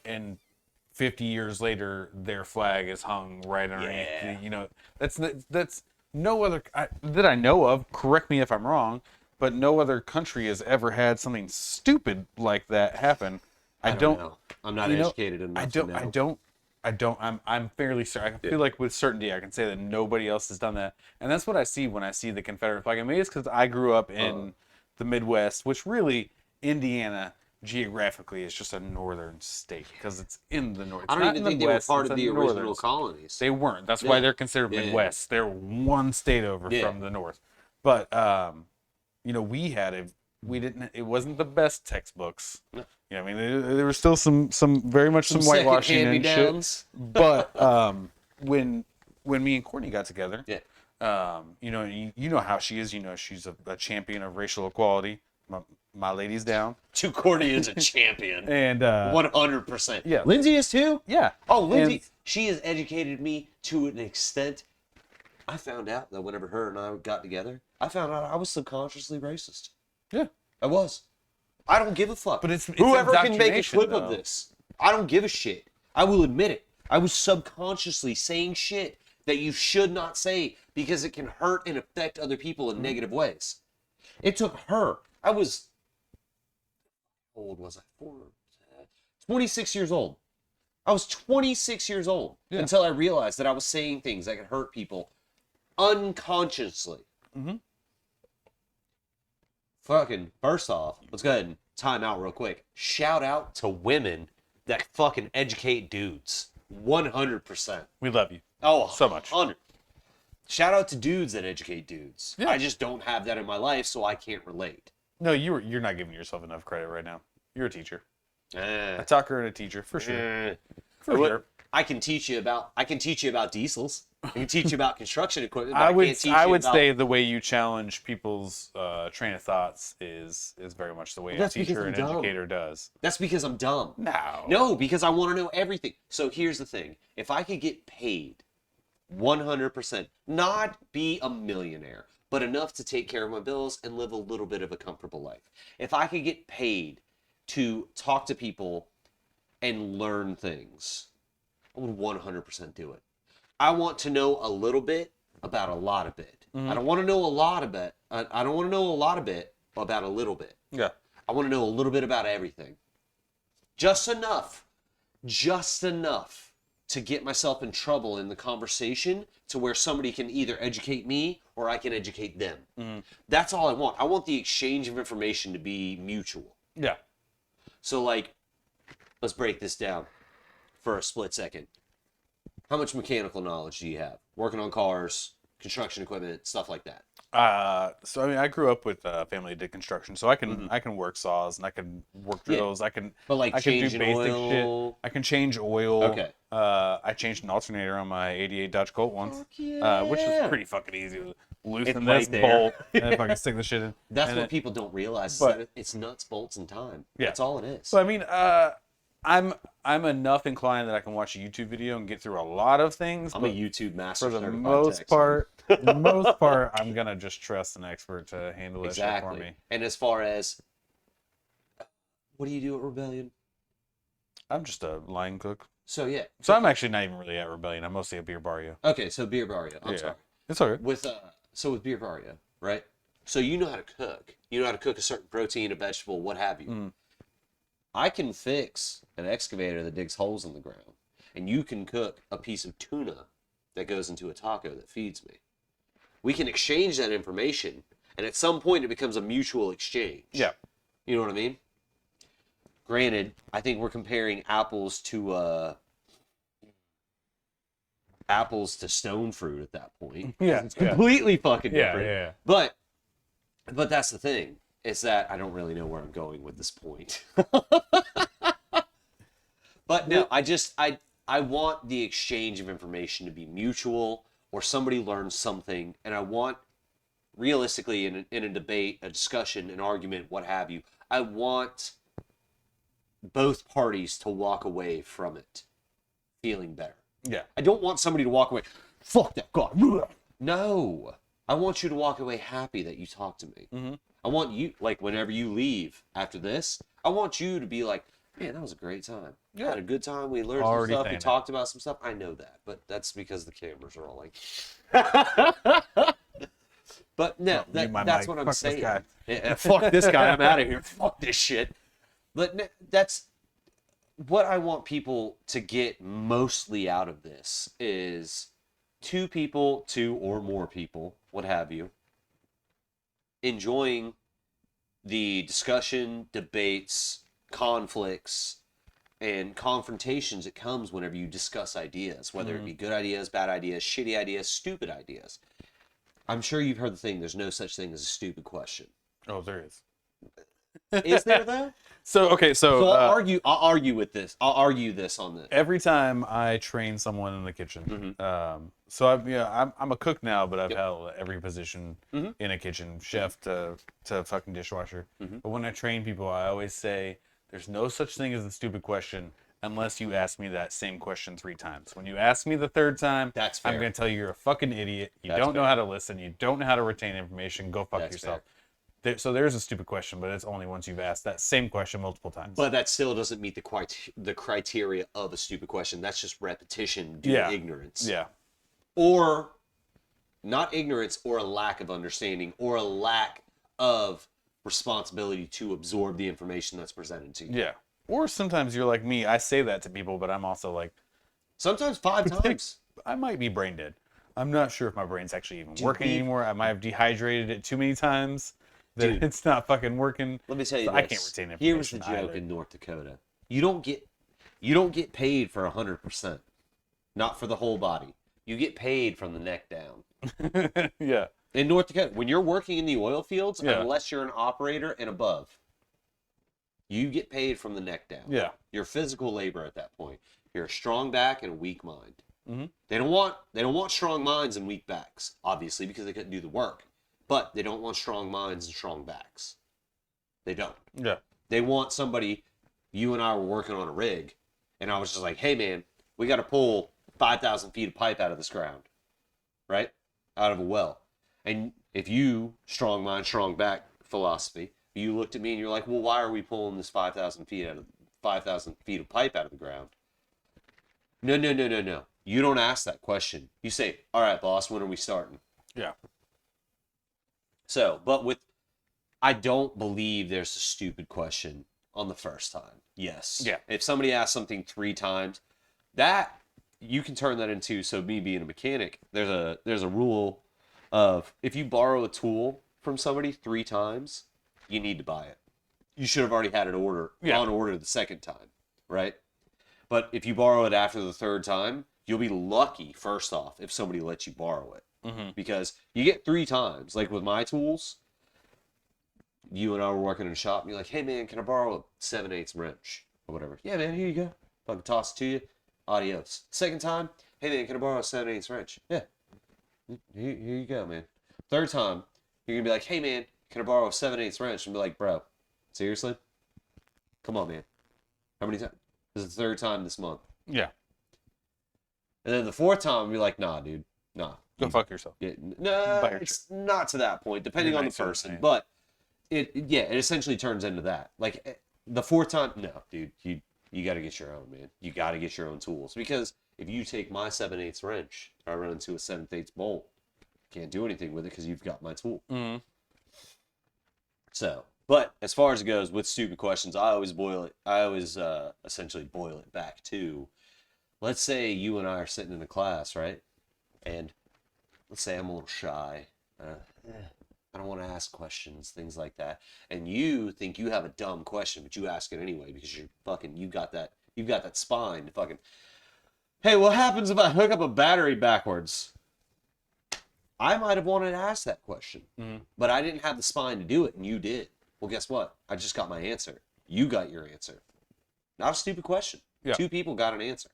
50 years later their flag is hung right underneath? Yeah. You know, that's no other that I know of. Correct me if I'm wrong, but no other country has ever had something stupid like that happen. I don't know. I'm not educated enough to know. I'm fairly certain. I feel like with certainty I can say that nobody else has done that. And that's what I see when I see the Confederate flag. And maybe it's because I grew up in the Midwest, which really, Indiana geographically is just a northern state because it's in the north. I don't even think they were part of the original colonies. They weren't. That's why they're considered Midwest. They're one state over from the north. But you know, it wasn't the best textbooks. No. You know, I mean, there was still some very much some whitewashing and shit. But when me and Courtney got together, you know, you know how she is. You know, she's a champion of racial equality. My lady's down. Courtney is a champion. And 100%. Yeah. Lindsay is too? Yeah. Oh, Lindsay, she has educated me to an extent. I found out that whenever her and I got together, I found out I was subconsciously racist. Yeah. I was. I don't give a fuck. But it's whoever can make a clip though. of this. I don't give a shit. I will admit it. I was subconsciously saying shit that you should not say because it can hurt and affect other people in negative ways. It took her. How old was I? 26 years old. I was 26 years old until I realized that I was saying things that could hurt people unconsciously. Mm-hmm. Fucking, first off, let's go ahead and time out real quick. Shout out to women that fucking educate dudes. 100%. We love you. Oh, so much. 100. Shout out to dudes that educate dudes. Yeah. I just don't have that in my life, so I can't relate. No, you're not giving yourself enough credit right now. You're a teacher. A A talker and a teacher, for sure. For sure. I can teach you about diesels. I can teach you about construction equipment. But I can't teach I you would about... say the way you challenge people's train of thoughts is very much the way a teacher and educator does. That's because I'm dumb. No, because I want to know everything. So here's the thing: if I could get paid 100%, not be a millionaire, but enough to take care of my bills and live a little bit of a comfortable life. If I could get paid to talk to people and learn things, I would 100% do it. I want to know a little bit about a lot of it. Mm-hmm. I don't want to know a lot of it. I don't want to know a lot of it about a little bit. Yeah. I want to know a little bit about everything. Just enough to get myself in trouble in the conversation to where somebody can either educate me or I can educate them. Mm-hmm. That's all I want. I want the exchange of information to be mutual. Yeah. So, like, let's break this down for a split second. How much mechanical knowledge do you have? Working on cars, construction equipment, stuff like that. So I mean, I grew up with a family that did construction, so I can work saws and I can work drills. I can do basic shit. I can change oil. Okay. I changed an alternator on my '88 Dodge Colt once, which is pretty fucking easy. Loosen It's this right bolt and fucking stick the shit in. That's what people don't realize. but- Is that it's nuts, bolts, and time. Yeah. That's all it is. So I mean, I'm enough inclined that I can watch a YouTube video and get through a lot of things. I'm a YouTube master. For the certified most tech, part, I'm gonna just trust an expert to handle this shit for me. And as far as what do you do at Rebellion? I'm just a line cook. So yeah. So I'm actually not even really at Rebellion. I'm mostly at Beer Barrio. Okay, so Beer Barrio. I'm sorry. It's all right. With Beer Barrio, right? So you know how to cook. You know how to cook a certain protein, a vegetable, what have you. Mm. I can fix an excavator that digs holes in the ground, and you can cook a piece of tuna that goes into a taco that feeds me. We can exchange that information, and at some point it becomes a mutual exchange. Yeah. You know what I mean? Granted, I think we're comparing apples to apples to stone fruit at that point. Yeah, It's completely fucking yeah, different. yeah. But that's the thing, is that I don't really know where I'm going with this point. But no, I want the exchange of information to be mutual, or somebody learns something, and I want, realistically, in a debate, a discussion, an argument, what have you, I want both parties to walk away from it feeling better. Yeah. I don't want somebody to walk away, fuck that guy. No. I want you to walk away happy that you talked to me. Mm-hmm. I want you, like, whenever you leave after this, I want you to be like, man, that was a great time. Yeah. I had a good time. We learned Already some stuff. We saying talked about some stuff. I know that, but that's because the cameras are all like. But no, that's what I'm Fuck saying. this guy. Yeah, fuck this guy. I'm out of here. Fuck this shit. But no, that's what I want people to get mostly out of this is two or more people, what have you, enjoying the discussion, debates, conflicts, and confrontations that comes whenever you discuss ideas, whether it be good ideas, bad ideas, shitty ideas, stupid ideas. I'm sure you've heard the thing, there's no such thing as a stupid question. Oh, there is. Is there, though? So I'll argue with this. I'll argue this on this. every time I train someone in the kitchen, so I'm a cook now, but I've held every position in a kitchen, chef to fucking dishwasher. But when I train people, I always say there's no such thing as a stupid question unless you ask me that same question 3 times. When you ask me the 3rd time, That's fair. I'm going to tell you you're a fucking idiot. You That's don't know fair. how to listen. You don't know how to retain information. Go fuck That's yourself. So there's a stupid question, but it's only once you've asked that same question multiple times. But that still doesn't meet the criteria of a stupid question. That's just repetition due to ignorance. Yeah. Or not ignorance, or a lack of understanding, or a lack of responsibility to absorb the information that's presented to you. Yeah. Or sometimes you're like me. I say that to people, but I'm also like, Sometimes 5 times. I might be brain dead. I'm not sure if my brain's actually even working anymore. I might have dehydrated it too many times that it's not fucking working. Let me tell you So this. I can't retain information. Here was the joke either. in North Dakota. You don't get paid for 100%. Not for the whole body. You get paid from the neck down. Yeah. In North Dakota, when you're working in the oil fields, Yeah. unless you're an operator and above, you get paid from the neck down. Yeah. You're physical labor at that point. You're a strong back and a weak mind. Mhm. They don't want strong minds and weak backs, obviously, because they couldn't do the work. But they don't want strong minds and strong backs. They don't. Yeah. They want somebody. You and I were working on a rig, and I was just like, "Hey, man, we got to pull 5,000 feet of pipe out of this ground, right? Out of a well." And if you, strong mind, strong back philosophy, you looked at me and you're like, "Well, why are we pulling this 5,000 feet of pipe out of the ground?" No. You don't ask that question. You say, "All right, boss, when are we starting?" Yeah. So, but I don't believe there's a stupid question on the first time. Yes. Yeah. If somebody asks something 3 times, that you can turn that into, so me being a mechanic, there's a rule of if you borrow a tool from somebody 3 times, you need to buy it. You should have already had it on order the second time, right? But if you borrow it after the 3rd time, you'll be lucky, first off, if somebody lets you borrow it. Because you get 3 times. Like with my tools, you and I were working in a shop, and you're like, "Hey, man, can I borrow a 7/8 wrench?" Or whatever. "Yeah, man, here you go." Fucking toss it to you. Adios. Second time, "Hey, man, can I borrow a 7/8 wrench?" "Yeah. Here you go, man." 3rd time, you're going to be like, "Hey, man, can I borrow a 7/8 wrench?" And be like, "Bro, seriously? Come on, man. How many times?" This is the 3rd time this month. Yeah. And then the 4th time, you're like, "Nah, dude. Nah. Go fuck yourself. Yeah, no, it's not to that point, depending on the person. But it essentially turns into that. Like the 4th time, no, dude, you got to get your own, man. You got to get your own tools, because if you take my 7/8 wrench, I run into a 7/8 bolt, can't do anything with it because you've got my tool. So, but as far as it goes with stupid questions, I always essentially boil it back to, let's say you and I are sitting in a class, right? And let's say I'm a little shy. I don't want to ask questions, things like that. And you think you have a dumb question, but you ask it anyway because you're fucking, you've got that spine to fucking. Hey, what happens if I hook up a battery backwards? I might have wanted to ask that question, but I didn't have the spine to do it, and you did. Well, guess what? I just got my answer. You got your answer. Not a stupid question. Yeah. 2 people got an answer.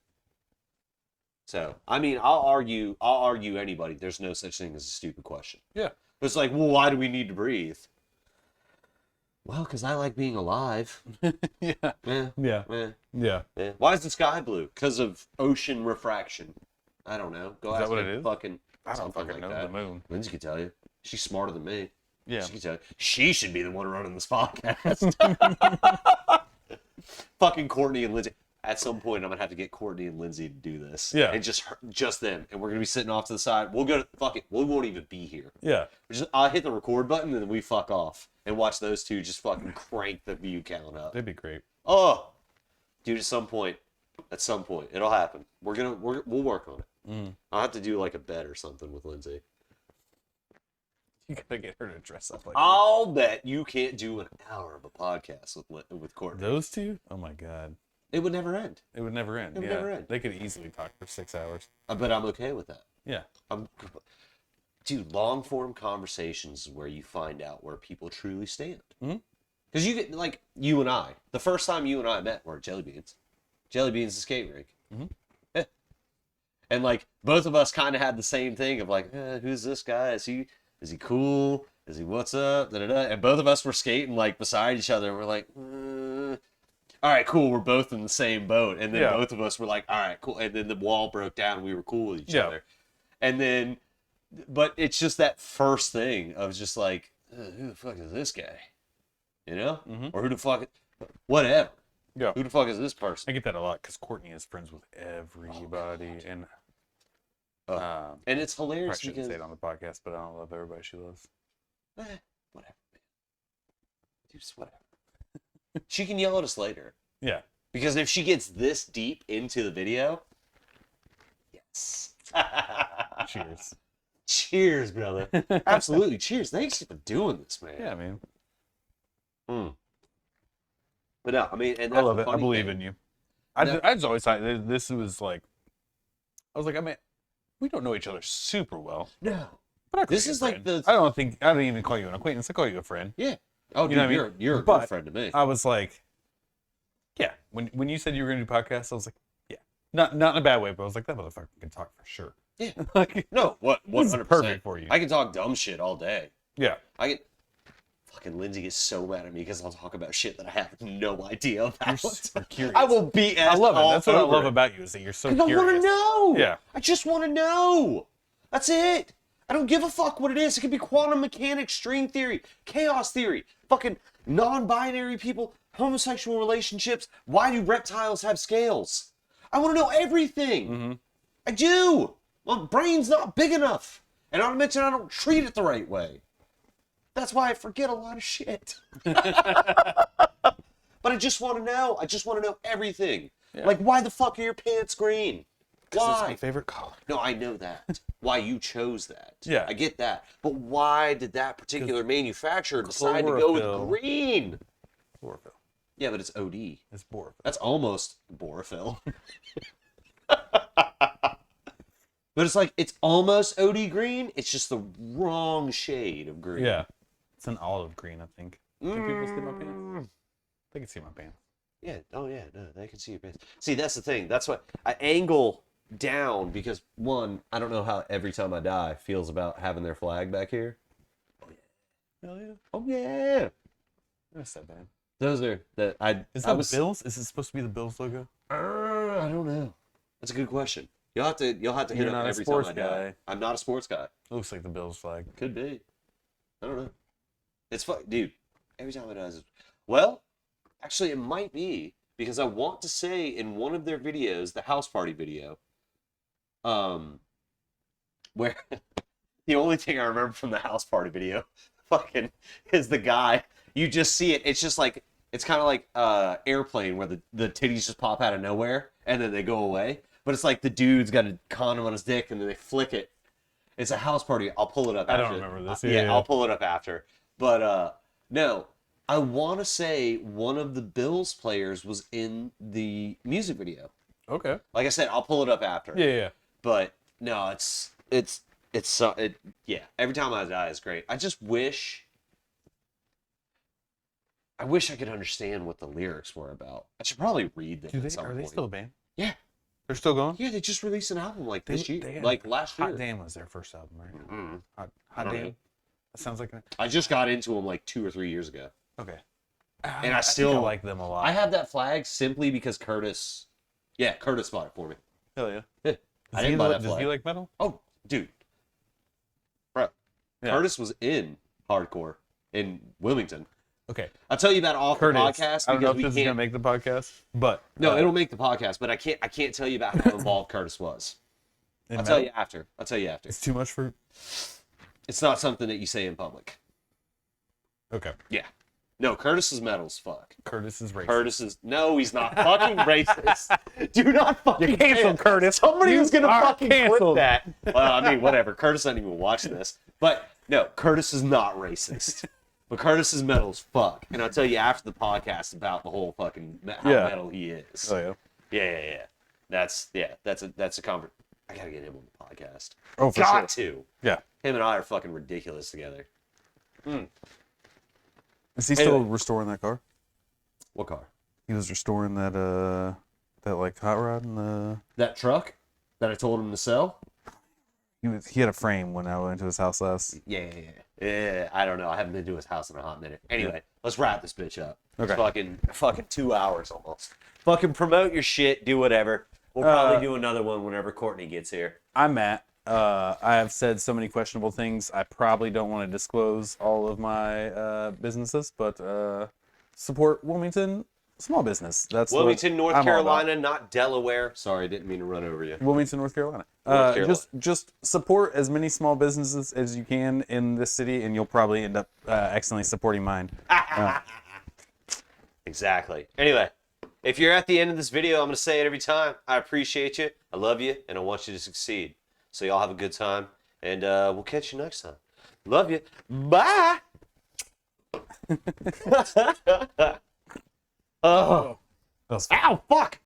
So, I mean, I'll argue anybody. There's no such thing as a stupid question. Yeah. But it's like, well, why do we need to breathe? Well, because I like being alive. Yeah. Yeah. Yeah. Why is the sky blue? Because of ocean refraction. I don't know. Go Is that ask what me it is? fucking I don't something fucking like know that. the moon. Lindsay can tell you. She's smarter than me. Yeah. She can tell you. She should be the one running this podcast. Fucking Courtney and Lindsay. At some point, I'm gonna have to get Courtney and Lindsay to do this. Yeah. And just them, and we're gonna be sitting off to the side. We'll go. Fuck it. We won't even be here. Yeah. I'll hit the record button and then we fuck off and watch those two just fucking crank the view count up. That'd be great. Oh, dude, at some point, it'll happen. We'll work on it. I'll have to do like a bet or something with Lindsay. You gotta get her to dress up like I'll bet you can't do an hour of a podcast with Courtney. those two. Oh my god, It would never end. it would never end. It would yeah. never end. They could easily talk for 6 hours. But I'm okay with that. Yeah. Dude, long form conversations is where you find out where people truly stand. Mhm. Because you get, like, you and I, the first time you and I met were at Jelly Beans. Jelly Beans, the skate rink. Mhm. Yeah. And, like, both of us kind of had the same thing of, like, who's this guy? Is he cool? Is he what's up? Da, da, da. And both of us were skating, like, beside each other. And we're like, all right, cool. We're both in the same boat. And then Yeah. both of us were like, all right, cool. And then the wall broke down and we were cool with each Yeah. other. And then, but it's just that first thing of just like, who the fuck is this guy? You know? Mhm. Or who the fuck, whatever. Yeah. Who the fuck is this I person? get that a lot because Courtney is friends with everybody, and And it's I hilarious shouldn't because, say it on the podcast, but I don't love everybody she loves. whatever, man. Dude, just whatever. She can yell at us later. Yeah. Because if she gets this deep into the video, yes. Cheers. Cheers, brother. Absolutely. Cheers. Thanks for doing this, man. Yeah, man. But no, I mean, and I that's love the it. I funny believe thing. in you. No. I just always thought this was like, I was like, I mean, we don't know each other super well. No. But I This call you is a like friend. the. I don't even call you an acquaintance. I call you a friend. Yeah. Oh, dude, You know what I mean? you're a But- good friend to me. I was like, yeah. When you said you were gonna do podcasts, I was like, yeah. Not in a bad way, but I was like, that motherfucker can talk for sure. Yeah. Like, No, what? this is 100%. perfect for you. I can talk dumb shit all day. yeah. I get. Fucking Lindsay gets so mad at me because I'll talk about shit that I have no idea about. You're super curious. I will be. I love it. That's what I love about you is that you're so Because I curious. want to know. Yeah. I just want to know. That's it. I don't give a fuck what it is. It could be quantum mechanics, string theory, chaos theory, fucking non-binary people, homosexual relationships. Why do reptiles have scales? I want to know everything. Mm-hmm. I do. My brain's not big enough. And not to mention I don't treat it the right way. That's why I forget a lot of shit. But I just want to know. I just want to know everything. Yeah. Like, why the fuck are your pants green? It's my Why? favorite color. No, I know that. Why you chose that. Yeah. I get that. But why did that particular manufacturer decide to go chlorophyll. with green? Chlorophyll. Yeah, but it's OD. It's borophyll. That's almost borophyll. But it's like, it's almost OD green. It's just the wrong shade of green. Yeah. It's an olive green, I think. Can people see my pants? They can see my pants. Yeah. Oh, yeah. No, they can see your pants. See, that's the thing. That's what I angle down because, one, I don't know how Every Time I Die feels about having their flag back here. Hell yeah. Oh, yeah. That's that bad. Those are that Is I that was, Bills? Is it supposed to be the Bills logo? I don't know. That's a good question. You'll have to hit You're up not a Every sports Time I Die. guy. I'm not a sports guy. It looks like the Bills flag. Could be. I don't know. It's fun, dude. Every Time I Die is. Well, actually, it might be because I want to say in one of their videos, the house party video, where the only thing I remember from the house party video, fucking, is the guy. You just see it. It's just like it's kind of like Airplane, where the titties just pop out of nowhere and then they go away. But it's like the dude's got a condom on his dick and then they flick it. It's a house party. I'll pull it up. I After. don't remember this. Yeah, Yeah. I'll pull it up after. But no, I want to say one of the Bills players was in the music video. Okay. Like I said, I'll pull it up after. Yeah. But no, yeah. Every time I die is great. I just wish. I wish I could understand what the lyrics were about. I should probably read them at some Are point. they still a band? Yeah. They're still going? Yeah, they just released an album like this year, had- like last year. Hot Damn was their first album, right? Mm. Hot I don't Damn. know. That sounds like I just got into them like 2 or 3 years ago. okay. And I think still like them a lot. I have that flag simply because Curtis bought it for me. Hell yeah. Yeah. I didn't buy that Does flag. he like metal? Oh, dude. Bro. Yeah. Curtis was in hardcore in Wilmington. Okay. I'll tell you about off Curtis. the podcast I don't know because if we this is gonna can't. make the podcast, but No, it'll make the podcast, but I can't tell you about how involved Curtis was. in I'll tell metal, you after. It's too much for. It's not something that you say in public. Okay. Yeah. No, Curtis is metal as fuck. Curtis is racist. Curtis is no, he's not fucking racist. Do not fucking You canceled Curtis. Somebody You was gonna are fucking clip canceled. that. Well, I mean, whatever. Curtis doesn't even watch this, but no, Curtis is not racist. But Curtis is metal as fuck, and I'll tell you after the podcast about the whole fucking how Yeah. metal he is. Oh yeah. Yeah. That's a convert. I gotta get him on the podcast. Oh, for Got sure. to. Yeah. Him and I are fucking ridiculous together. Is he still Anyway. restoring that car? What car? He was restoring that like hot rod and the. That truck that I told him to sell. He had a frame when I went to his house last. Yeah. I don't know. I haven't been to his house in a hot minute. Anyway, let's wrap this bitch up. Okay. It's fucking 2 hours almost. Fucking promote your shit. Do whatever. We'll probably do another one whenever Courtney gets here. I'm Matt. I have said so many questionable things. I probably don't want to disclose all of my businesses, but support Wilmington small business. That's Wilmington, what North I'm all about. Carolina, not Delaware. Sorry, I didn't mean to run over you. Wilmington, North Carolina. North Carolina. Just support as many small businesses as you can in this city, and you'll probably end up accidentally supporting mine. Exactly. Anyway, if you're at the end of this video, I'm going to say it every time. I appreciate you. I love you, and I want you to succeed. So y'all have a good time, and we'll catch you next time. Love you. Bye. Oh. That was Ow, fuck.